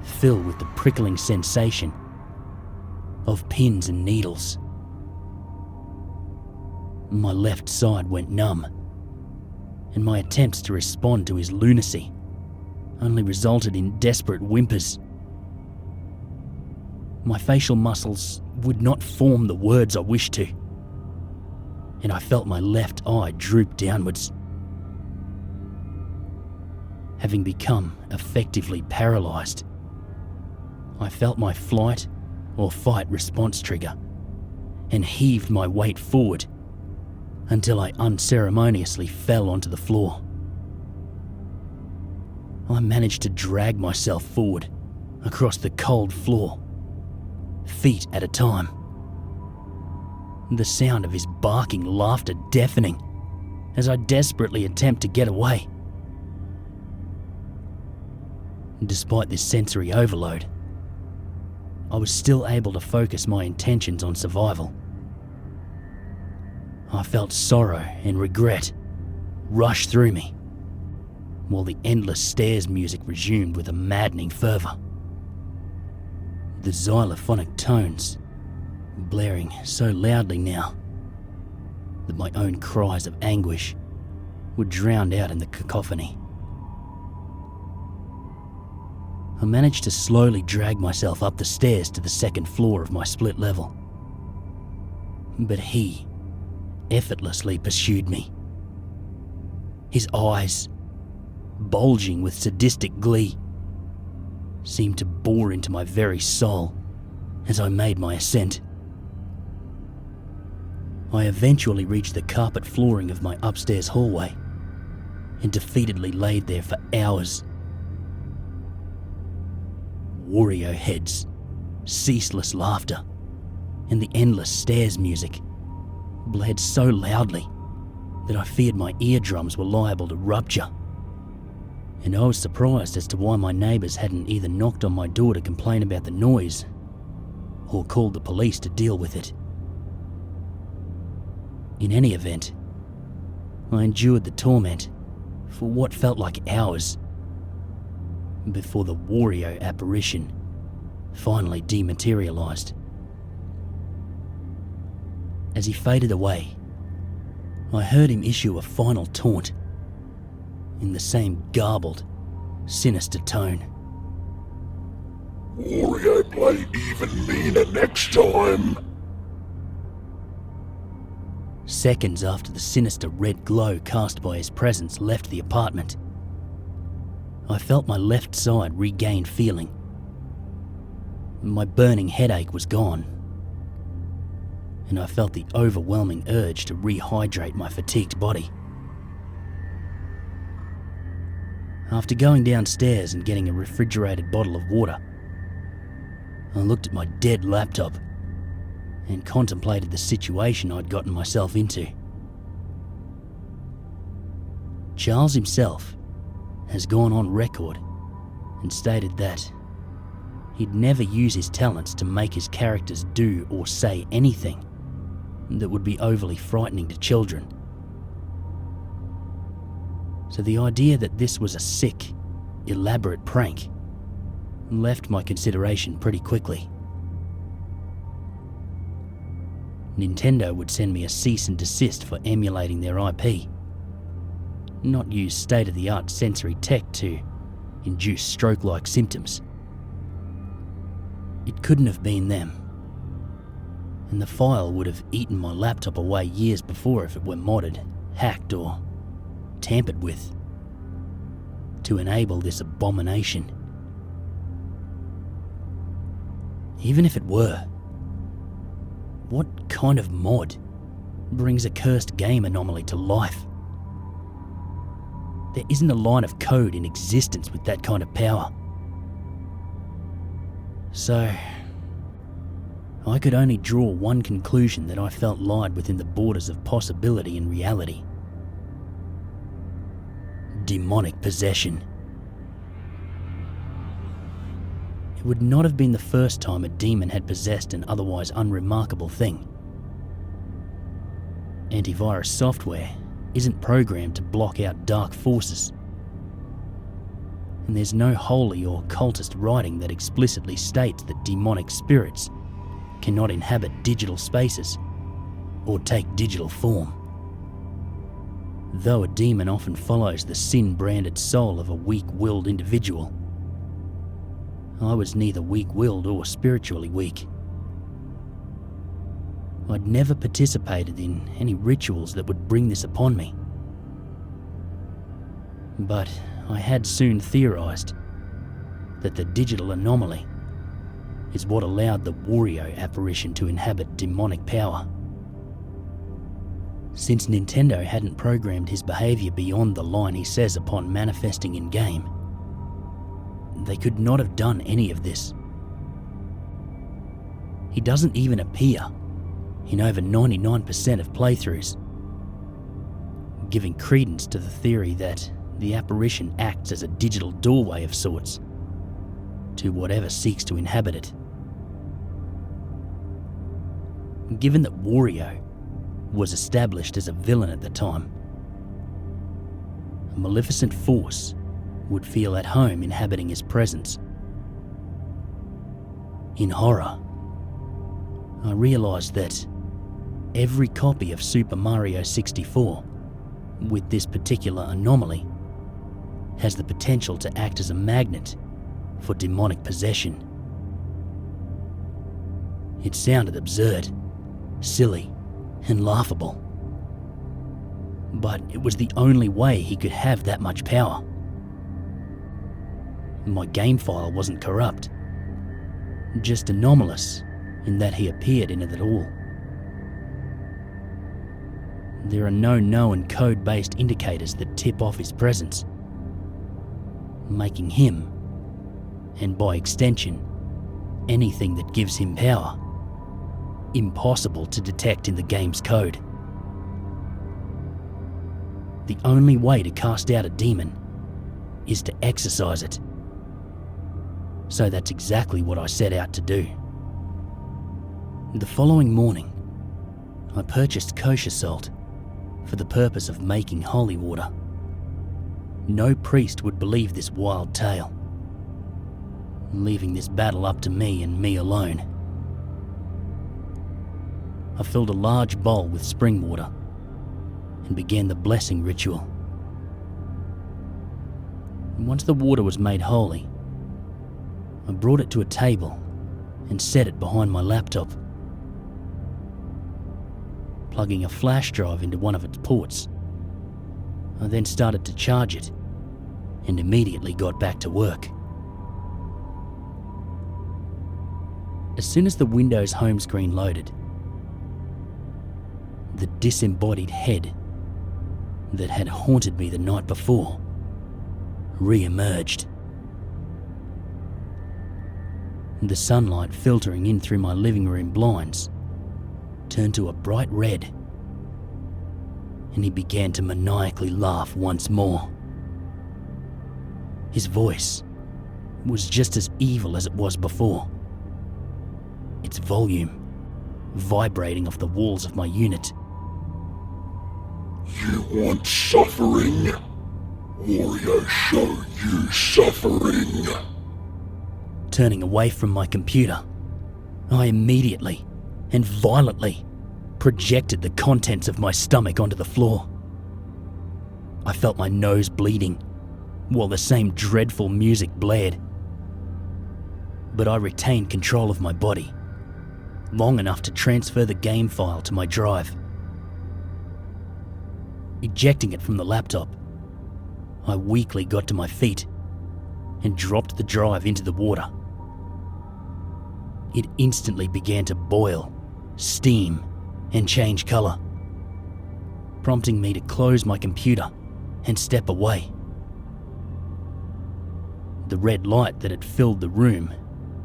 S1: fill with the prickling sensation of pins and needles. My left side went numb, and my attempts to respond to his lunacy only resulted in desperate whimpers. My facial muscles would not form the words I wished to, and I felt my left eye droop downwards. Having become effectively paralysed, I felt my flight or fight response trigger and heaved my weight forward until I unceremoniously fell onto the floor. I managed to drag myself forward across the cold floor, feet at a time. The sound of his barking laughter deafening as I desperately attempt to get away. Despite this sensory overload, I was still able to focus my intentions on survival. I felt sorrow and regret rush through me, while the endless stairs music resumed with a maddening fervour. The xylophonic tones blaring so loudly now that my own cries of anguish were drowned out in the cacophony. I managed to slowly drag myself up the stairs to the second floor of my split level. But he effortlessly pursued me. His eyes, bulging with sadistic glee, seemed to bore into my very soul as I made my ascent. I eventually reached the carpet flooring of my upstairs hallway and defeatedly laid there for hours. Wario heads, ceaseless laughter, and the endless stairs music blared so loudly that I feared my eardrums were liable to rupture. And I was surprised as to why my neighbours hadn't either knocked on my door to complain about the noise or called the police to deal with it. In any event, I endured the torment for what felt like hours before the Wario apparition finally dematerialised. As he faded away, I heard him issue a final taunt, in the same garbled, sinister tone.
S4: Warrior, play even meaner next time.
S1: Seconds after the sinister red glow cast by his presence left the apartment, I felt my left side regain feeling. My burning headache was gone, and I felt the overwhelming urge to rehydrate my fatigued body. After going downstairs and getting a refrigerated bottle of water, I looked at my dead laptop and contemplated the situation I'd gotten myself into. Charles himself has gone on record and stated that he'd never use his talents to make his characters do or say anything that would be overly frightening to children. So the idea that this was a sick, elaborate prank left my consideration pretty quickly. Nintendo would send me a cease and desist for emulating their IP, not use state-of-the-art sensory tech to induce stroke-like symptoms. It couldn't have been them, and the file would have eaten my laptop away years before if it were modded, hacked, or tampered with to enable this abomination. Even if it were, what kind of mod brings a cursed game anomaly to life? There isn't a line of code in existence with that kind of power. So, I could only draw one conclusion that I felt lied within the borders of possibility and reality. Demonic possession. It would not have been the first time a demon had possessed an otherwise unremarkable thing. Antivirus software isn't programmed to block out dark forces, and there's no holy or cultist writing that explicitly states that demonic spirits cannot inhabit digital spaces or take digital form. Though a demon often follows the sin-branded soul of a weak-willed individual, I was neither weak-willed or spiritually weak. I'd never participated in any rituals that would bring this upon me. But I had soon theorized that the digital anomaly is what allowed the Wario apparition to inhabit demonic power. Since Nintendo hadn't programmed his behavior beyond the line he says upon manifesting in-game, they could not have done any of this. He doesn't even appear in over 99% of playthroughs, giving credence to the theory that the apparition acts as a digital doorway of sorts to whatever seeks to inhabit it. Given that Wario was established as a villain at the time, a maleficent force would feel at home inhabiting his presence. In horror, I realised that every copy of Super Mario 64 with this particular anomaly has the potential to act as a magnet for demonic possession. It sounded absurd, silly, and laughable, but it was the only way he could have that much power. My game file wasn't corrupt, just anomalous in that he appeared in it at all. There are no known code-based indicators that tip off his presence, making him, and by extension, anything that gives him power, impossible to detect in the game's code. The only way to cast out a demon is to exorcise it. So that's exactly what I set out to do. The following morning, I purchased kosher salt for the purpose of making holy water. No priest would believe this wild tale, leaving this battle up to me and me alone. I filled a large bowl with spring water and began the blessing ritual. Once the water was made holy, I brought it to a table and set it behind my laptop. Plugging a flash drive into one of its ports, I then started to charge it and immediately got back to work. As soon as the Windows home screen loaded, the disembodied head that had haunted me the night before re-emerged. The sunlight filtering in through my living room blinds turned to a bright red, and he began to maniacally laugh once more. His voice was just as evil as it was before, its volume vibrating off the walls of my unit.
S4: You want suffering? Warrior, show you suffering.
S1: Turning away from my computer, I immediately and violently projected the contents of my stomach onto the floor. I felt my nose bleeding while the same dreadful music blared. But I retained control of my body long enough to transfer the game file to my drive. Ejecting it from the laptop, I weakly got to my feet and dropped the drive into the water. It instantly began to boil, steam, and change colour, prompting me to close my computer and step away. The red light that had filled the room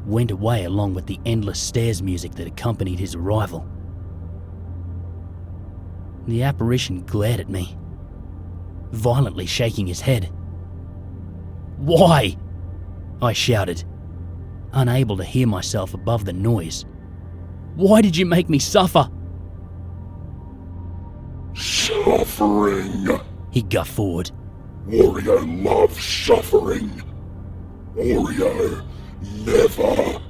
S1: went away along with the endless stairs music that accompanied his arrival. The apparition glared at me, violently shaking his head. "Why?" I shouted, unable to hear myself above the noise. "Why did you make me suffer?"
S4: Suffering.
S1: He guffawed.
S4: Warrior loves suffering. Warrior never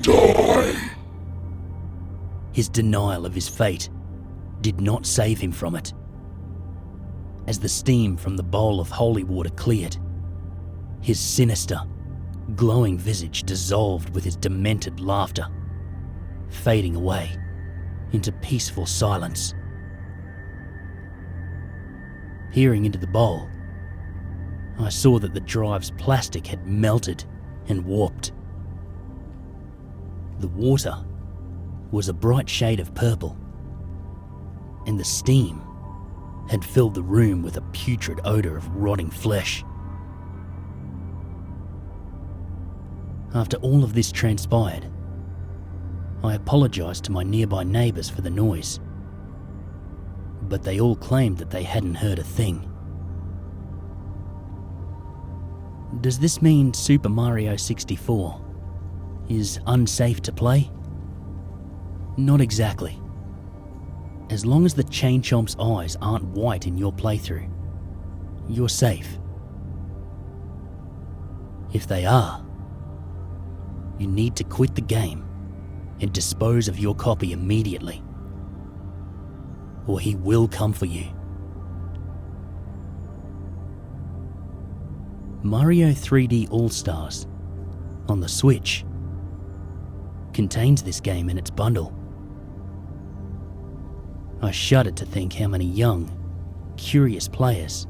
S4: die.
S1: His denial of his fate did not save him from it. As the steam from the bowl of holy water cleared, his sinister, glowing visage dissolved with his demented laughter, fading away into peaceful silence. Peering into the bowl, I saw that the drive's plastic had melted and warped. The water was a bright shade of purple, and the steam had filled the room with a putrid odour of rotting flesh. After all of this transpired, I apologised to my nearby neighbours for the noise, but they all claimed that they hadn't heard a thing. Does this mean Super Mario 64 is unsafe to play? Not exactly. As long as the Chain Chomp's eyes aren't white in your playthrough, you're safe. If they are, you need to quit the game and dispose of your copy immediately, or he will come for you. Mario 3D All-Stars on the Switch contains this game in its bundle. I shudder to think how many young, curious players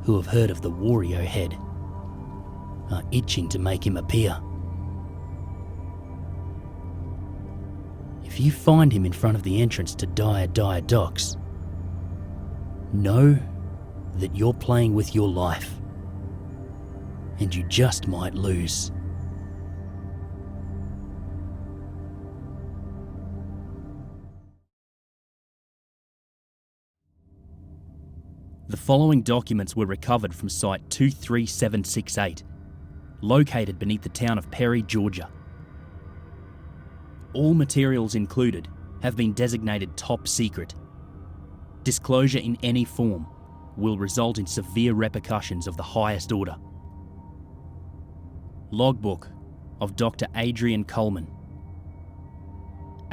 S1: who have heard of the Wario head are itching to make him appear. If you find him in front of the entrance to Dire Docks, know that you're playing with your life, and you just might lose.
S3: The following documents were recovered from Site 23768, located beneath the town of Perry, Georgia. All materials included have been designated top secret. Disclosure in any form will result in severe repercussions of the highest order. Logbook of Dr. Adrian Coleman,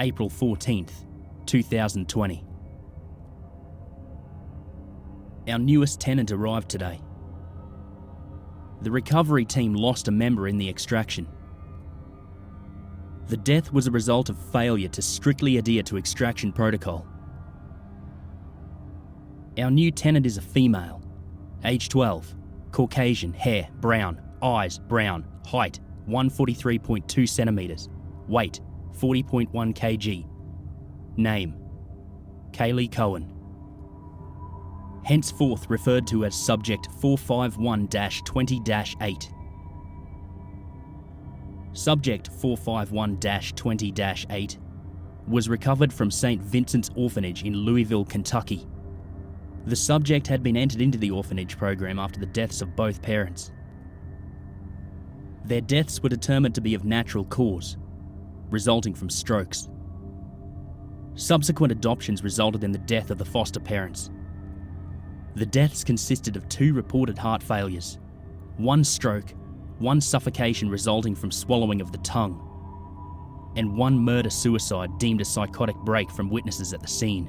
S3: April 14th, 2020. Our newest tenant arrived today. The recovery team lost a member in the extraction. The death was a result of failure to strictly adhere to extraction protocol. Our new tenant is a female, age 12, Caucasian, hair brown, eyes brown, height 143.2 centimeters, weight 40.1 kg. Name: Kaylee Cohen. Henceforth referred to as Subject 451-20-8. Subject 451-20-8 was recovered from St. Vincent's Orphanage in Louisville, Kentucky. The subject had been entered into the orphanage program after the deaths of both parents. Their deaths were determined to be of natural cause, resulting from strokes. Subsequent adoptions resulted in the death of the foster parents. The deaths consisted of 2 reported heart failures, 1 stroke, 1 suffocation resulting from swallowing of the tongue, and 1 murder-suicide deemed a psychotic break from witnesses at the scene.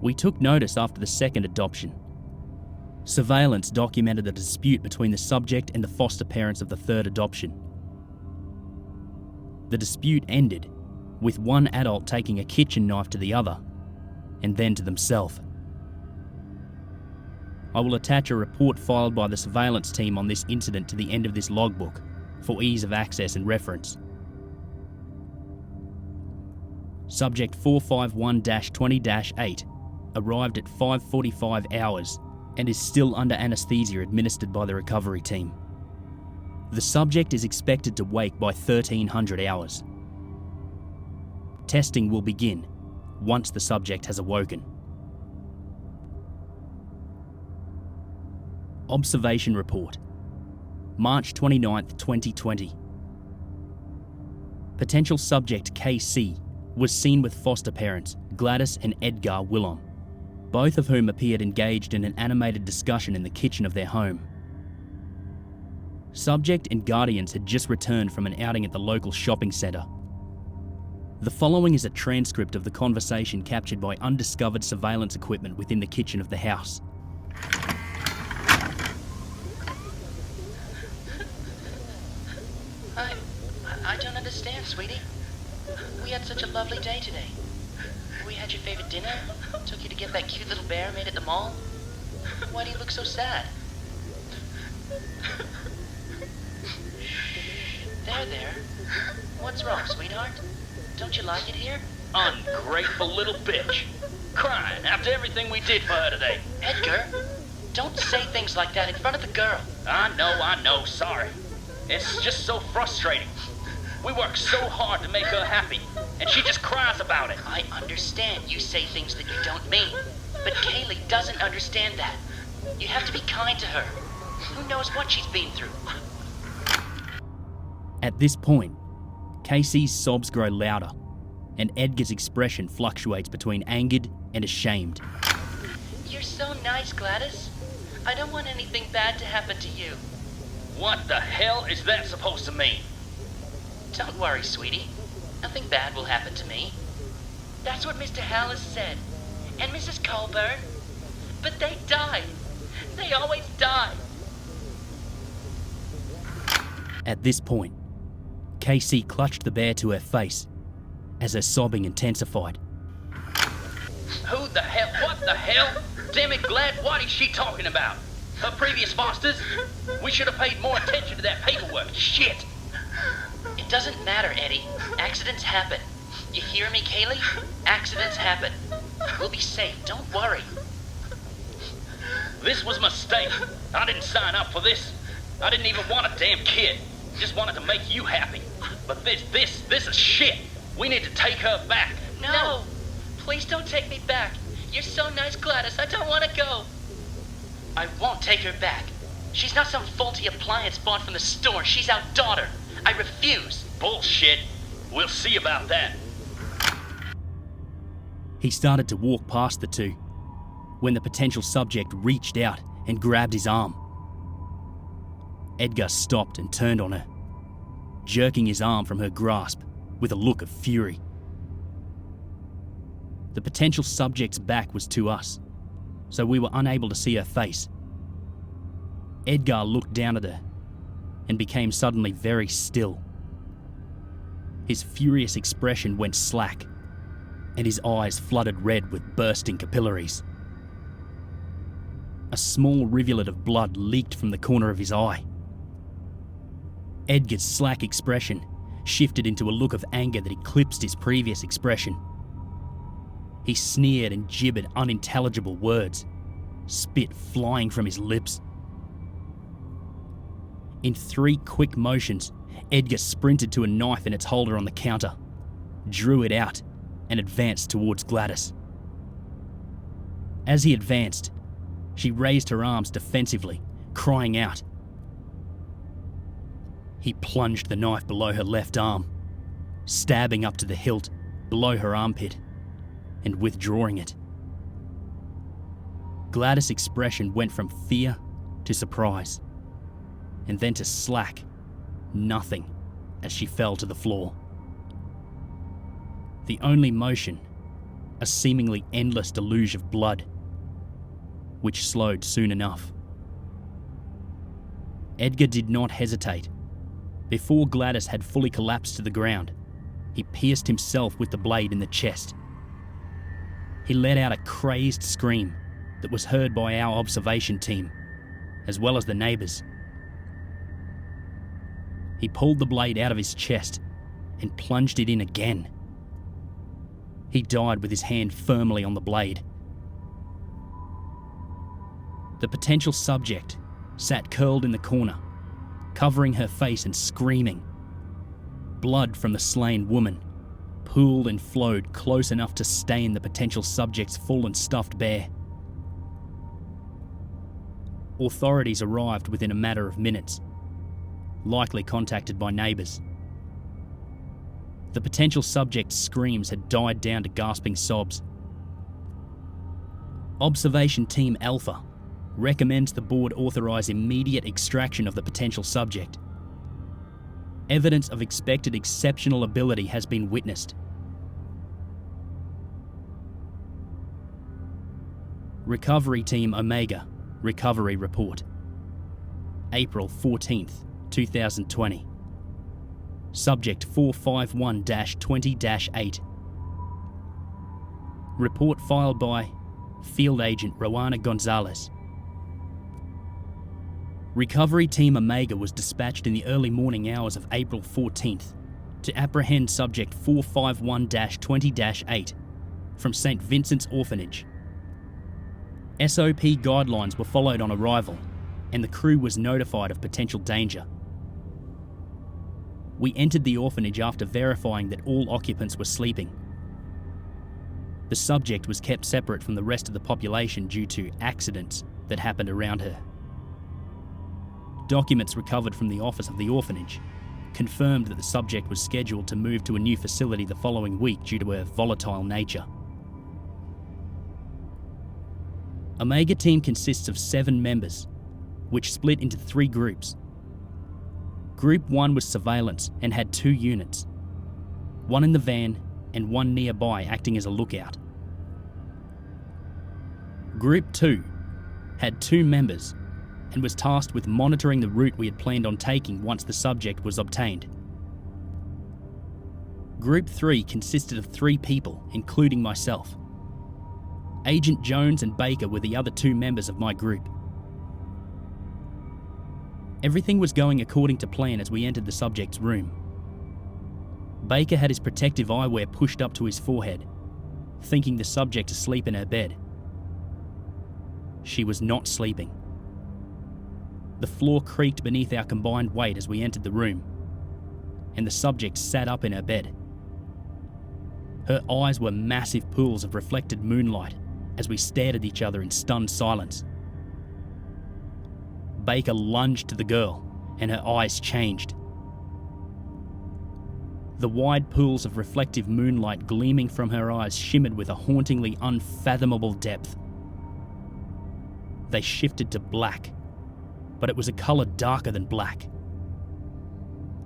S3: We took notice after the second adoption. Surveillance documented a dispute between the subject and the foster parents of the third adoption. The dispute ended with one adult taking a kitchen knife to the other, and then to themselves. I will attach a report filed by the surveillance team on this incident to the end of this logbook for ease of access and reference. Subject 451-20-8 arrived at 5:45 hours and is still under anaesthesia administered by the recovery team. The subject is expected to wake by 1300 hours. Testing will begin once the subject has awoken. Observation Report, March 29, 2020. Potential subject KC was seen with foster parents Gladys and Edgar Willom, both of whom appeared engaged in an animated discussion in the kitchen of their home. Subject and guardians had just returned from an outing at the local shopping centre. The following is a transcript of the conversation captured by undiscovered surveillance equipment within the kitchen of the house.
S5: I don't understand, sweetie. We had such a lovely day today. We had your favorite dinner, took you to get that cute little bear made at the mall. Why do you look so sad? There. What's wrong, sweetheart? Don't you like it here?
S6: Ungrateful little bitch. Crying after everything we did for her today.
S5: Edgar, don't say things like that in front of the girl.
S6: I know, sorry. It's just so frustrating. We work so hard to make her happy, and she just cries about it.
S5: I understand you say things that you don't mean, but Kaylee doesn't understand that. You have to be kind to her. Who knows what she's been through?
S3: At this point, Casey's sobs grow louder, and Edgar's expression fluctuates between angered and ashamed.
S5: You're so nice, Gladys. I don't want anything bad to happen to you.
S6: What the hell is that supposed to mean?
S5: Don't worry, sweetie. Nothing bad will happen to me. That's what Mr. Hallis said. And Mrs. Colburn. But they died. They always die.
S3: At this point, Casey clutched the bear to her face as her sobbing intensified.
S6: Who the hell? What the hell? Damn it, Glad, what is she talking about? Her previous fosters? We should have paid more attention to that paperwork. Shit!
S5: It doesn't matter, Eddie. Accidents happen. You hear me, Kaylee? Accidents happen. We'll be safe. Don't worry.
S6: This was a mistake. I didn't sign up for this. I didn't even want a damn kid. Just wanted to make you happy. But this is shit. We need to take her back.
S5: No! Please don't take me back. You're so nice, Gladys. I don't want to go. I won't take her back. She's not some faulty appliance bought from the store. She's our daughter. I refuse.
S6: Bullshit. We'll see about that.
S3: He started to walk past the two when the potential subject reached out and grabbed his arm. Edgar stopped and turned on her, jerking his arm from her grasp with a look of fury. The potential subject's back was to us, so we were unable to see her face, Edgar looked down at her and became suddenly very still. His furious expression went slack, and his eyes flooded red with bursting capillaries. A small rivulet of blood leaked from the corner of his eye. Edgar's slack expression shifted into a look of anger that eclipsed his previous expression. He sneered and gibbered unintelligible words, spit flying from his lips. In 3 quick motions, Edgar sprinted to a knife in its holder on the counter, drew it out, and advanced towards Gladys. As he advanced, she raised her arms defensively, crying out. He plunged the knife below her left arm, stabbing up to the hilt below her armpit, and withdrawing it. Gladys' expression went from fear to surprise, and then to slack, nothing, as she fell to the floor. The only motion, a seemingly endless deluge of blood, which slowed soon enough. Edgar did not hesitate. Before Gladys had fully collapsed to the ground, he pierced himself with the blade in the chest. He let out a crazed scream that was heard by our observation team, as well as the neighbours. He pulled the blade out of his chest and plunged it in again. He died with his hand firmly on the blade. The potential subject sat curled in the corner, covering her face and screaming. Blood from the slain woman pooled and flowed close enough to stain the potential subject's full and stuffed bear. Authorities arrived within a matter of minutes, likely contacted by neighbours. The potential subject's screams had died down to gasping sobs. Observation Team Alpha recommends the board authorise immediate extraction of the potential subject. Evidence of expected exceptional ability has been witnessed. Recovery Team Omega Recovery Report. April 14th, 2020. Subject 451-20-8. Report filed by Field Agent Rowana Gonzalez. Recovery Team Omega was dispatched in the early morning hours of April 14th to apprehend Subject 451-20-8 from St. Vincent's Orphanage. SOP guidelines were followed on arrival, and the crew was notified of potential danger. We entered the orphanage after verifying that all occupants were sleeping. The subject was kept separate from the rest of the population due to accidents that happened around her. Documents recovered from the office of the orphanage confirmed that the subject was scheduled to move to a new facility the following week due to her volatile nature. Omega Team consists of 7 members, which split into 3 groups. Group 1 was surveillance and had 2 units, one in the van and one nearby acting as a lookout. Group 2 had 2 members and was tasked with monitoring the route we had planned on taking once the subject was obtained. Group 3 consisted of 3 people, including myself. Agent Jones and Baker were the other 2 members of my group. Everything was going according to plan as we entered the subject's room. Baker had his protective eyewear pushed up to his forehead, thinking the subject asleep in her bed. She was not sleeping. The floor creaked beneath our combined weight as we entered the room, and the subject sat up in her bed. Her eyes were massive pools of reflected moonlight as we stared at each other in stunned silence. Baker lunged to the girl, and her eyes changed. The wide pools of reflective moonlight gleaming from her eyes shimmered with a hauntingly unfathomable depth. They shifted to black, but it was a colour darker than black.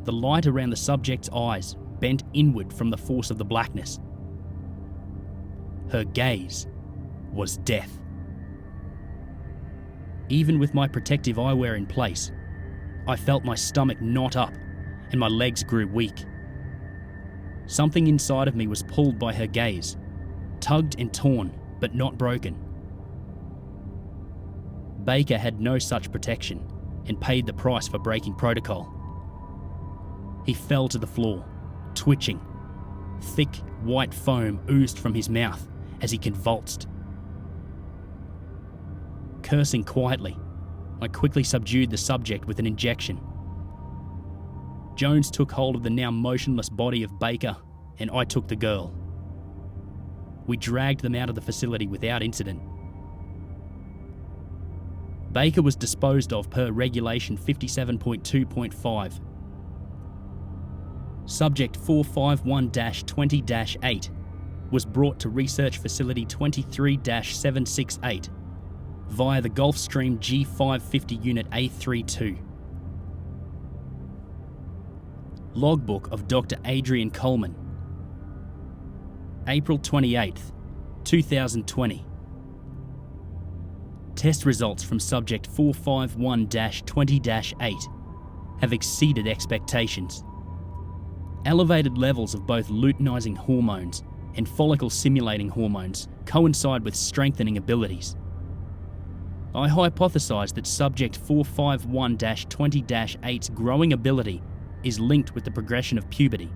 S3: The light around the subject's eyes bent inward from the force of the blackness. Her gaze was death. Even with my protective eyewear in place, I felt my stomach knot up and my legs grew weak. Something inside of me was pulled by her gaze, tugged and torn, but not broken. Baker had no such protection and paid the price for breaking protocol. He fell to the floor, twitching. Thick, white foam oozed from his mouth as he convulsed. Cursing quietly, I quickly subdued the subject with an injection. Jones took hold of the now motionless body of Baker, and I took the girl. We dragged them out of the facility without incident. Baker was disposed of per Regulation 57.2.5. Subject 451-20-8 was brought to Research Facility 23-768 via the Gulfstream G550 Unit A32. Logbook of Dr. Adrian Coleman. April 28th, 2020. Test results from Subject 451-20-8 have exceeded expectations. Elevated levels of both luteinizing hormones and follicle-stimulating hormones coincide with strengthening abilities. I hypothesize that Subject 451-20-8's growing ability is linked with the progression of puberty.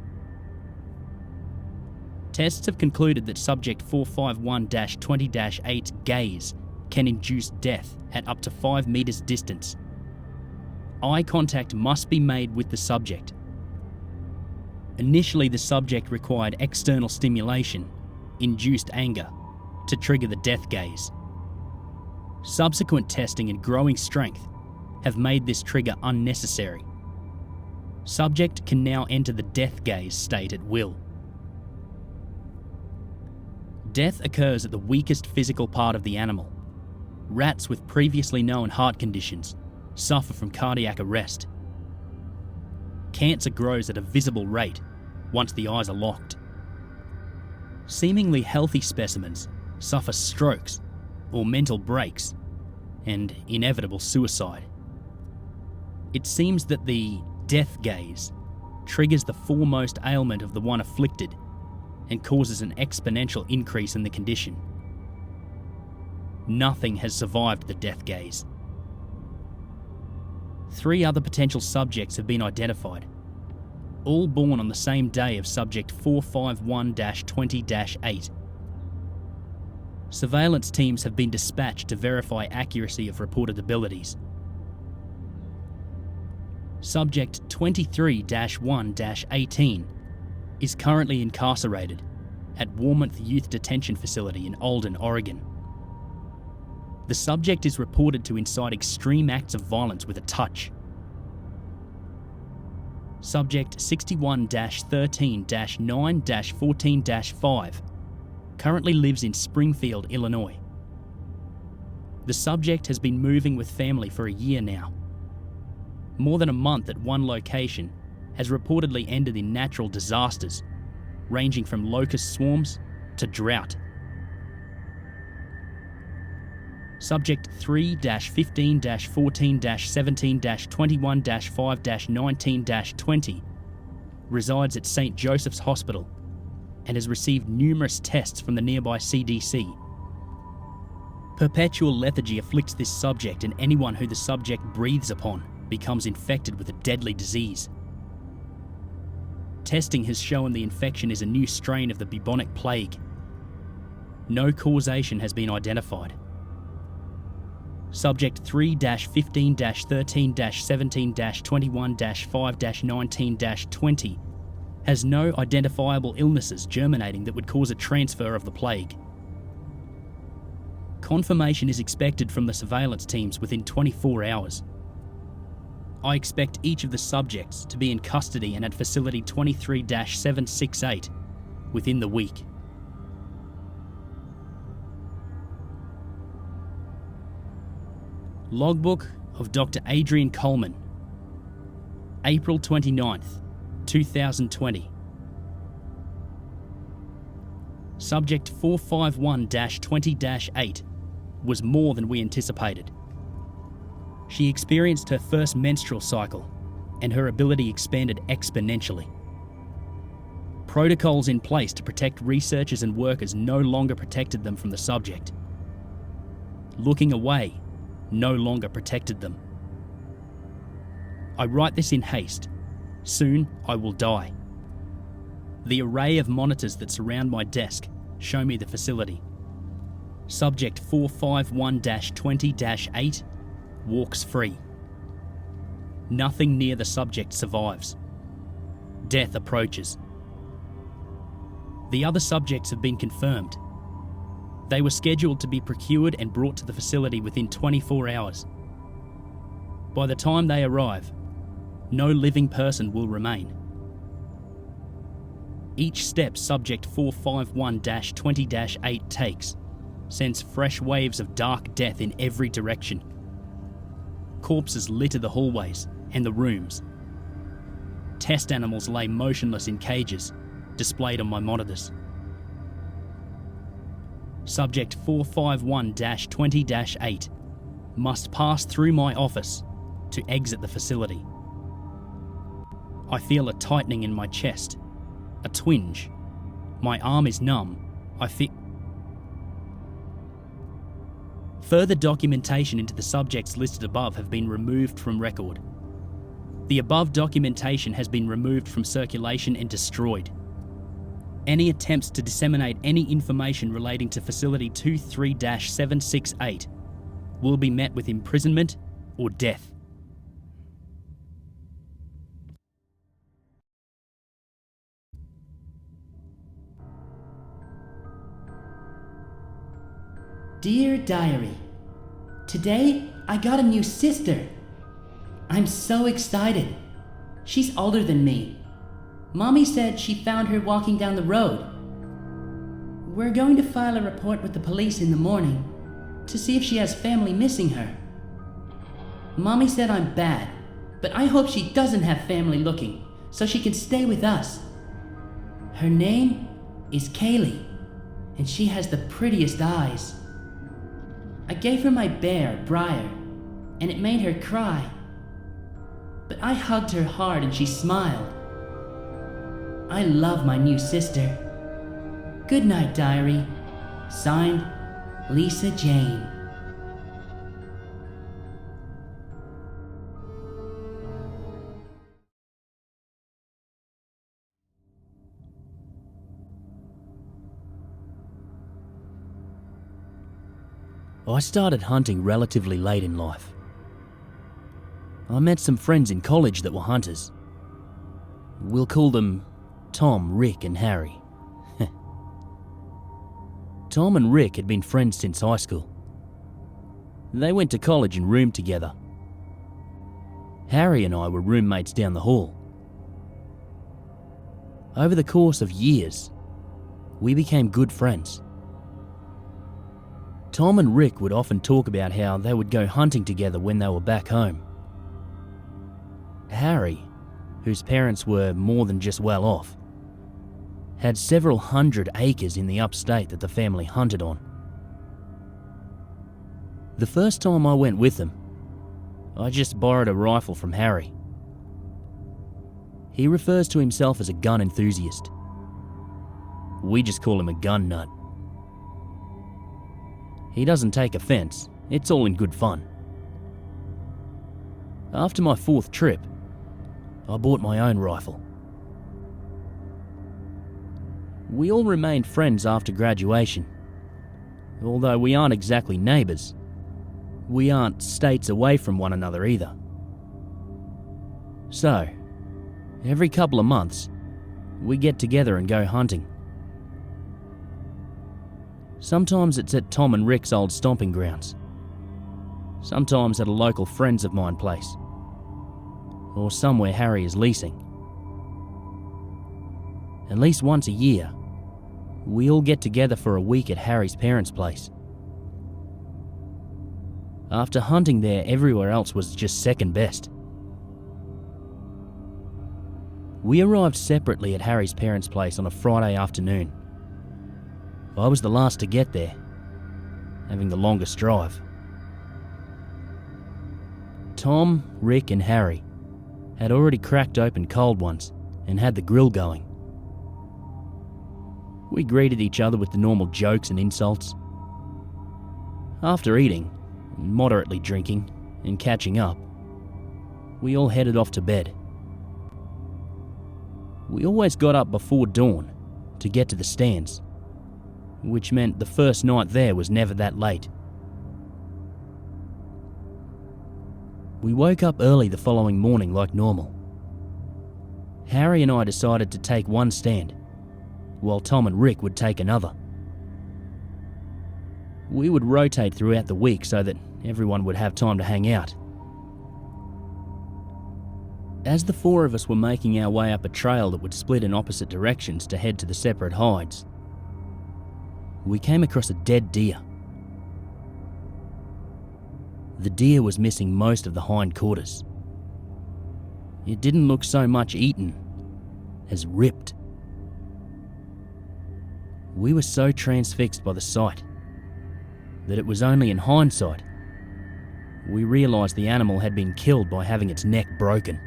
S3: Tests have concluded that Subject 451-20-8's gaze can induce death at up to 5 meters distance. Eye contact must be made with the subject. Initially, the subject required external stimulation, induced anger, to trigger the death gaze. Subsequent testing and growing strength have made this trigger unnecessary. Subject can now enter the death gaze state at will. Death occurs at the weakest physical part of the animal. Rats with previously known heart conditions suffer from cardiac arrest. Cancer grows at a visible rate once the eyes are locked. Seemingly healthy specimens suffer strokes or mental breaks and inevitable suicide. It seems that the death gaze triggers the foremost ailment of the one afflicted and causes an exponential increase in the condition. Nothing has survived the death gaze. 3 other potential subjects have been identified, all born on the same day of Subject 451-20-8. Surveillance teams have been dispatched to verify accuracy of reported abilities. Subject 23-1-18 is currently incarcerated at Warmouth Youth Detention Facility in Alden, Oregon. The subject is reported to incite extreme acts of violence with a touch. Subject 61-13-9-14-5 currently lives in Springfield, Illinois. The subject has been moving with family for a year now. More than a month at one location has reportedly ended in natural disasters, ranging from locust swarms to drought. Subject 3-15-14-17-21-5-19-20 resides at St. Joseph's Hospital and has received numerous tests from the nearby CDC. Perpetual lethargy afflicts this subject, and anyone who the subject breathes upon becomes infected with a deadly disease. Testing has shown the infection is a new strain of the bubonic plague. No causation has been identified. Subject 3-15-13-17-21-5-19-20 has no identifiable illnesses germinating that would cause a transfer of the plague. Confirmation is expected from the surveillance teams within 24 hours. I expect each of the subjects to be in custody and at Facility 23-768 within the week. Logbook of Dr. Adrian Coleman. April 29th, 2020. Subject 451-20-8 was more than we anticipated. She experienced her first menstrual cycle, and her ability expanded exponentially. Protocols in place to protect researchers and workers no longer protected them from the subject. Looking away no longer protected them. I write this in haste. Soon I will die. The array of monitors that surround my desk show me the facility. Subject 451-20-8 walks free. Nothing near the subject survives. Death approaches. The other subjects have been confirmed. They were scheduled to be procured and brought to the facility within 24 hours. By the time they arrive, no living person will remain. Each step Subject 451-20-8 takes sends fresh waves of dark death in every direction. Corpses litter the hallways and the rooms. Test animals lay motionless in cages, displayed on my monitors. Subject 451-20-8 must pass through my office to exit the facility. I feel a tightening in my chest, a twinge. My arm is numb. Further documentation into the subjects listed above have been removed from record. The above documentation has been removed from circulation and destroyed. Any attempts to disseminate any information relating to Facility 23-768 will be met with imprisonment or death.
S2: Dear Diary, today I got a new sister. I'm so excited. She's older than me. Mommy said she found her walking down the road. We're going to file a report with the police in the morning to see if she has family missing her. Mommy said I'm bad, but I hope she doesn't have family looking so she can stay with us. Her name is Kaylee, and she has the prettiest eyes. I gave her my bear, Briar, and it made her cry. But I hugged her hard and she smiled. I love my new sister. Good night, Diary. Signed, Lisa Jane.
S1: I started hunting relatively late in life. I met some friends in college that were hunters. We'll call them Tom, Rick, and Harry. Tom and Rick had been friends since high school. They went to college and roomed together. Harry and I were roommates down the hall. Over the course of years, we became good friends. Tom and Rick would often talk about how they would go hunting together when they were back home. Harry, whose parents were more than just well off, had several hundred acres in the upstate that the family hunted on. The first time I went with them, I just borrowed a rifle from Harry. He refers to himself as a gun enthusiast. We just call him a gun nut. He doesn't take offense, it's all in good fun. After my fourth trip, I bought my own rifle. We all remained friends after graduation. Although we aren't exactly neighbours, we aren't states away from one another either. So, every couple of months, we get together and go hunting. Sometimes it's at Tom and Rick's old stomping grounds. Sometimes at a local friends of mine place. Or somewhere Harry is leasing. At least once a year, we all get together for a week at Harry's parents' place. After hunting there, everywhere else was just second best. We arrived separately at Harry's parents' place on a Friday afternoon. I was the last to get there, having the longest drive. Tom, Rick and Harry had already cracked open cold ones and had the grill going. We greeted each other with the normal jokes and insults. After eating, moderately drinking, and catching up, we all headed off to bed. We always got up before dawn to get to the stands, which meant the first night there was never that late. We woke up early the following morning like normal. Harry and I decided to take one stand, while Tom and Rick would take another. We would rotate throughout the week so that everyone would have time to hang out. As the four of us were making our way up a trail that would split in opposite directions to head to the separate hides, we came across a dead deer. The deer was missing most of the hind quarters. It didn't look so much eaten as ripped. We were so transfixed by the sight that it was only in hindsight we realised the animal had been killed by having its neck broken.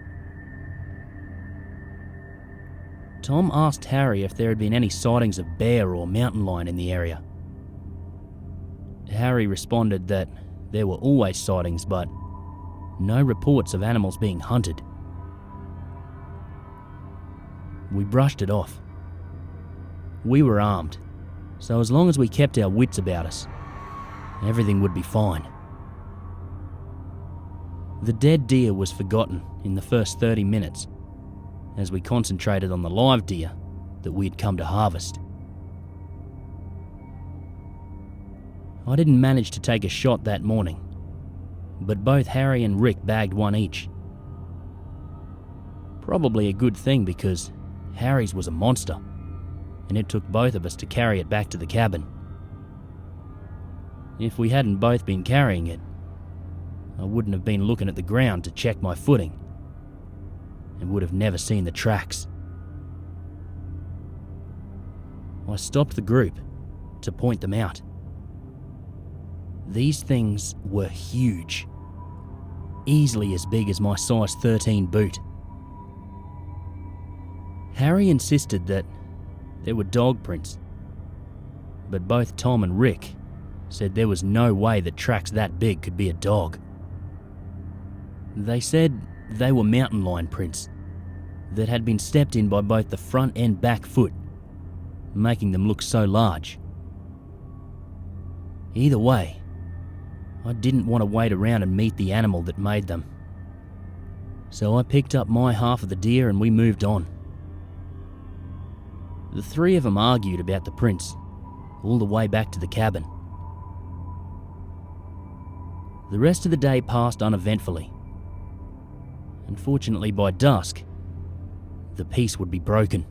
S1: Tom asked Harry if there had been any sightings of bear or mountain lion in the area. Harry responded that there were always sightings, but no reports of animals being hunted. We brushed it off. We were armed, so as long as we kept our wits about us, everything would be fine. The dead deer was forgotten in the first 30 minutes as we concentrated on the live deer that we had come to harvest. I didn't manage to take a shot that morning, but both Harry and Rick bagged one each. Probably a good thing because Harry's was a monster, and it took both of us to carry it back to the cabin. If we hadn't both been carrying it, I wouldn't have been looking at the ground to check my footing and would have never seen the tracks. I stopped the group to point them out. These things were huge, easily as big as my size 13 boot. Harry insisted that there were dog prints, but both Tom and Rick said there was no way that tracks that big could be a dog. They said they were mountain lion prints that had been stepped in by both the front and back foot, making them look so large. Either way, I didn't want to wait around and meet the animal that made them. So I picked up my half of the deer and we moved on. The three of them argued about the prints all the way back to the cabin. The rest of the day passed uneventfully. Unfortunately, by dusk, the peace would be broken.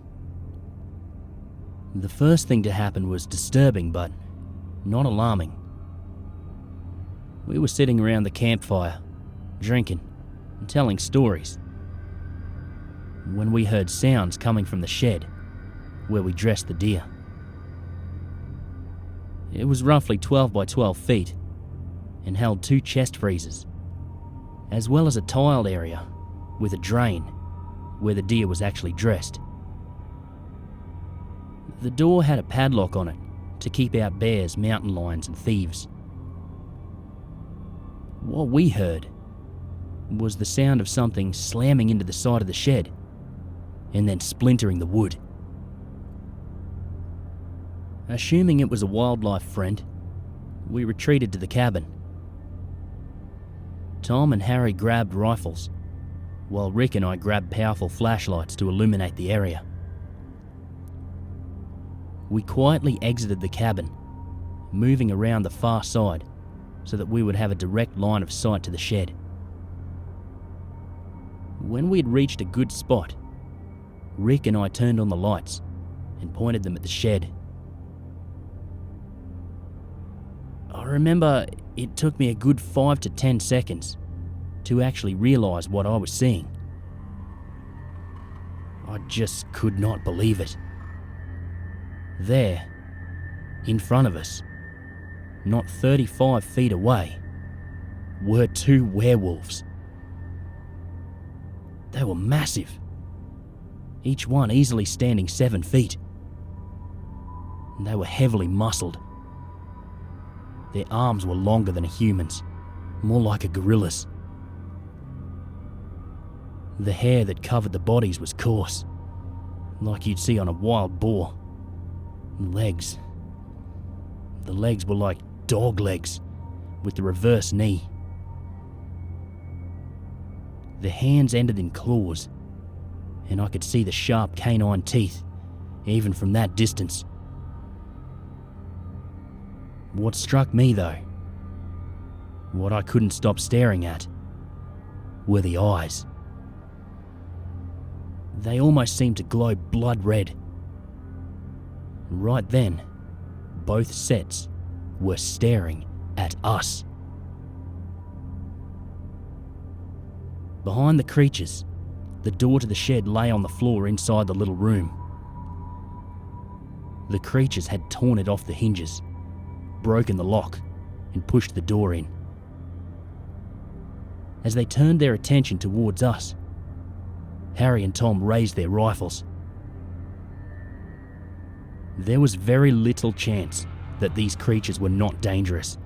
S1: The first thing to happen was disturbing but not alarming. We were sitting around the campfire, drinking and telling stories, when we heard sounds coming from the shed where we dressed the deer. It was roughly 12 by 12 feet and held 2 chest freezers, as well as a tiled area with a drain where the deer was actually dressed. The door had a padlock on it to keep out bears, mountain lions and thieves. What we heard was the sound of something slamming into the side of the shed and then splintering the wood. Assuming it was a wildlife friend, we retreated to the cabin. Tom and Harry grabbed rifles, while Rick and I grabbed powerful flashlights to illuminate the area. We quietly exited the cabin, moving around the far side so that we would have a direct line of sight to the shed. When we had reached a good spot, Rick and I turned on the lights and pointed them at the shed. I remember it took me a good 5 to 10 seconds to actually realise what I was seeing. I just could not believe it. There, in front of us, not 35 feet away, were 2 werewolves They were massive, each one easily standing 7 feet. They were heavily muscled. Their arms were longer than a human's, more like a gorilla's. The hair that covered the bodies was coarse, like you'd see on a wild boar. The legs were like dog legs, with the reverse knee. The hands ended in claws, and I could see the sharp canine teeth, even from that distance. What struck me though, what I couldn't stop staring at, were the eyes. They almost seemed to glow blood red. Right then, both sets were staring at us. Behind the creatures, the door to the shed lay on the floor inside the little room. The creatures had torn it off the hinges, broken the lock, and pushed the door in. As they turned their attention towards us, Harry and Tom raised their rifles. There was very little chance that these creatures were not dangerous,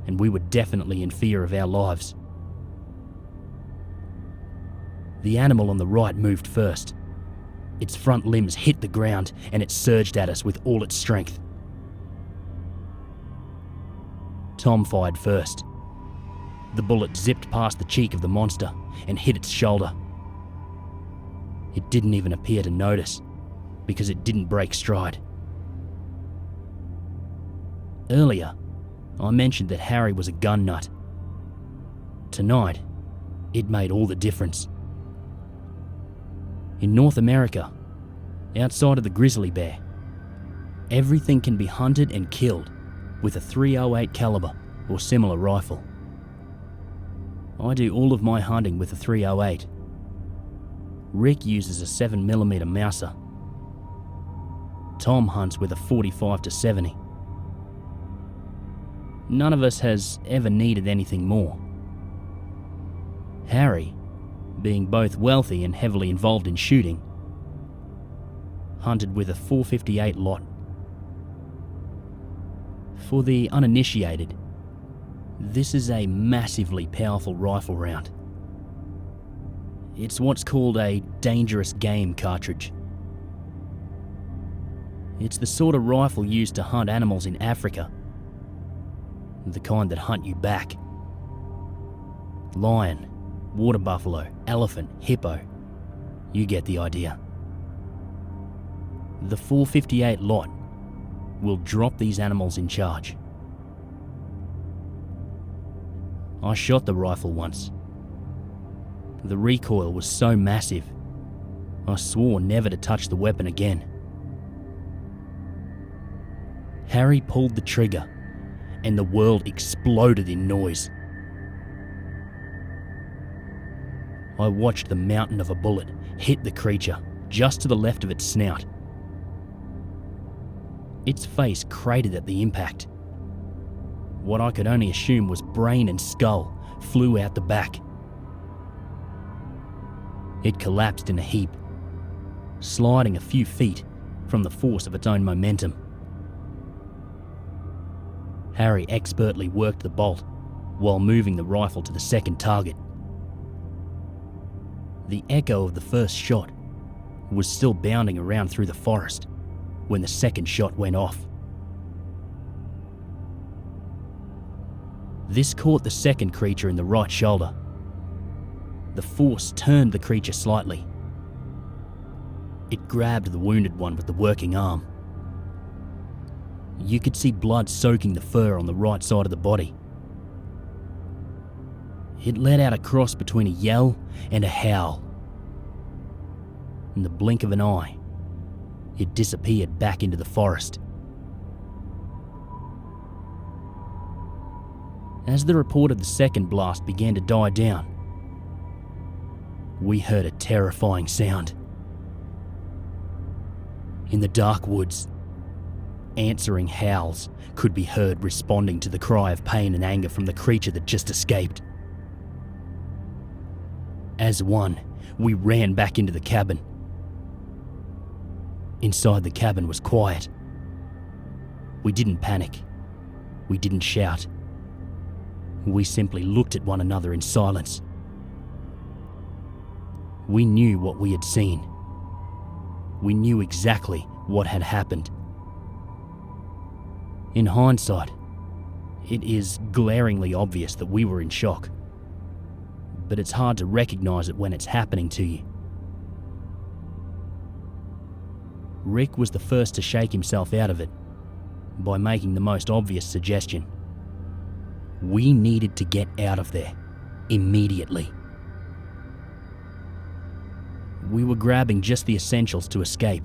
S1: and we were definitely in fear of our lives. The animal on the right moved first. Its front limbs hit the ground and it surged at us with all its strength. Tom fired first. The bullet zipped past the cheek of the monster and hit its shoulder. It didn't even appear to notice, because it didn't break stride. Earlier, I mentioned that Harry was a gun nut. Tonight, it made all the difference. In North America, outside of the grizzly bear, everything can be hunted and killed with a .308 caliber or similar rifle. I do all of my hunting with a .308. Rick uses a 7mm Mauser. Tom hunts with a 45-70. None of us has ever needed anything more. Harry, being both wealthy and heavily involved in shooting, hunted with a .458 lot. For the uninitiated, this is a massively powerful rifle round. It's what's called a dangerous game cartridge. It's the sort of rifle used to hunt animals in Africa, the kind that hunt you back. Lion, water buffalo, elephant, hippo. You get the idea. The .458 lot will drop these animals in charge. I shot the rifle once. The recoil was so massive, I swore never to touch the weapon again. Harry pulled the trigger, and the world exploded in noise. I watched the mountain of a bullet hit the creature just to the left of its snout. Its face cratered at the impact. What I could only assume was brain and skull flew out the back. It collapsed in a heap, sliding a few feet from the force of its own momentum. Harry expertly worked the bolt while moving the rifle to the second target. The echo of the first shot was still bounding around through the forest when the second shot went off. This caught the second creature in the right shoulder. The force turned the creature slightly. It grabbed the wounded one with the working arm. You could see blood soaking the fur on the right side of the body. It let out a cross between a yell and a howl. In the blink of an eye, it disappeared back into the forest. As the report of the second blast began to die down, we heard a terrifying sound. In the dark woods, answering howls could be heard responding to the cry of pain and anger from the creature that just escaped. As one, we ran back into the cabin. Inside the cabin was quiet. We didn't panic. We didn't shout. We simply looked at one another in silence. We knew what we had seen. We knew exactly what had happened. In hindsight, it is glaringly obvious that we were in shock, but it's hard to recognize it when it's happening to you. Rick was the first to shake himself out of it by making the most obvious suggestion. We needed to get out of there immediately. We were grabbing just the essentials to escape: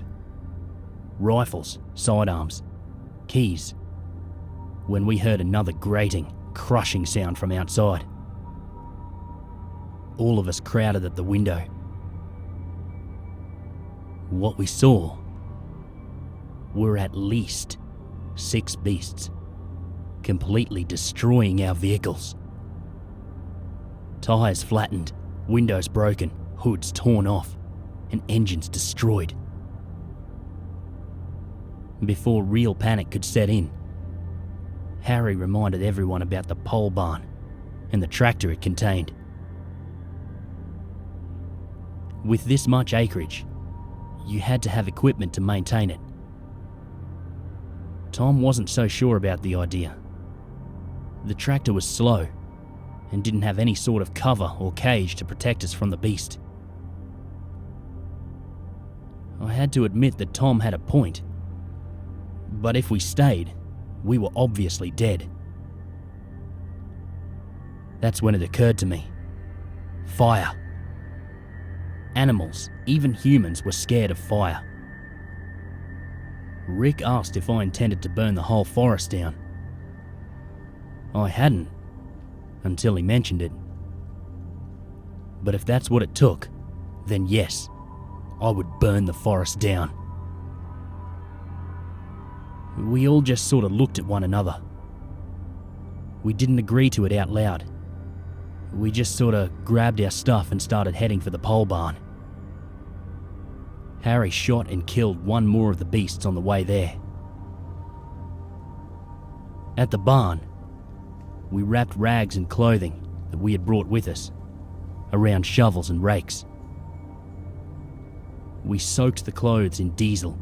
S1: rifles, sidearms, keys, when we heard another grating, crushing sound from outside. All of us crowded at the window. What we saw were at least 6 beasts, completely destroying our vehicles. Tyres flattened, windows broken, hoods torn off, and engines destroyed. Before real panic could set in, Harry reminded everyone about the pole barn and the tractor it contained. With this much acreage, you had to have equipment to maintain it. Tom wasn't so sure about the idea. The tractor was slow and didn't have any sort of cover or cage to protect us from the beast. I had to admit that Tom had a point, but if we stayed, we were obviously dead. That's when it occurred to me. Fire. Animals, even humans, were scared of fire. Rick asked if I intended to burn the whole forest down. I hadn't, until he mentioned it. But if that's what it took, then yes, I would burn the forest down. We all just sort of looked at one another. We didn't agree to it out loud. We just sort of grabbed our stuff and started heading for the pole barn. Harry shot and killed one more of the beasts on the way there. At the barn, we wrapped rags and clothing that we had brought with us around shovels and rakes. We soaked the clothes in diesel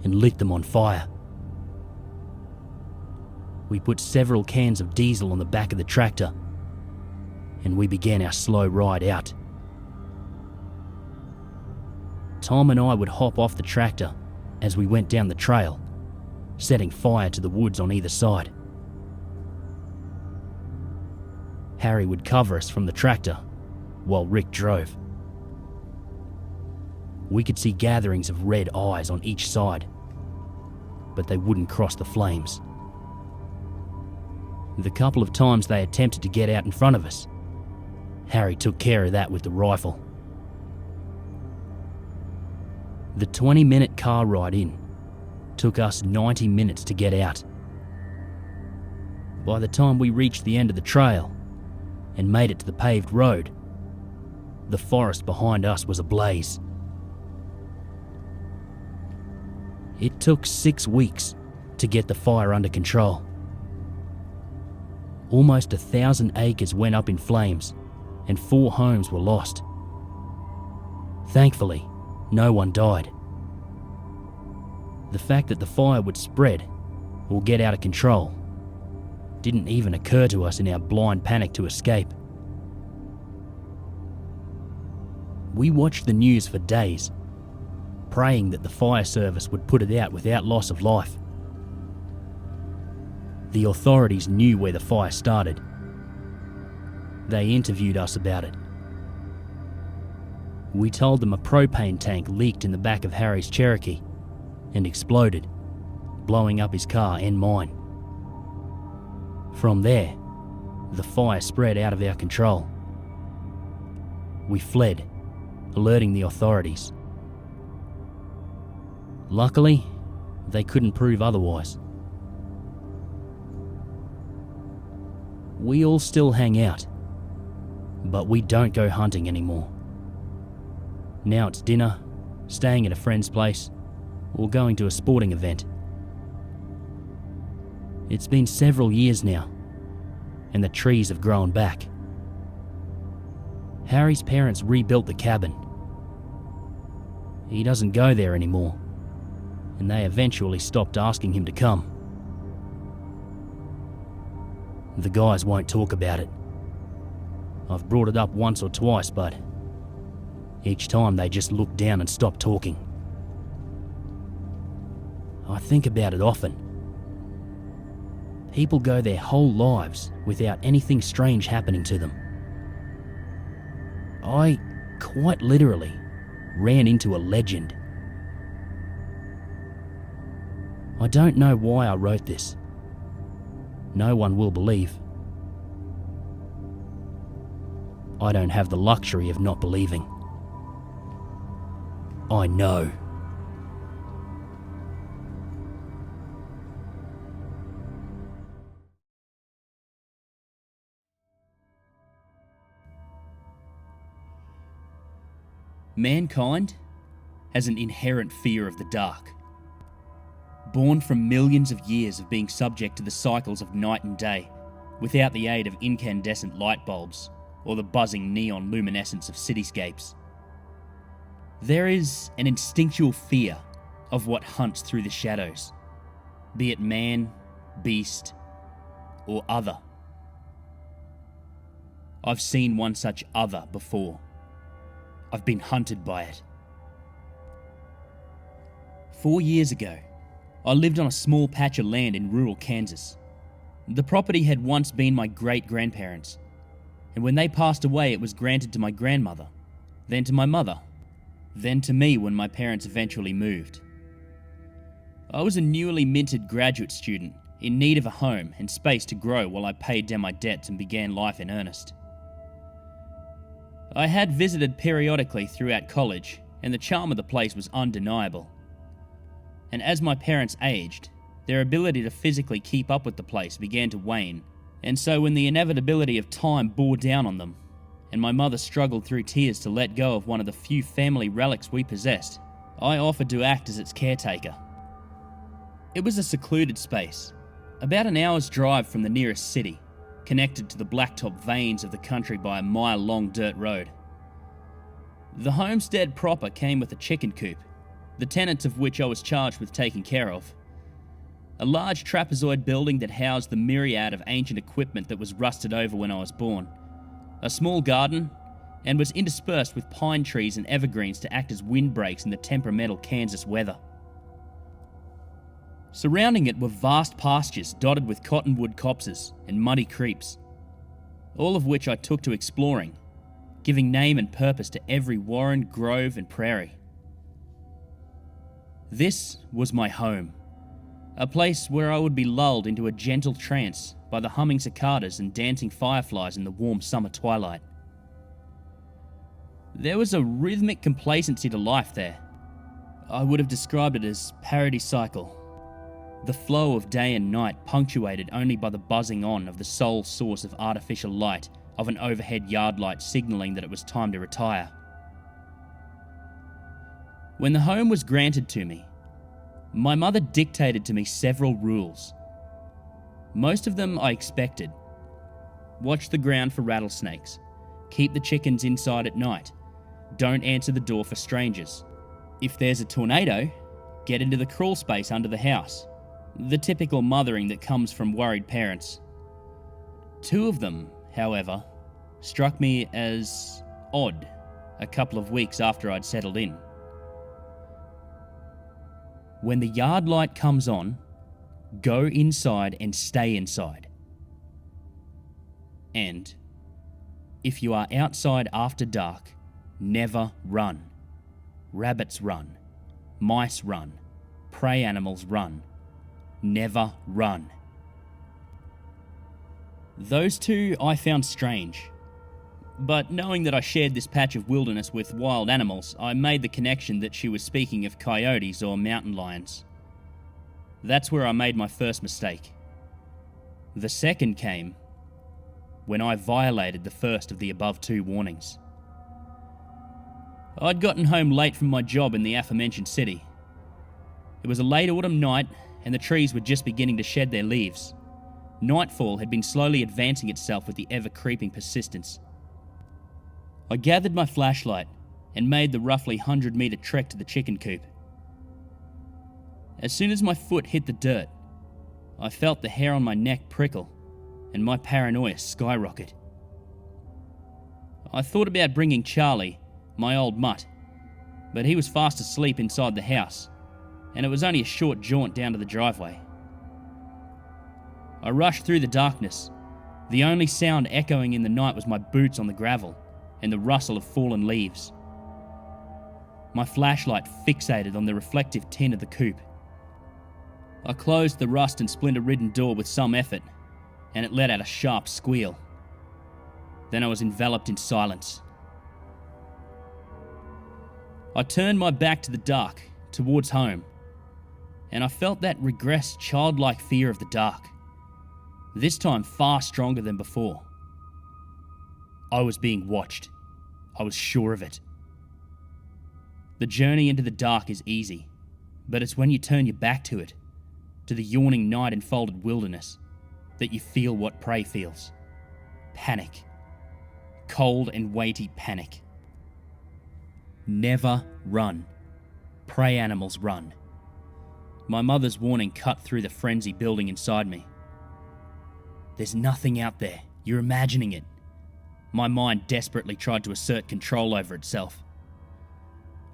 S1: and lit them on fire. We put several cans of diesel on the back of the tractor, and we began our slow ride out. Tom and I would hop off the tractor as we went down the trail, setting fire to the woods on either side. Harry would cover us from the tractor while Rick drove. We could see gatherings of red eyes on each side, but they wouldn't cross the flames. The couple of times they attempted to get out in front of us, Harry took care of that with the rifle. The 20-minute car ride in took us 90 minutes to get out. By the time we reached the end of the trail and made it to the paved road, the forest behind us was ablaze. It took 6 weeks to get the fire under control. Almost 1,000 acres went up in flames and 4 homes were lost. Thankfully, no one died. The fact that the fire would spread or get out of control didn't even occur to us in our blind panic to escape. We watched the news for days, praying that the fire service would put it out without loss of life. The authorities knew where the fire started. They interviewed us about it. We told them a propane tank leaked in the back of Harry's Cherokee and exploded, blowing up his car and mine. From there, the fire spread out of our control. We fled, alerting the authorities. Luckily, they couldn't prove otherwise. We all still hang out. But we don't go hunting anymore. Now it's dinner, staying at a friend's place, or going to a sporting event. It's been several years now, and the trees have grown back. Harry's parents rebuilt the cabin. He doesn't go there anymore, and they eventually stopped asking him to come. The guys won't talk about it. I've brought it up once or twice, but each time they just look down and stop talking. I think about it often. People go their whole lives without anything strange happening to them. I, quite literally, ran into a legend. I don't know why I wrote this. No one will believe. I don't have the luxury of not believing. I know.
S3: Mankind has an inherent fear of the dark. Born from millions of years of being subject to the cycles of night and day, without the aid of incandescent light bulbs or the buzzing neon luminescence of cityscapes. There is an instinctual fear of what hunts through the shadows, be it man, beast, or other. I've seen one such other before. I've been hunted by it. 4 years ago, I lived on a small patch of land in rural Kansas. The property had once been my great-grandparents', and when they passed away it was granted to my grandmother, then to my mother, then to me when my parents eventually moved. I was a newly minted graduate student, in need of a home and space to grow while I paid down my debts and began life in earnest. I had visited periodically throughout college, and the charm of the place was undeniable. And as my parents aged, their ability to physically keep up with the place began to wane, and so when the inevitability of time bore down on them, and my mother struggled through tears to let go of one of the few family relics we possessed, I offered to act as its caretaker. It was a secluded space, about an hour's drive from the nearest city, connected to the blacktop veins of the country by a mile-long dirt road. The homestead proper came with a chicken coop, the tenants of which I was charged with taking care of. A large trapezoid building that housed the myriad of ancient equipment that was rusted over when I was born. A small garden, and was interspersed with pine trees and evergreens to act as windbreaks in the temperamental Kansas weather. Surrounding it were vast pastures dotted with cottonwood copses and muddy creeks, all of which I took to exploring, giving name and purpose to every warren, grove, and prairie. This was my home, a place where I would be lulled into a gentle trance by the humming cicadas and dancing fireflies in the warm summer twilight. There was a rhythmic complacency to life there. I would have described it as paradisiacal. The flow of day and night punctuated only by the buzzing on of the sole source of artificial light of an overhead yard light signalling that it was time to retire. When the home was granted to me, my mother dictated to me several rules. Most of them I expected. Watch the ground for rattlesnakes. Keep the chickens inside at night. Don't answer the door for strangers. If there's a tornado, get into the crawl space under the house. The typical mothering that comes from worried parents. 2 of them, however, struck me as odd a couple of weeks after I'd settled in. When the yard light comes on, go inside and stay inside. And if you are outside after dark, never run. Rabbits run. Mice run. Prey animals run. Never run. Those 2 I found strange. But knowing that I shared this patch of wilderness with wild animals, I made the connection that she was speaking of coyotes or mountain lions. That's where I made my first mistake. The second came when I violated the first of the above 2 warnings. I'd gotten home late from my job in the aforementioned city. It was a late autumn night, and the trees were just beginning to shed their leaves. Nightfall had been slowly advancing itself with the ever-creeping persistence. I gathered my flashlight and made the roughly 100-metre trek to the chicken coop. As soon as my foot hit the dirt, I felt the hair on my neck prickle and my paranoia skyrocket. I thought about bringing Charlie, my old mutt, but he was fast asleep inside the house, and it was only a short jaunt down to the driveway. I rushed through the darkness. The only sound echoing in the night was my boots on the gravel and the rustle of fallen leaves. My flashlight fixated on the reflective tin of the coop. I closed the rust and splinter-ridden door with some effort, and it let out a sharp squeal. Then I was enveloped in silence. I turned my back to the dark, towards home, and I felt that regressed childlike fear of the dark, this time far stronger than before. I was being watched. I was sure of it. The journey into the dark is easy, but it's when you turn your back to it, to the yawning night-enfolded wilderness, that you feel what prey feels. Panic. Cold and weighty panic. Never run. Prey animals run. My mother's warning cut through the frenzy building inside me. There's nothing out there. You're imagining it. My mind desperately tried to assert control over itself.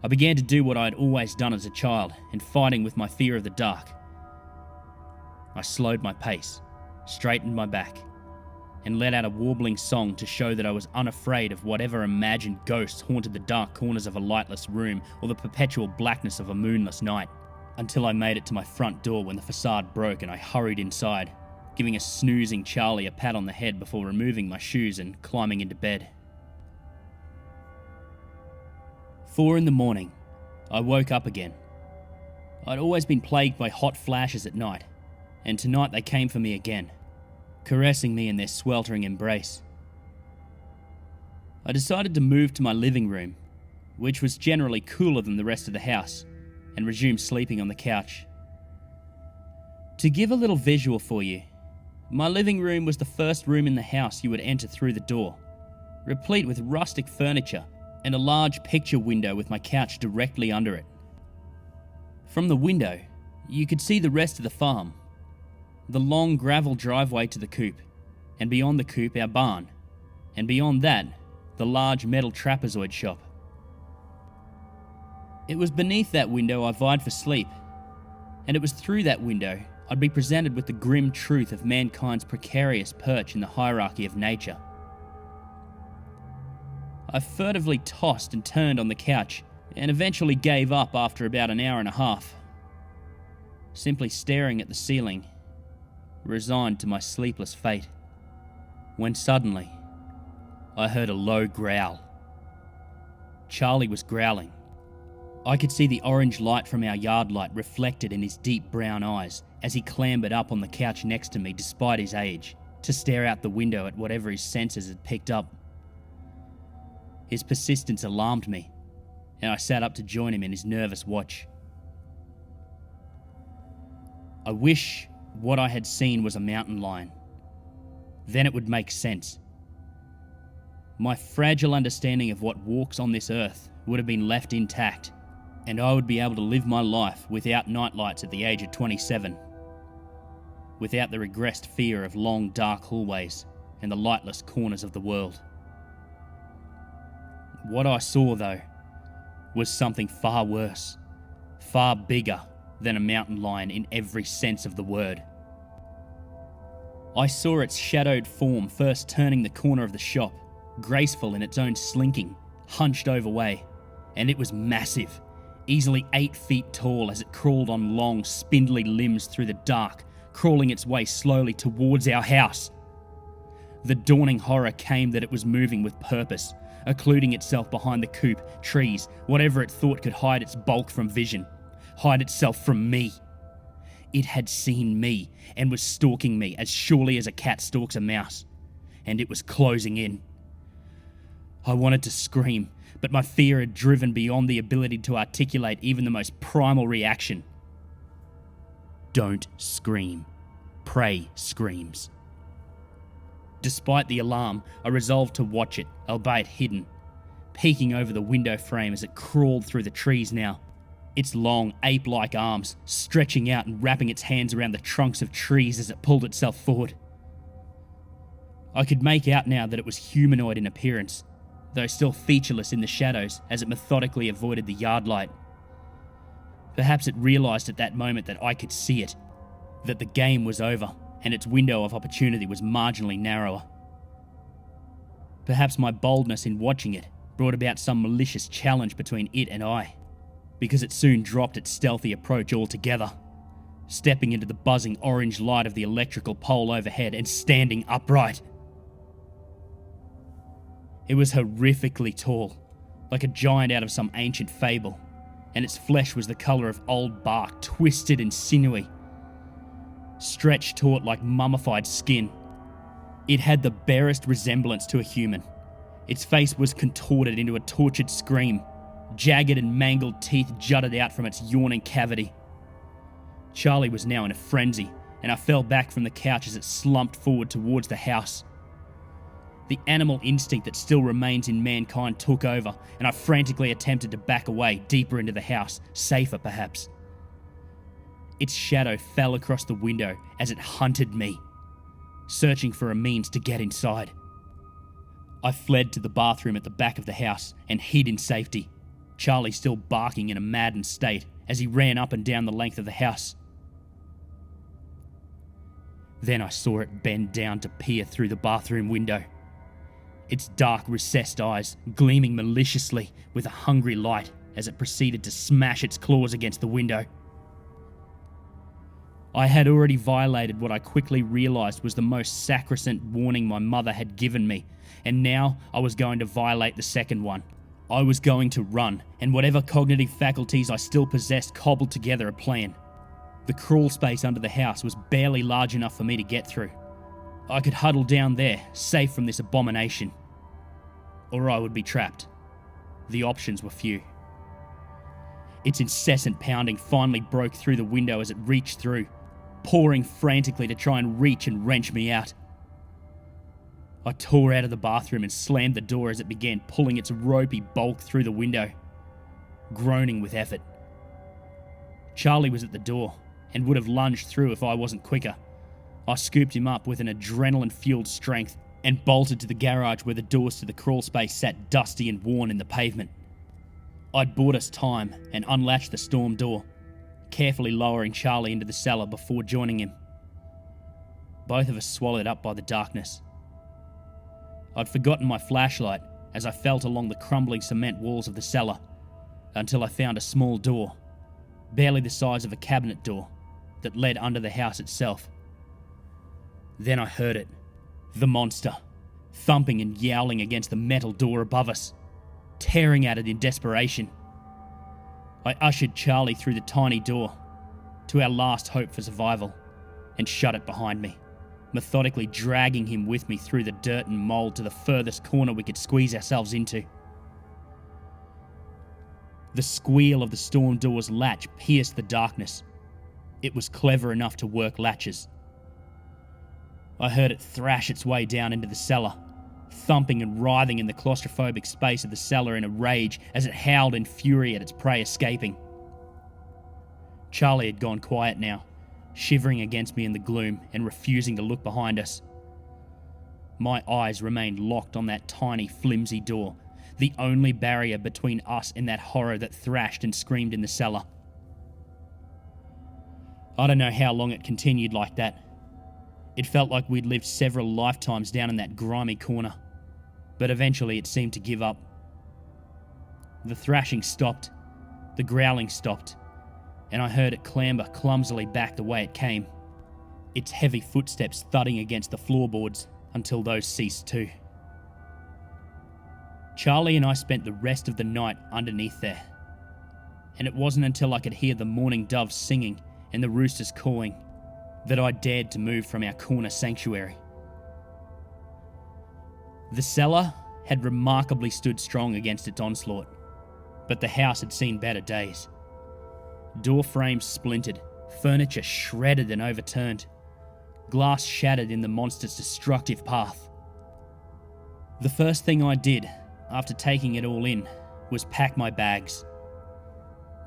S3: I began to do what I had always done as a child, in fighting with my fear of the dark. I slowed my pace, straightened my back, and let out a warbling song to show that I was unafraid of whatever imagined ghosts haunted the dark corners of a lightless room or the perpetual blackness of a moonless night, until I made it to my front door when the facade broke and I hurried inside, giving a snoozing Charlie a pat on the head before removing my shoes and climbing into bed. 4 a.m, I woke up again. I'd always been plagued by hot flashes at night, and tonight they came for me again, caressing me in their sweltering embrace. I decided to move to my living room, which was generally cooler than the rest of the house, and resume sleeping on the couch. To give a little visual for you, my living room was the first room in the house you would enter through the door, replete with rustic furniture and a large picture window with my couch directly under it. From the window, you could see the rest of the farm, the long gravel driveway to the coop, and beyond the coop our barn, and beyond that, the large metal trapezoid shop. It was beneath that window I vied for sleep, and it was through that window I'd be presented with the grim truth of mankind's precarious perch in the hierarchy of nature. I furtively tossed and turned on the couch, and eventually gave up after about an hour and a half, simply staring at the ceiling, resigned to my sleepless fate, when suddenly I heard a low growl. Charlie was growling. I could see the orange light from our yard light reflected in his deep brown eyes as he clambered up on the couch next to me despite his age, to stare out the window at whatever his senses had picked up. His persistence alarmed me, and I sat up to join him in his nervous watch. I wish what I had seen was a mountain lion. Then it would make sense. My fragile understanding of what walks on this earth would have been left intact, and I would be able to live my life without nightlights at the age of 27, without the regressed fear of long dark hallways and the lightless corners of the world. What I saw, though, was something far worse, far bigger than a mountain lion in every sense of the word. I saw its shadowed form first turning the corner of the shop, graceful in its own slinking, hunched over way, and it was massive, easily 8 feet tall as it crawled on long, spindly limbs through the dark, crawling its way slowly towards our house. The dawning horror came that it was moving with purpose, occluding itself behind the coop, trees, whatever it thought could hide its bulk from vision, hide itself from me. It had seen me and was stalking me as surely as a cat stalks a mouse, and it was closing in. I wanted to scream, but my fear had driven beyond the ability to articulate even the most primal reaction. Don't scream. Prey screams. Despite the alarm, I resolved to watch it, albeit hidden, peeking over the window frame as it crawled through the trees now, its long, ape-like arms stretching out and wrapping its hands around the trunks of trees as it pulled itself forward. I could make out now that it was humanoid in appearance, though still featureless in the shadows as it methodically avoided the yard light. Perhaps it realised at that moment that I could see it, that the game was over and its window of opportunity was marginally narrower. Perhaps my boldness in watching it brought about some malicious challenge between it and I, because it soon dropped its stealthy approach altogether, stepping into the buzzing orange light of the electrical pole overhead and standing upright. It was horrifically tall, like a giant out of some ancient fable, and its flesh was the colour of old bark, twisted and sinewy, stretched taut like mummified skin. It had the barest resemblance to a human. Its face was contorted into a tortured scream. Jagged and mangled teeth jutted out from its yawning cavity. Charlie was now in a frenzy, and I fell back from the couch as it slumped forward towards the house. The animal instinct that still remains in mankind took over, and I frantically attempted to back away, deeper into the house, safer perhaps. Its shadow fell across the window as it hunted me, searching for a means to get inside. I fled to the bathroom at the back of the house and hid in safety, Charlie still barking in a maddened state as he ran up and down the length of the house. Then I saw it bend down to peer through the bathroom window, its dark recessed eyes gleaming maliciously with a hungry light as it proceeded to smash its claws against the window. I had already violated what I quickly realised was the most sacrosanct warning my mother had given me, and now I was going to violate the second one. I was going to run, and whatever cognitive faculties I still possessed cobbled together a plan. The crawl space under the house was barely large enough for me to get through. I could huddle down there, safe from this abomination. Or I would be trapped. The options were few. Its incessant pounding finally broke through the window as it reached through, pouring frantically to try and reach and wrench me out. I tore out of the bathroom and slammed the door as it began pulling its ropey bulk through the window, groaning with effort. Charlie was at the door and would have lunged through if I wasn't quicker. I scooped him up with an adrenaline-fueled strength and bolted to the garage where the doors to the crawl space sat dusty and worn in the pavement. I'd bought us time and unlatched the storm door, carefully lowering Charlie into the cellar before joining him. Both of us swallowed up by the darkness. I'd forgotten my flashlight as I felt along the crumbling cement walls of the cellar until I found a small door, barely the size of a cabinet door, that led under the house itself. Then I heard it, the monster, thumping and yowling against the metal door above us, tearing at it in desperation. I ushered Charlie through the tiny door to our last hope for survival and shut it behind me, methodically dragging him with me through the dirt and mould to the furthest corner we could squeeze ourselves into. The squeal of the storm door's latch pierced the darkness. It was clever enough to work latches. I heard it thrash its way down into the cellar, thumping and writhing in the claustrophobic space of the cellar in a rage as it howled in fury at its prey escaping. Charlie had gone quiet now, shivering against me in the gloom and refusing to look behind us. My eyes remained locked on that tiny, flimsy door, the only barrier between us and that horror that thrashed and screamed in the cellar. I don't know how long it continued like that. It felt like we'd lived several lifetimes down in that grimy corner, but eventually it seemed to give up. The thrashing stopped, the growling stopped, and I heard it clamber clumsily back the way it came, its heavy footsteps thudding against the floorboards until those ceased too. Charlie and I spent the rest of the night underneath there, and it wasn't until I could hear the mourning doves singing and the roosters cawing that I dared to move from our corner sanctuary. The cellar had remarkably stood strong against its onslaught, but the house had seen better days. Door frames splintered, furniture shredded and overturned, glass shattered in the monster's destructive path. The first thing I did, after taking it all in, was pack my bags.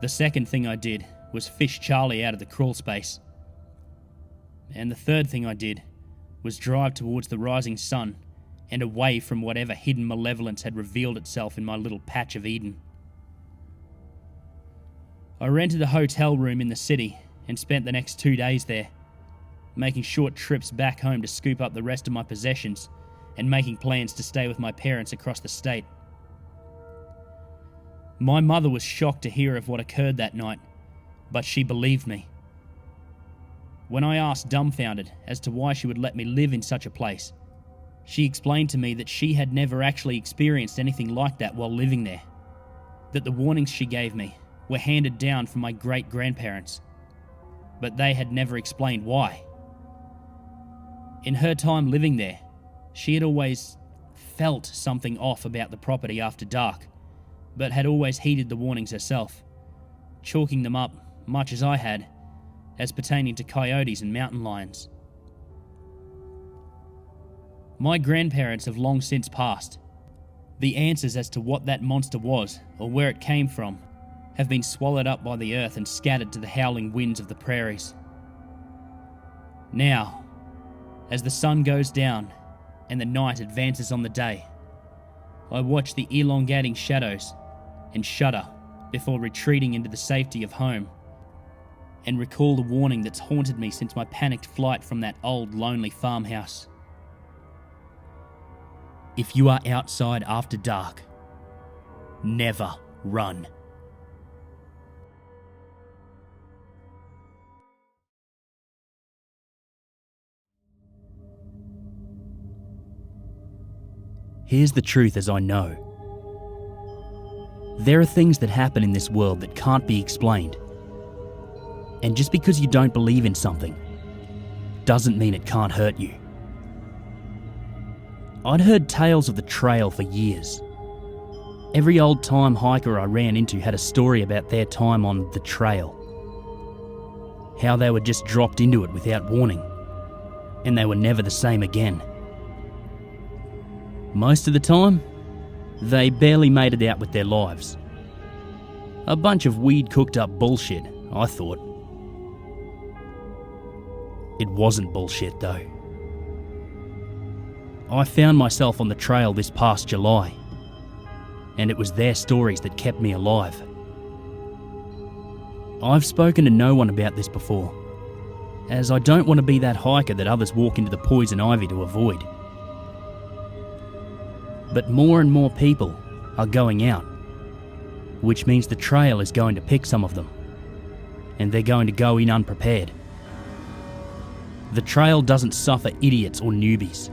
S3: The second thing I did was fish Charlie out of the crawl space. And the third thing I did was drive towards the rising sun and away from whatever hidden malevolence had revealed itself in my little patch of Eden. I rented a hotel room in the city and spent the next 2 days there, making short trips back home to scoop up the rest of my possessions and making plans to stay with my parents across the state. My mother was shocked to hear of what occurred that night, but she believed me. When I asked dumbfounded as to why she would let me live in such a place, she explained to me that she had never actually experienced anything like that while living there, that the warnings she gave me were handed down from my great-grandparents, but they had never explained why. In her time living there, she had always felt something off about the property after dark, but had always heeded the warnings herself, chalking them up, much as I had, as pertaining to coyotes and mountain lions. My grandparents have long since passed. The answers as to what that monster was, or where it came from, have been swallowed up by the earth and scattered to the howling winds of the prairies. Now, as the sun goes down and the night advances on the day, I watch the elongating shadows and shudder before retreating into the safety of home, and recall the warning that's haunted me since my panicked flight from that old lonely farmhouse. If you are outside after dark, never run. Here's the truth as I know. There are things that happen in this world that can't be explained. And just because you don't believe in something doesn't mean it can't hurt you. I'd heard tales of the trail for years. Every old-time hiker I ran into had a story about their time on the trail. How they were just dropped into it without warning, and they were never the same again. Most of the time, they barely made it out with their lives. A bunch of weed-cooked-up bullshit, I thought. It wasn't bullshit, though. I found myself on the trail this past July, and it was their stories that kept me alive. I've spoken to no one about this before, as I don't want to be that hiker that others walk into the poison ivy to avoid. But more and more people are going out, which means the trail is going to pick some of them, and they're going to go in unprepared. The trail doesn't suffer idiots or newbies.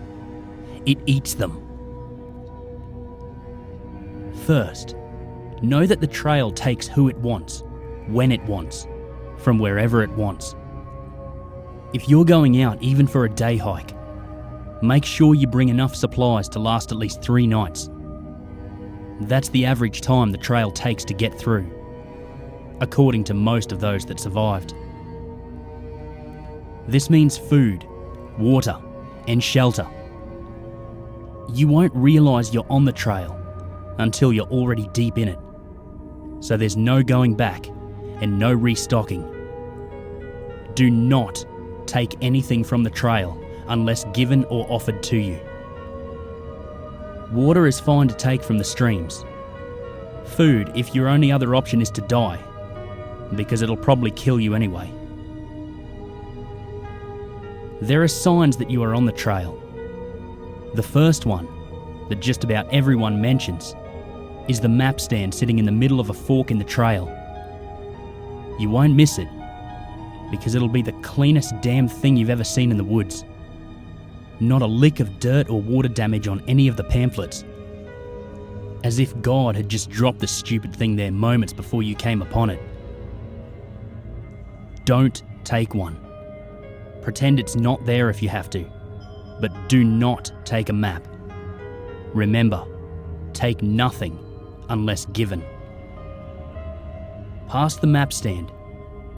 S3: It eats them. First, know that the trail takes who it wants, when it wants, from wherever it wants. If you're going out even for a day hike, make sure you bring enough supplies to last at least 3 nights. That's the average time the trail takes to get through, according to most of those that survived. This means food, water, and shelter. You won't realise you're on the trail until you're already deep in it. So there's no going back and no restocking. Do not take anything from the trail unless given or offered to you. Water is fine to take from the streams. Food if your only other option is to die, because it'll probably kill you anyway. There are signs that you are on the trail. The first one, that just about everyone mentions, is the map stand sitting in the middle of a fork in the trail. You won't miss it, because it'll be the cleanest damn thing you've ever seen in the woods. Not a lick of dirt or water damage on any of the pamphlets. As if God had just dropped the stupid thing there moments before you came upon it. Don't take one. Pretend it's not there if you have to, but do not take a map. Remember, take nothing unless given. Past the map stand,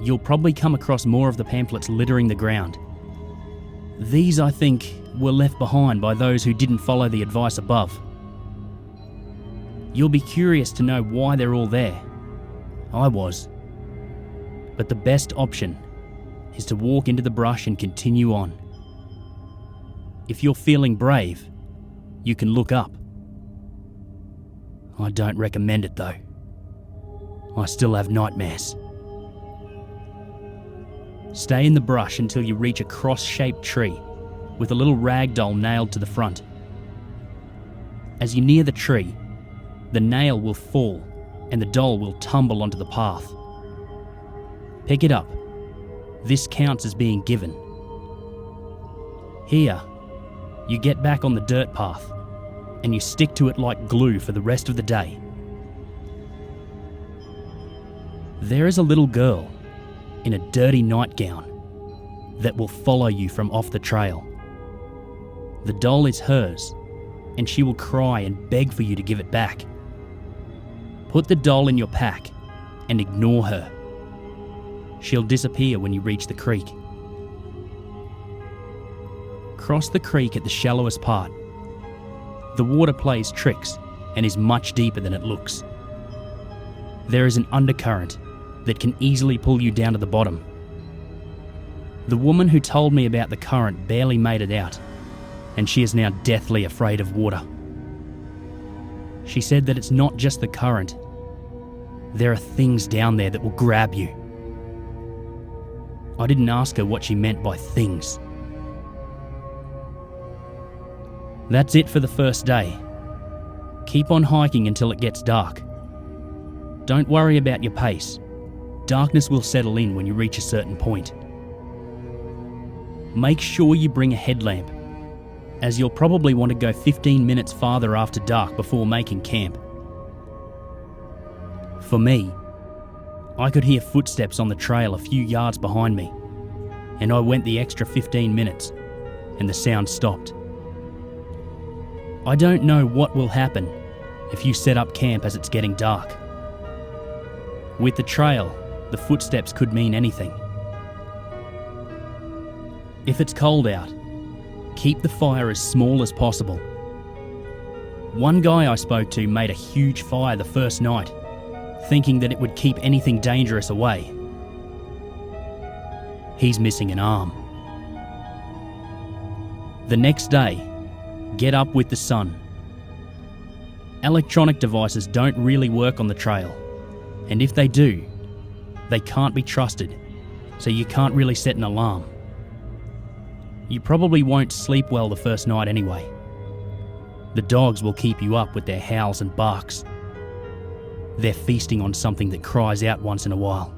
S3: you'll probably come across more of the pamphlets littering the ground. These, I think, were left behind by those who didn't follow the advice above. You'll be curious to know why they're all there. I was. But the best option is to walk into the brush and continue on. If you're feeling brave, you can look up. I don't recommend it though. I still have nightmares. Stay in the brush until you reach a cross-shaped tree with a little rag doll nailed to the front. As you near the tree, the nail will fall and the doll will tumble onto the path. Pick it up. This counts as being given. Here, you get back on the dirt path and you stick to it like glue for the rest of the day. There is a little girl in a dirty nightgown that will follow you from off the trail. The doll is hers, and she will cry and beg for you to give it back. Put the doll in your pack and ignore her. She'll disappear when you reach the creek. Cross the creek at the shallowest part. The water plays tricks and is much deeper than it looks. There is an undercurrent that can easily pull you down to the bottom. The woman who told me about the current barely made it out, and she is now deathly afraid of water. She said that it's not just the current. There are things down there that will grab you. I didn't ask her what she meant by things. That's it for the first day. Keep on hiking until it gets dark. Don't worry about your pace. Darkness will settle in when you reach a certain point. Make sure you bring a headlamp, as you'll probably want to go 15 minutes farther after dark before making camp. For me, I could hear footsteps on the trail a few yards behind me, and I went the extra 15 minutes, and the sound stopped. I don't know what will happen if you set up camp as it's getting dark. With the trail, the footsteps could mean anything. If it's cold out, keep the fire as small as possible. One guy I spoke to made a huge fire the first night, thinking that it would keep anything dangerous away. He's missing an arm. The next day, get up with the sun. Electronic devices don't really work on the trail, and if they do, they can't be trusted, so you can't really set an alarm. You probably won't sleep well the first night anyway. The dogs will keep you up with their howls and barks. They're feasting on something that cries out once in a while.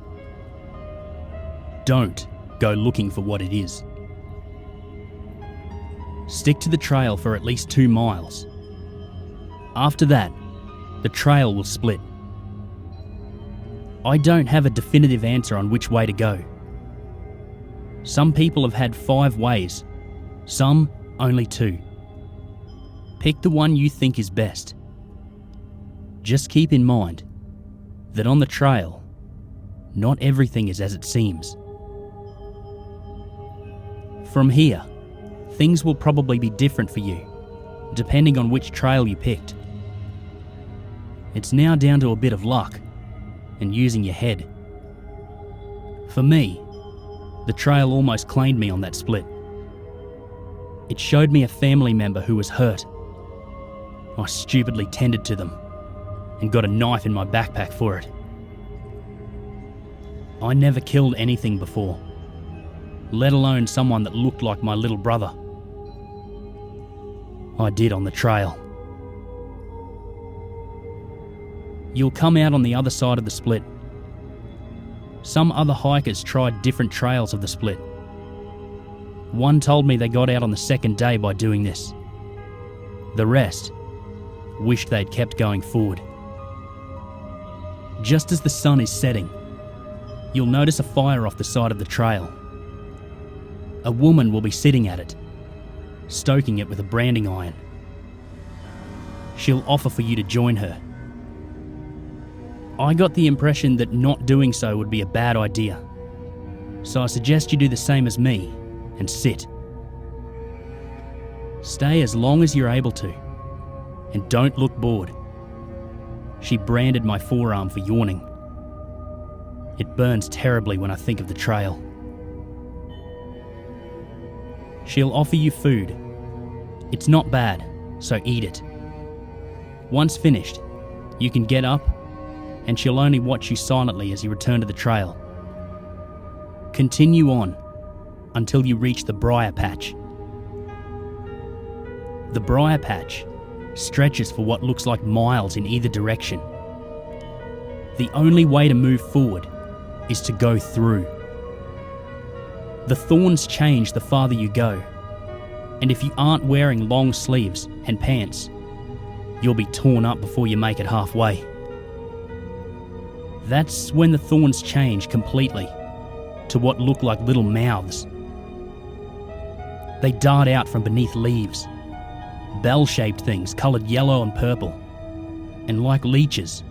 S3: Don't go looking for what it is. Stick to the trail for at least 2 miles. After that, the trail will split. I don't have a definitive answer on which way to go. Some people have had 5 ways, some only 2. Pick the one you think is best. Just keep in mind that on the trail, not everything is as it seems. From here, things will probably be different for you, depending on which trail you picked. It's now down to a bit of luck and using your head. For me, the trail almost claimed me on that split. It showed me a family member who was hurt. I stupidly tended to them and got a knife in my backpack for it. I never killed anything before, let alone someone that looked like my little brother. I did on the trail. You'll come out on the other side of the split. Some other hikers tried different trails of the split. One told me they got out on the second day by doing this. The rest wished they'd kept going forward. Just as the sun is setting, you'll notice a fire off the side of the trail. A woman will be sitting at it, stoking it with a branding iron. she'll offer for you to join her. I got the impression that not doing so would be a bad idea, so I suggest you do the same as me and sit. Stay as long as you're able to, and don't look bored. She branded my forearm for yawning. It burns terribly when I think of the trail. She'll offer you food. It's not bad, so eat it. Once finished, you can get up, and she'll only watch you silently as you return to the trail. Continue on until you reach the briar patch. The briar patch stretches for what looks like miles in either direction. The only way to move forward is to go through. The thorns change the farther you go, and if you aren't wearing long sleeves and pants, you'll be torn up before you make it halfway. That's when the thorns change completely to what look like little mouths. They dart out from beneath leaves, bell-shaped things coloured yellow and purple, and like leeches,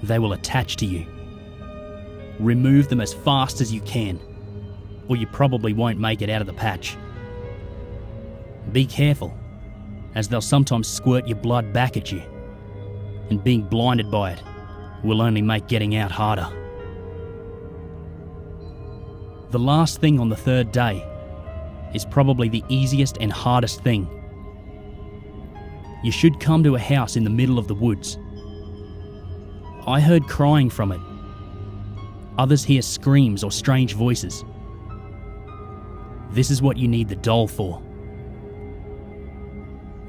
S3: they will attach to you. Remove them as fast as you can, or you probably won't make it out of the patch. Be careful, as they'll sometimes squirt your blood back at you, and being blinded by it will only make getting out harder. The last thing on the third day is probably the easiest and hardest thing. You should come to a house in the middle of the woods. I heard crying from it. Others hear screams or strange voices. This is what you need the doll for.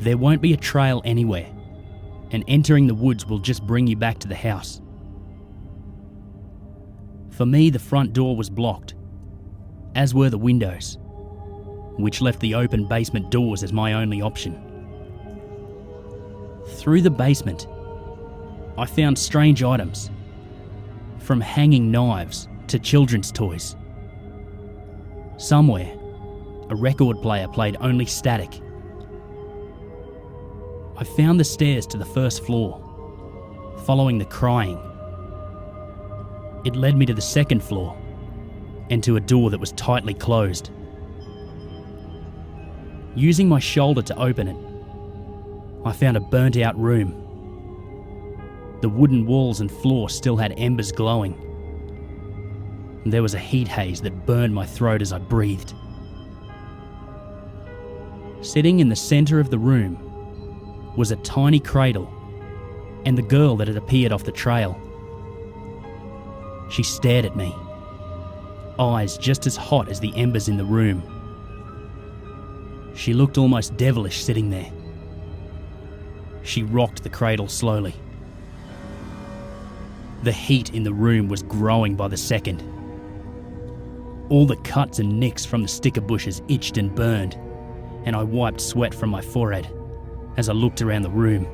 S3: There won't be a trail anywhere, and entering the woods will just bring you back to the house. For me, the front door was blocked, as were the windows, which left the open basement doors as my only option. Through the basement, I found strange items, from hanging knives to children's toys. Somewhere, a record player played only static. I found the stairs to the first floor, following the crying. It led me to the second floor, and to a door that was tightly closed. Using my shoulder to open it, I found a burnt-out room. The wooden walls and floor still had embers glowing. There was a heat haze that burned my throat as I breathed. Sitting in the centre of the room was a tiny cradle and the girl that had appeared off the trail. She stared at me, eyes just as hot as the embers in the room. She looked almost devilish sitting there. She rocked the cradle slowly. The heat in the room was growing by the second. All the cuts and nicks from the sticker bushes itched and burned, and I wiped sweat from my forehead as I looked around the room.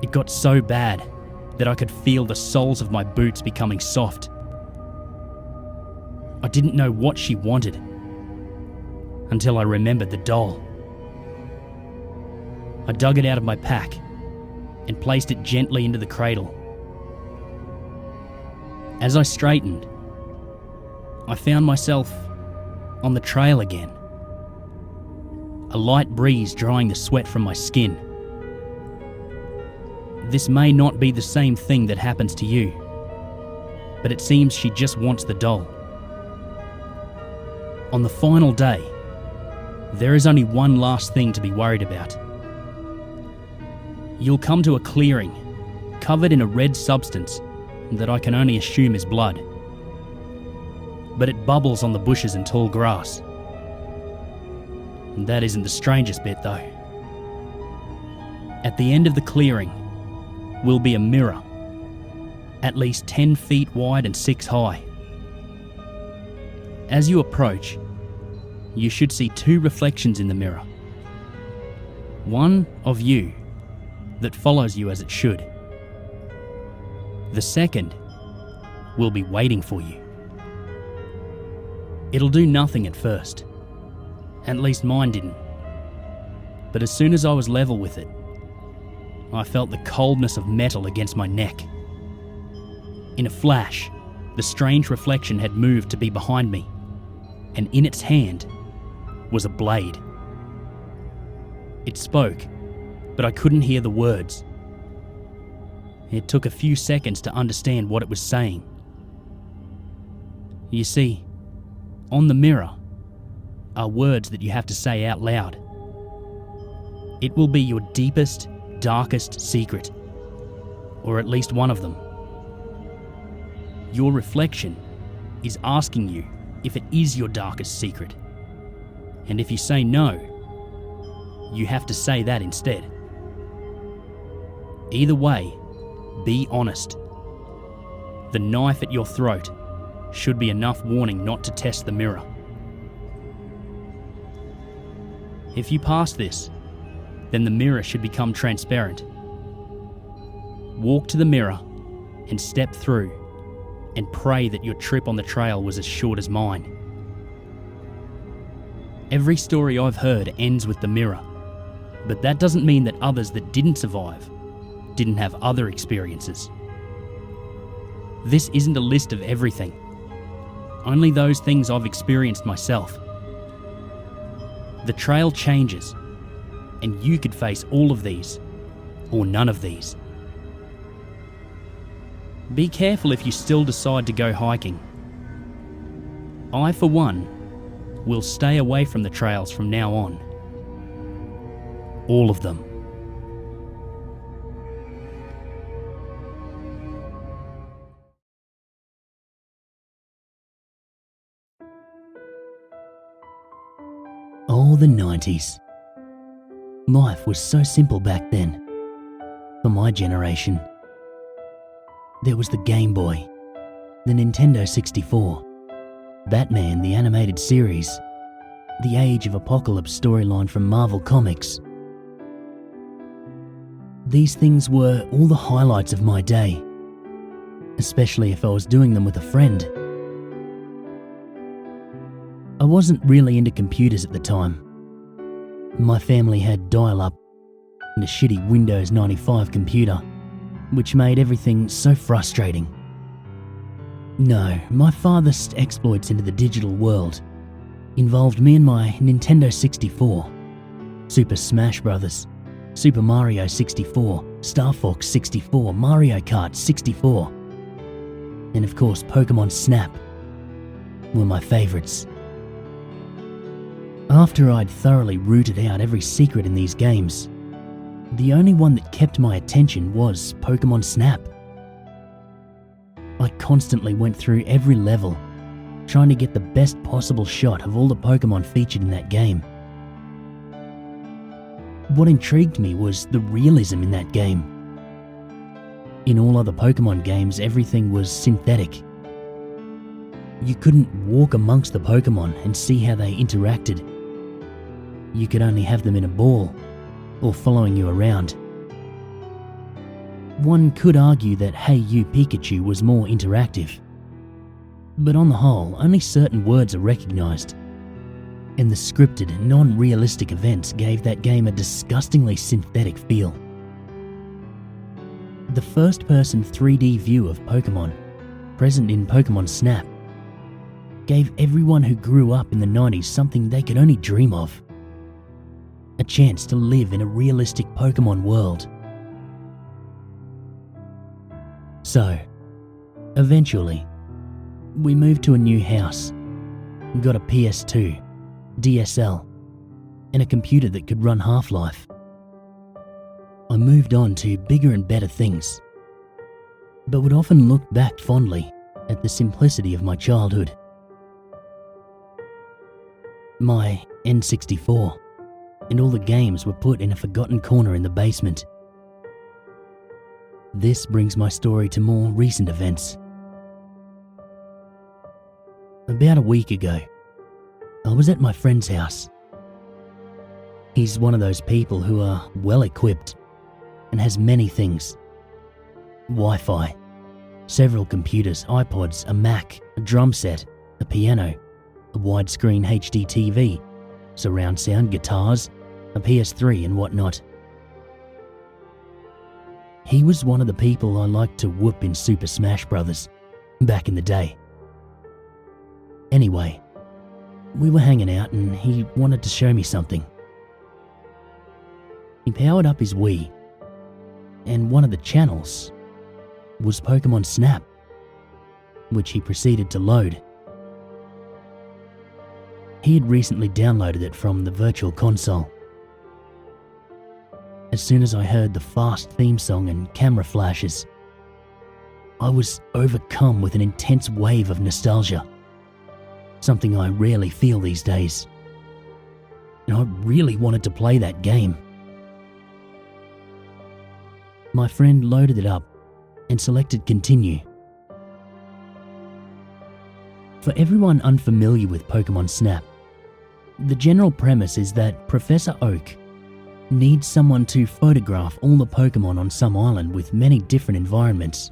S3: It got so bad that I could feel the soles of my boots becoming soft. I didn't know what she wanted until I remembered the doll. I dug it out of my pack and placed it gently into the cradle. As I straightened, I found myself on the trail again. A light breeze drying the sweat from my skin. This may not be the same thing that happens to you, but it seems she just wants the doll. On the final day, there is only one last thing to be worried about. You'll come to a clearing, covered in a red substance that I can only assume is blood. But it bubbles on the bushes and tall grass. And that isn't the strangest bit though. At the end of the clearing will be a mirror, at least 10 feet wide and 6 high. As you approach, you should see 2 reflections in the mirror. One of you that follows you as it should. The second will be waiting for you. It'll do nothing at least mine didn't. But as soon as I was level with it, I felt the coldness of metal against my neck. In a flash, the strange reflection had moved to be behind me, and in its hand was a blade. It spoke, but I couldn't hear the words. It took a few seconds to understand what it was saying. You see, on the mirror are words that you have to say out loud. It will be your deepest, darkest secret, or at least one of them. Your reflection is asking you if it is your darkest secret. And if you say no, you have to say that instead. Either way, be honest. The knife at your throat should be enough warning not to test the mirror. If you pass this, then the mirror should become transparent. Walk to the mirror and step through and pray that your trip on the trail was as short as mine. Every story I've heard ends with the mirror, but that doesn't mean that others that didn't survive didn't have other experiences. This isn't a list of everything, only those things I've experienced myself. The trail changes, and you could face all of these, or none of these. Be careful if you still decide to go hiking. I, for one, will stay away from the trails from now on. All of them.
S1: Oh, the 90s. Life was so simple back then. For my generation. There was the Game Boy, the Nintendo 64, Batman the animated series, the Age of Apocalypse storyline from Marvel Comics. These things were all the highlights of my day, especially if I was doing them with a friend. I wasn't really into computers at the time. My family had dial-up and a shitty Windows 95 computer, which made everything so frustrating. No, my farthest exploits into the digital world involved me and my Nintendo 64, Super Smash Bros., Super Mario 64, Star Fox 64, Mario Kart 64, and of course Pokemon Snap were my favourites. After I'd thoroughly rooted out every secret in these games, the only one that kept my attention was Pokemon Snap. I constantly went through every level, trying to get the best possible shot of all the Pokemon featured in that game. What intrigued me was the realism in that game. In all other Pokemon games, everything was synthetic. You couldn't walk amongst the Pokemon and see how they interacted. You could only have them in a ball, or following you around. One could argue that Hey You Pikachu was more interactive, but on the whole, only certain words are recognised, and the scripted, non-realistic events gave that game a disgustingly synthetic feel. The first-person 3D view of Pokemon, present in Pokemon Snap, gave everyone who grew up in the 90s something they could only dream of. A chance to live in a realistic Pokemon world. So, eventually, we moved to a new house, got a PS2, DSL, and a computer that could run Half-Life. I moved on to bigger and better things, but would often look back fondly at the simplicity of my childhood. My N64 and all the games were put in a forgotten corner in the basement. This brings my story to more recent events. About a week ago, I was at my friend's house. He's one of those people who are well equipped and has many things. Wi-Fi, several computers, iPods, a Mac, a drum set, a piano, a widescreen HD TV, surround sound, guitars, a PS3 and whatnot. He was one of the people I liked to whoop in Super Smash Bros. Back in the day. Anyway, we were hanging out and he wanted to show me something. He powered up his Wii, and one of the channels was Pokemon Snap, which he proceeded to load. He had recently downloaded it from the Virtual Console. As soon as I heard the fast theme song and camera flashes, I was overcome with an intense wave of nostalgia, something I rarely feel these days. And I really wanted to play that game. My friend loaded it up and selected continue. For everyone unfamiliar with Pokemon Snap, the general premise is that Professor Oak needs someone to photograph all the Pokemon on some island with many different environments.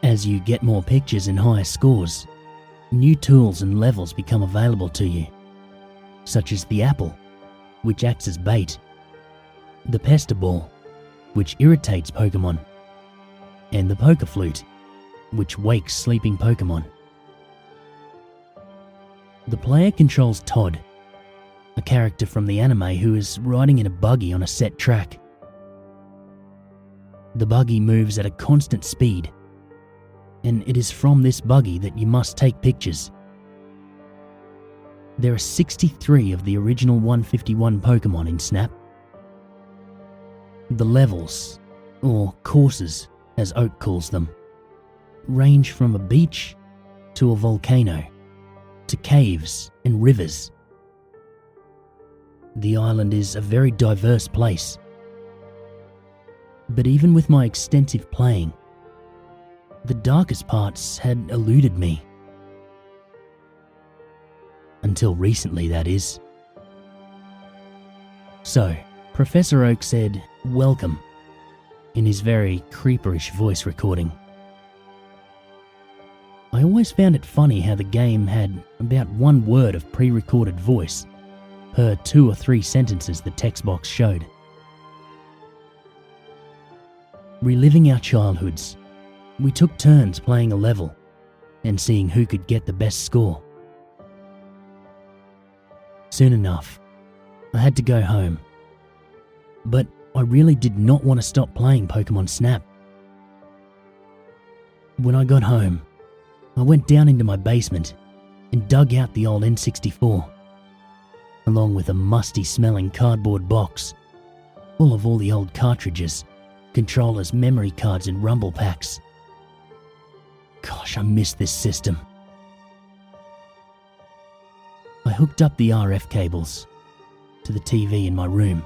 S1: As you get more pictures and higher scores, new tools and levels become available to you, such as the apple, which acts as bait, the Pester Ball, which irritates Pokemon, and the Poker Flute, which wakes sleeping Pokemon. The player controls Todd, a character from the anime who is riding in a buggy on a set track. The buggy moves at a constant speed, and it is from this buggy that you must take pictures. There are 63 of the original 151 Pokemon in Snap. The levels, or courses as Oak calls them, range from a beach to a volcano to caves and rivers. The island is a very diverse place. But even with my extensive playing, the darkest parts had eluded me. Until recently, that is. So, Professor Oak said, "Welcome," in his very creeperish voice recording. I always found it funny how the game had about one word of pre-recorded voice per 2 or 3 sentences the text box showed. Reliving our childhoods, we took turns playing a level and seeing who could get the best score. Soon enough, I had to go home, but I really did not want to stop playing Pokemon Snap. When I got home, I went down into my basement and dug out the old N64, along with a musty-smelling cardboard box full of all the old cartridges, controllers, memory cards and rumble packs. Gosh, I miss this system. I hooked up the RF cables to the TV in my room.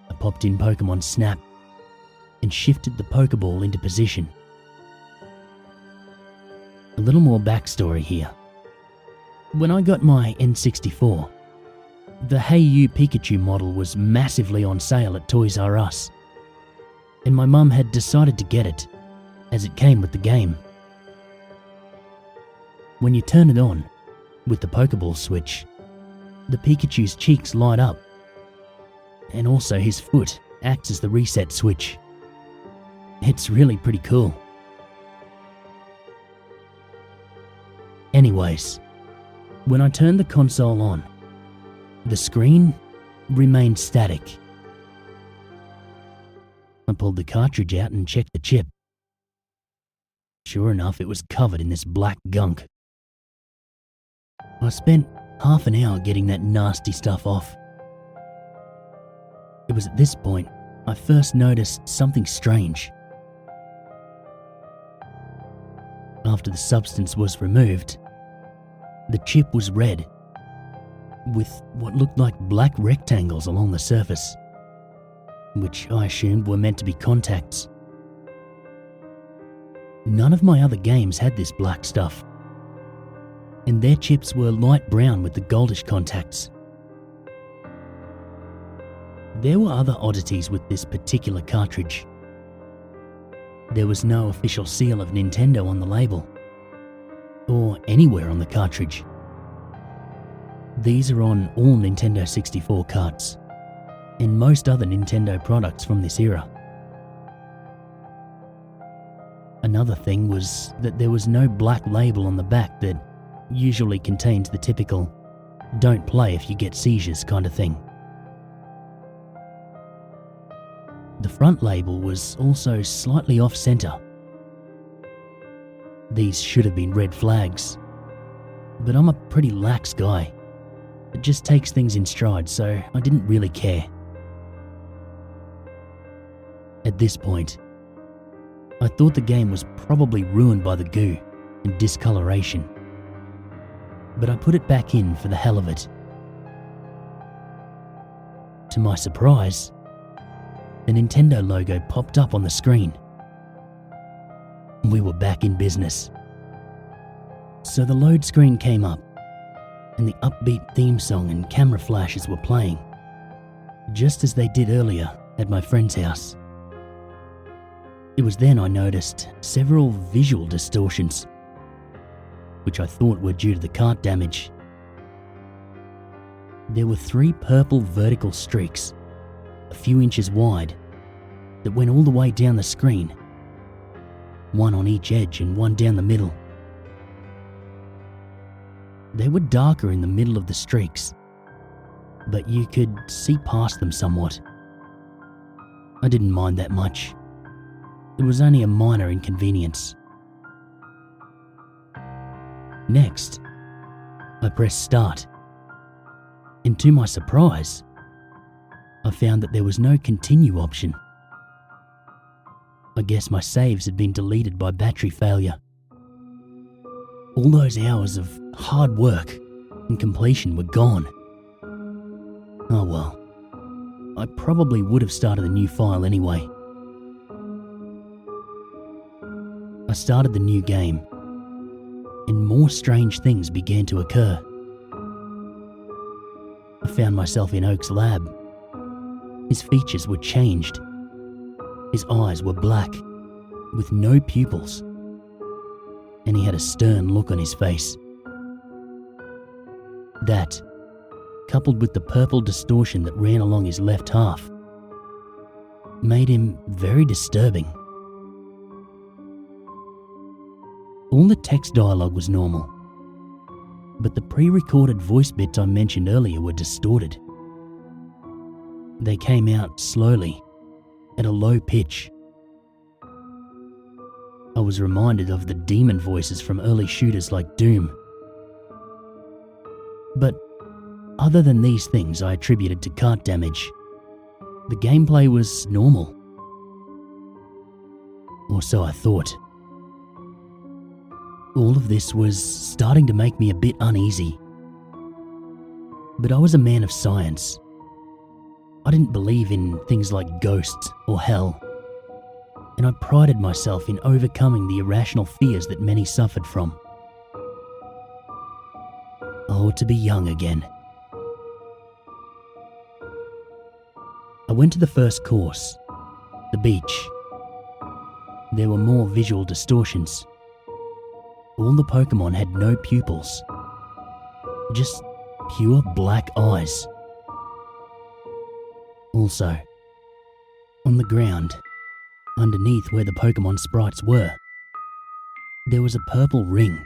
S1: I popped in Pokemon Snap and shifted the Pokeball into position. A little more backstory here. When I got my N64, the Hey You Pikachu model was massively on sale at Toys R Us, and my mum had decided to get it, as it came with the game. When you turn it on, with the Pokeball switch, the Pikachu's cheeks light up, and also his foot acts as the reset switch. It's really pretty cool. Anyways, when I turned the console on, the screen remained static. I pulled the cartridge out and checked the chip. Sure enough, it was covered in this black gunk. I spent half an hour getting that nasty stuff off. It was at this point I first noticed something strange. After the substance was removed, the chip was red, with what looked like black rectangles along the surface, which I assumed were meant to be contacts. None of my other games had this black stuff, and their chips were light brown with the goldish contacts. There were other oddities with this particular cartridge. There was no official seal of Nintendo on the label, or anywhere on the cartridge. These are on all Nintendo 64 carts. and most other Nintendo products from this era. Another thing was that there was no black label on the back that usually contains the typical "don't play if you get seizures" kind of thing. The front label was also slightly off-center. These should have been red flags, but I'm a pretty lax guy. It just takes things in stride, so I didn't really care. At this point, I thought the game was probably ruined by the goo and discoloration, but I put it back in for the hell of it. To my surprise, the Nintendo logo popped up on the screen. We were back in business. So the load screen came up, and the upbeat theme song and camera flashes were playing, just as they did earlier at my friend's house. It was then I noticed several visual distortions, which I thought were due to the cart damage. There were 3 purple vertical streaks, a few inches wide, that went all the way down the screen, one on each edge and one down the middle. They were darker in the middle of the streaks, but you could see past them somewhat. I didn't mind that much. It was only a minor inconvenience. Next, I pressed start, and to my surprise, I found that there was no continue option. I guess my saves had been deleted by battery failure. All those hours of hard work and completion were gone. Oh well, I probably would have started a new file anyway. I started the new game, and more strange things began to occur. I found myself in Oak's lab. His features were changed. His eyes were black, with no pupils, and he had a stern look on his face. That, coupled with the purple distortion that ran along his left half, made him very disturbing. All the text dialogue was normal, but the pre-recorded voice bits I mentioned earlier were distorted. They came out slowly, at a low pitch. I was reminded of the demon voices from early shooters like Doom. But other than these things I attributed to cart damage, the gameplay was normal. Or so I thought. All of this was starting to make me a bit uneasy. But I was a man of science. I didn't believe in things like ghosts or hell, and I prided myself in overcoming the irrational fears that many suffered from. Oh, to be young again. I went to the first course, the beach. There were more visual distortions. All the Pokemon had no pupils, just pure black eyes. Also, on the ground, underneath where the Pokemon sprites were, there was a purple ring.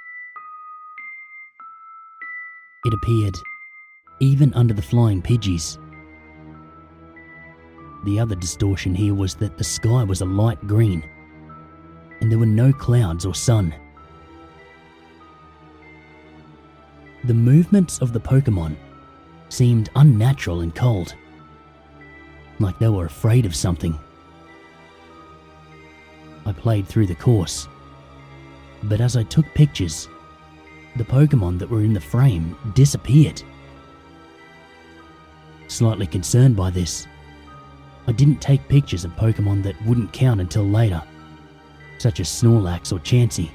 S1: It appeared even under the flying Pidgeys. The other distortion here was that the sky was a light green, and there were no clouds or sun. The movements of the Pokemon seemed unnatural and cold, like they were afraid of something. I played through the course, but as I took pictures, the Pokemon that were in the frame disappeared. Slightly concerned by this, I didn't take pictures of Pokemon that wouldn't count until later, such as Snorlax or Chansey.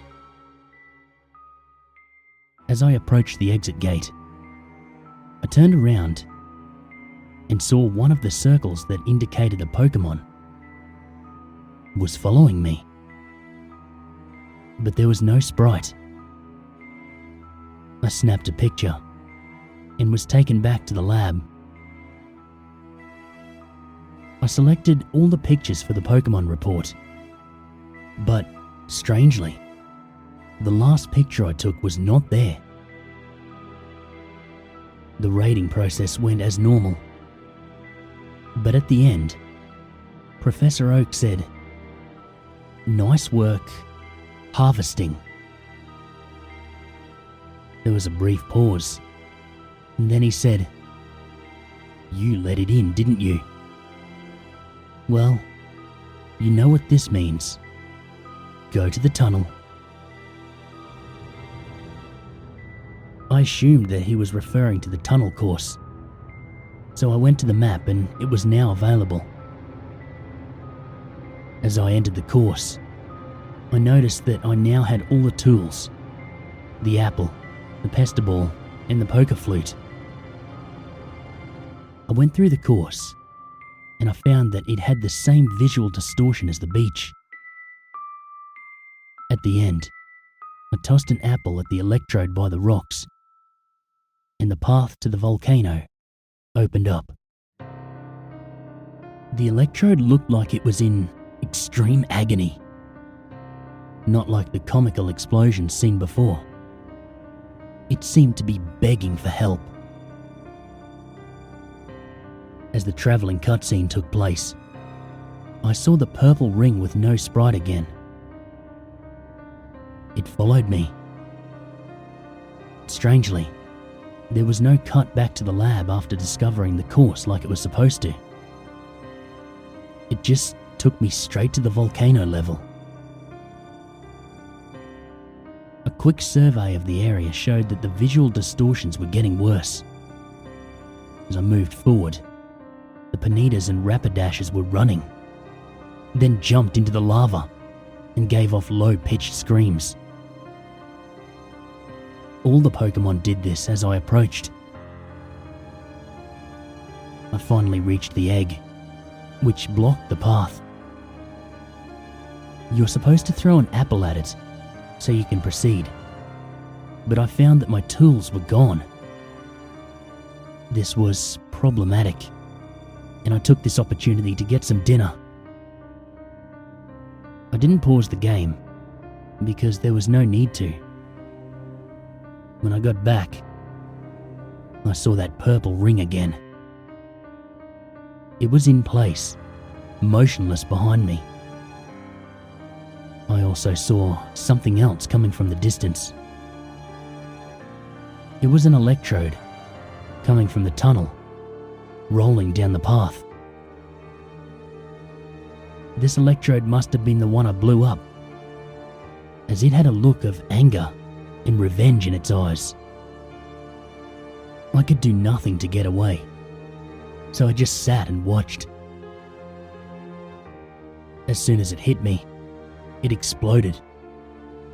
S1: As I approached the exit gate, I turned around and saw one of the circles that indicated a Pokemon was following me. But there was no sprite. I snapped a picture and was taken back to the lab. I selected all the pictures for the Pokemon report. But, strangely, the last picture I took was not there. The rating process went as normal. But at the end, Professor Oak said, "Nice work, harvesting." There was a brief pause, and then he said, "You let it in, didn't you? Well, you know what this means. Go to the tunnel." I assumed that he was referring to the tunnel course, so I went to the map and it was now available. As I entered the course, I noticed that I now had all the tools: the apple, the pester ball, and the poker flute. I went through the course, and I found that it had the same visual distortion as the beach. At the end, I tossed an apple at the electrode by the rocks, and the path to the volcano opened up. The electrode looked like it was in extreme agony, not like the comical explosions seen before. It seemed to be begging for help. As the travelling cutscene took place, I saw the purple ring with no sprite again. It followed me. Strangely, there was no cut back to the lab after discovering the course like it was supposed to. It just took me straight to the volcano level. A quick survey of the area showed that the visual distortions were getting worse. As I moved forward, the Ponitas and Rapidashes were running, then jumped into the lava and gave off low-pitched screams. All the Pokemon did this as I approached. I finally reached the egg, which blocked the path. You're supposed to throw an apple at it so you can proceed, but I found that my tools were gone. This was problematic, and I took this opportunity to get some dinner. I didn't pause the game because there was no need to. When I got back, I saw that purple ring again. It was in place, motionless behind me. I also saw something else coming from the distance. It was an electrode coming from the tunnel, rolling down the path. This electrode must have been the one I blew up, as it had a look of anger and revenge in its eyes. I could do nothing to get away, so I just sat and watched. As soon as it hit me, it exploded,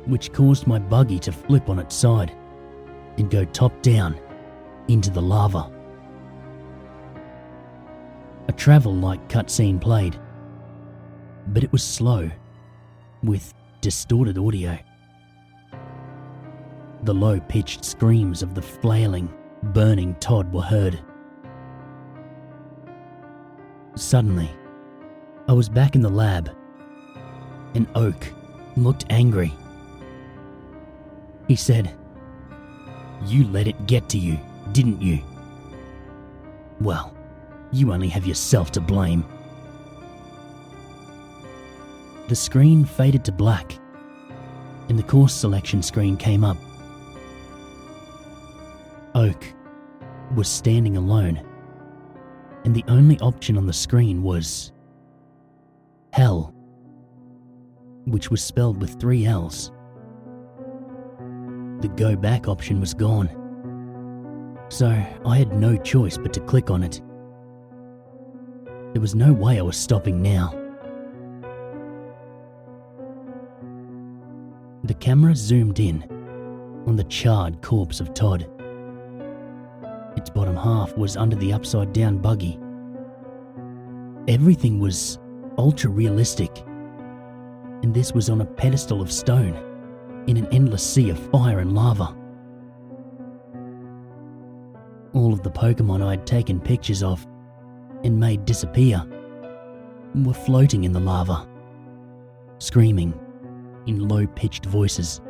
S1: which caused my buggy to flip on its side and go top down into the lava. A travel-like cutscene played, but it was slow, with distorted audio. The low-pitched screams of the flailing, burning Todd were heard. Suddenly, I was back in the lab, and Oak looked angry. He said, "You let it get to you, didn't you? Well, you only have yourself to blame." The screen faded to black, and the course selection screen came up. Oak was standing alone, and the only option on the screen was Hell, which was spelled with 3 L's. The go back option was gone, so I had no choice but to click on it. There was no way I was stopping now. The camera zoomed in on the charred corpse of Todd. Its bottom half was under the upside-down buggy. Everything was ultra-realistic, and this was on a pedestal of stone in an endless sea of fire and lava. All of the Pokemon I had taken pictures of and made disappear were floating in the lava, screaming in low-pitched voices.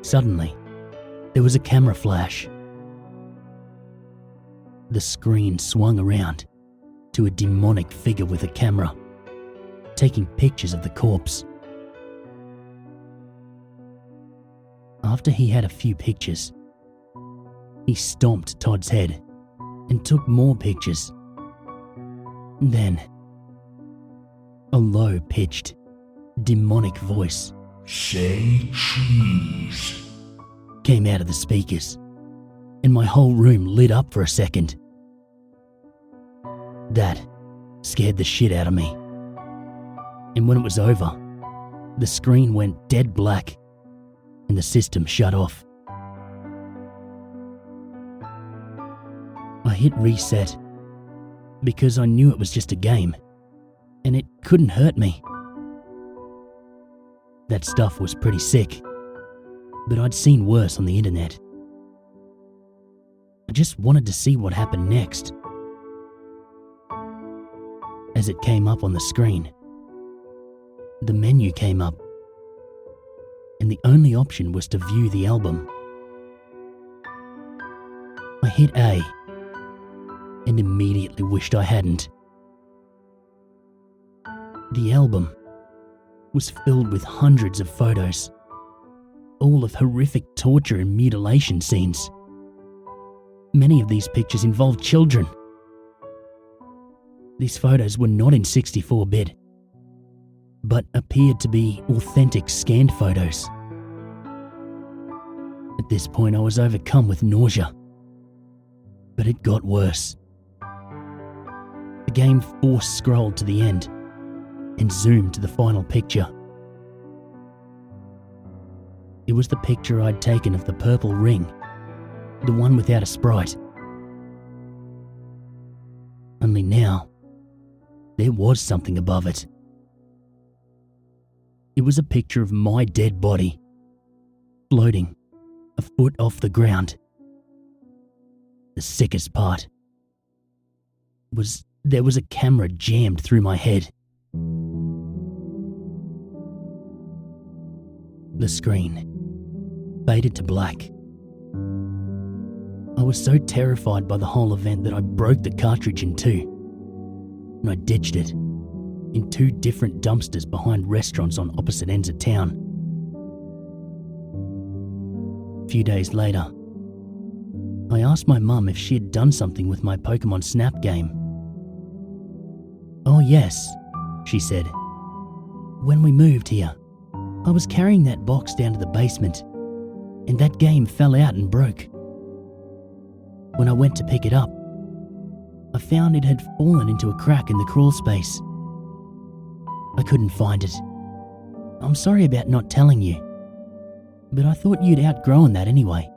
S1: Suddenly, there was a camera flash. The screen swung around to a demonic figure with a camera, taking pictures of the corpse. After he had a few pictures, he stomped Todd's head and took more pictures. Then, a low-pitched, demonic voice
S4: Say cheese.
S1: came out of the speakers, and my whole room lit up for a second. That scared the shit out of me. And when it was over, the screen went dead black and the system shut off. I hit reset because I knew it was just a game and it couldn't hurt me. That stuff was pretty sick, but I'd seen worse on the internet. I just wanted to see what happened next. As it came up on the screen, the menu came up, and the only option was to view the album. I hit A and immediately wished I hadn't. The album was filled with hundreds of photos, all of horrific torture and mutilation scenes. Many of these pictures involved children. These photos were not in 64-bit, but appeared to be authentic scanned photos. At this point, I was overcome with nausea. But it got worse. The game force-scrolled to the end and zoomed to the final picture. It was the picture I'd taken of the purple ring, the one without a sprite. Only now, there was something above it. It was a picture of my dead body, floating a foot off the ground. The sickest part was there was a camera jammed through my head. The screen faded to black. I was so terrified by the whole event that I broke the cartridge in two, and I ditched it in two different dumpsters behind restaurants on opposite ends of town. A few days later, I asked my mum if she had done something with my Pokemon Snap game. "Oh yes," she said. "When we moved here, I was carrying that box down to the basement, and that game fell out and broke. When I went to pick it up, I found it had fallen into a crack in the crawl space. I couldn't find it. I'm sorry about not telling you, but I thought you'd outgrown that anyway."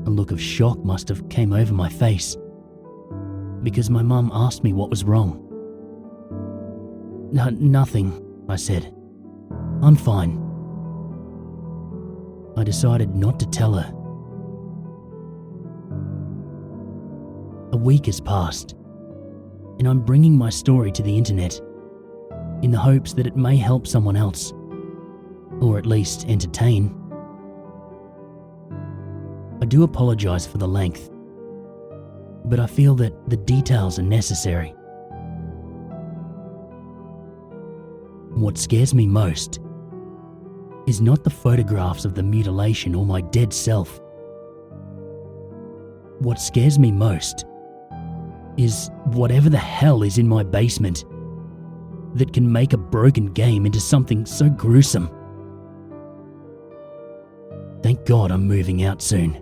S1: A look of shock must have came over my face, because my mum asked me what was wrong. Nothing, I said. I'm fine." I decided not to tell her. A week has passed, and I'm bringing my story to the internet in the hopes that it may help someone else, or at least entertain. I do apologise for the length, but I feel that the details are necessary. What scares me most is not the photographs of the mutilation or my dead self. What scares me most is whatever the hell is in my basement that can make a broken game into something so gruesome. Thank God I'm moving out soon.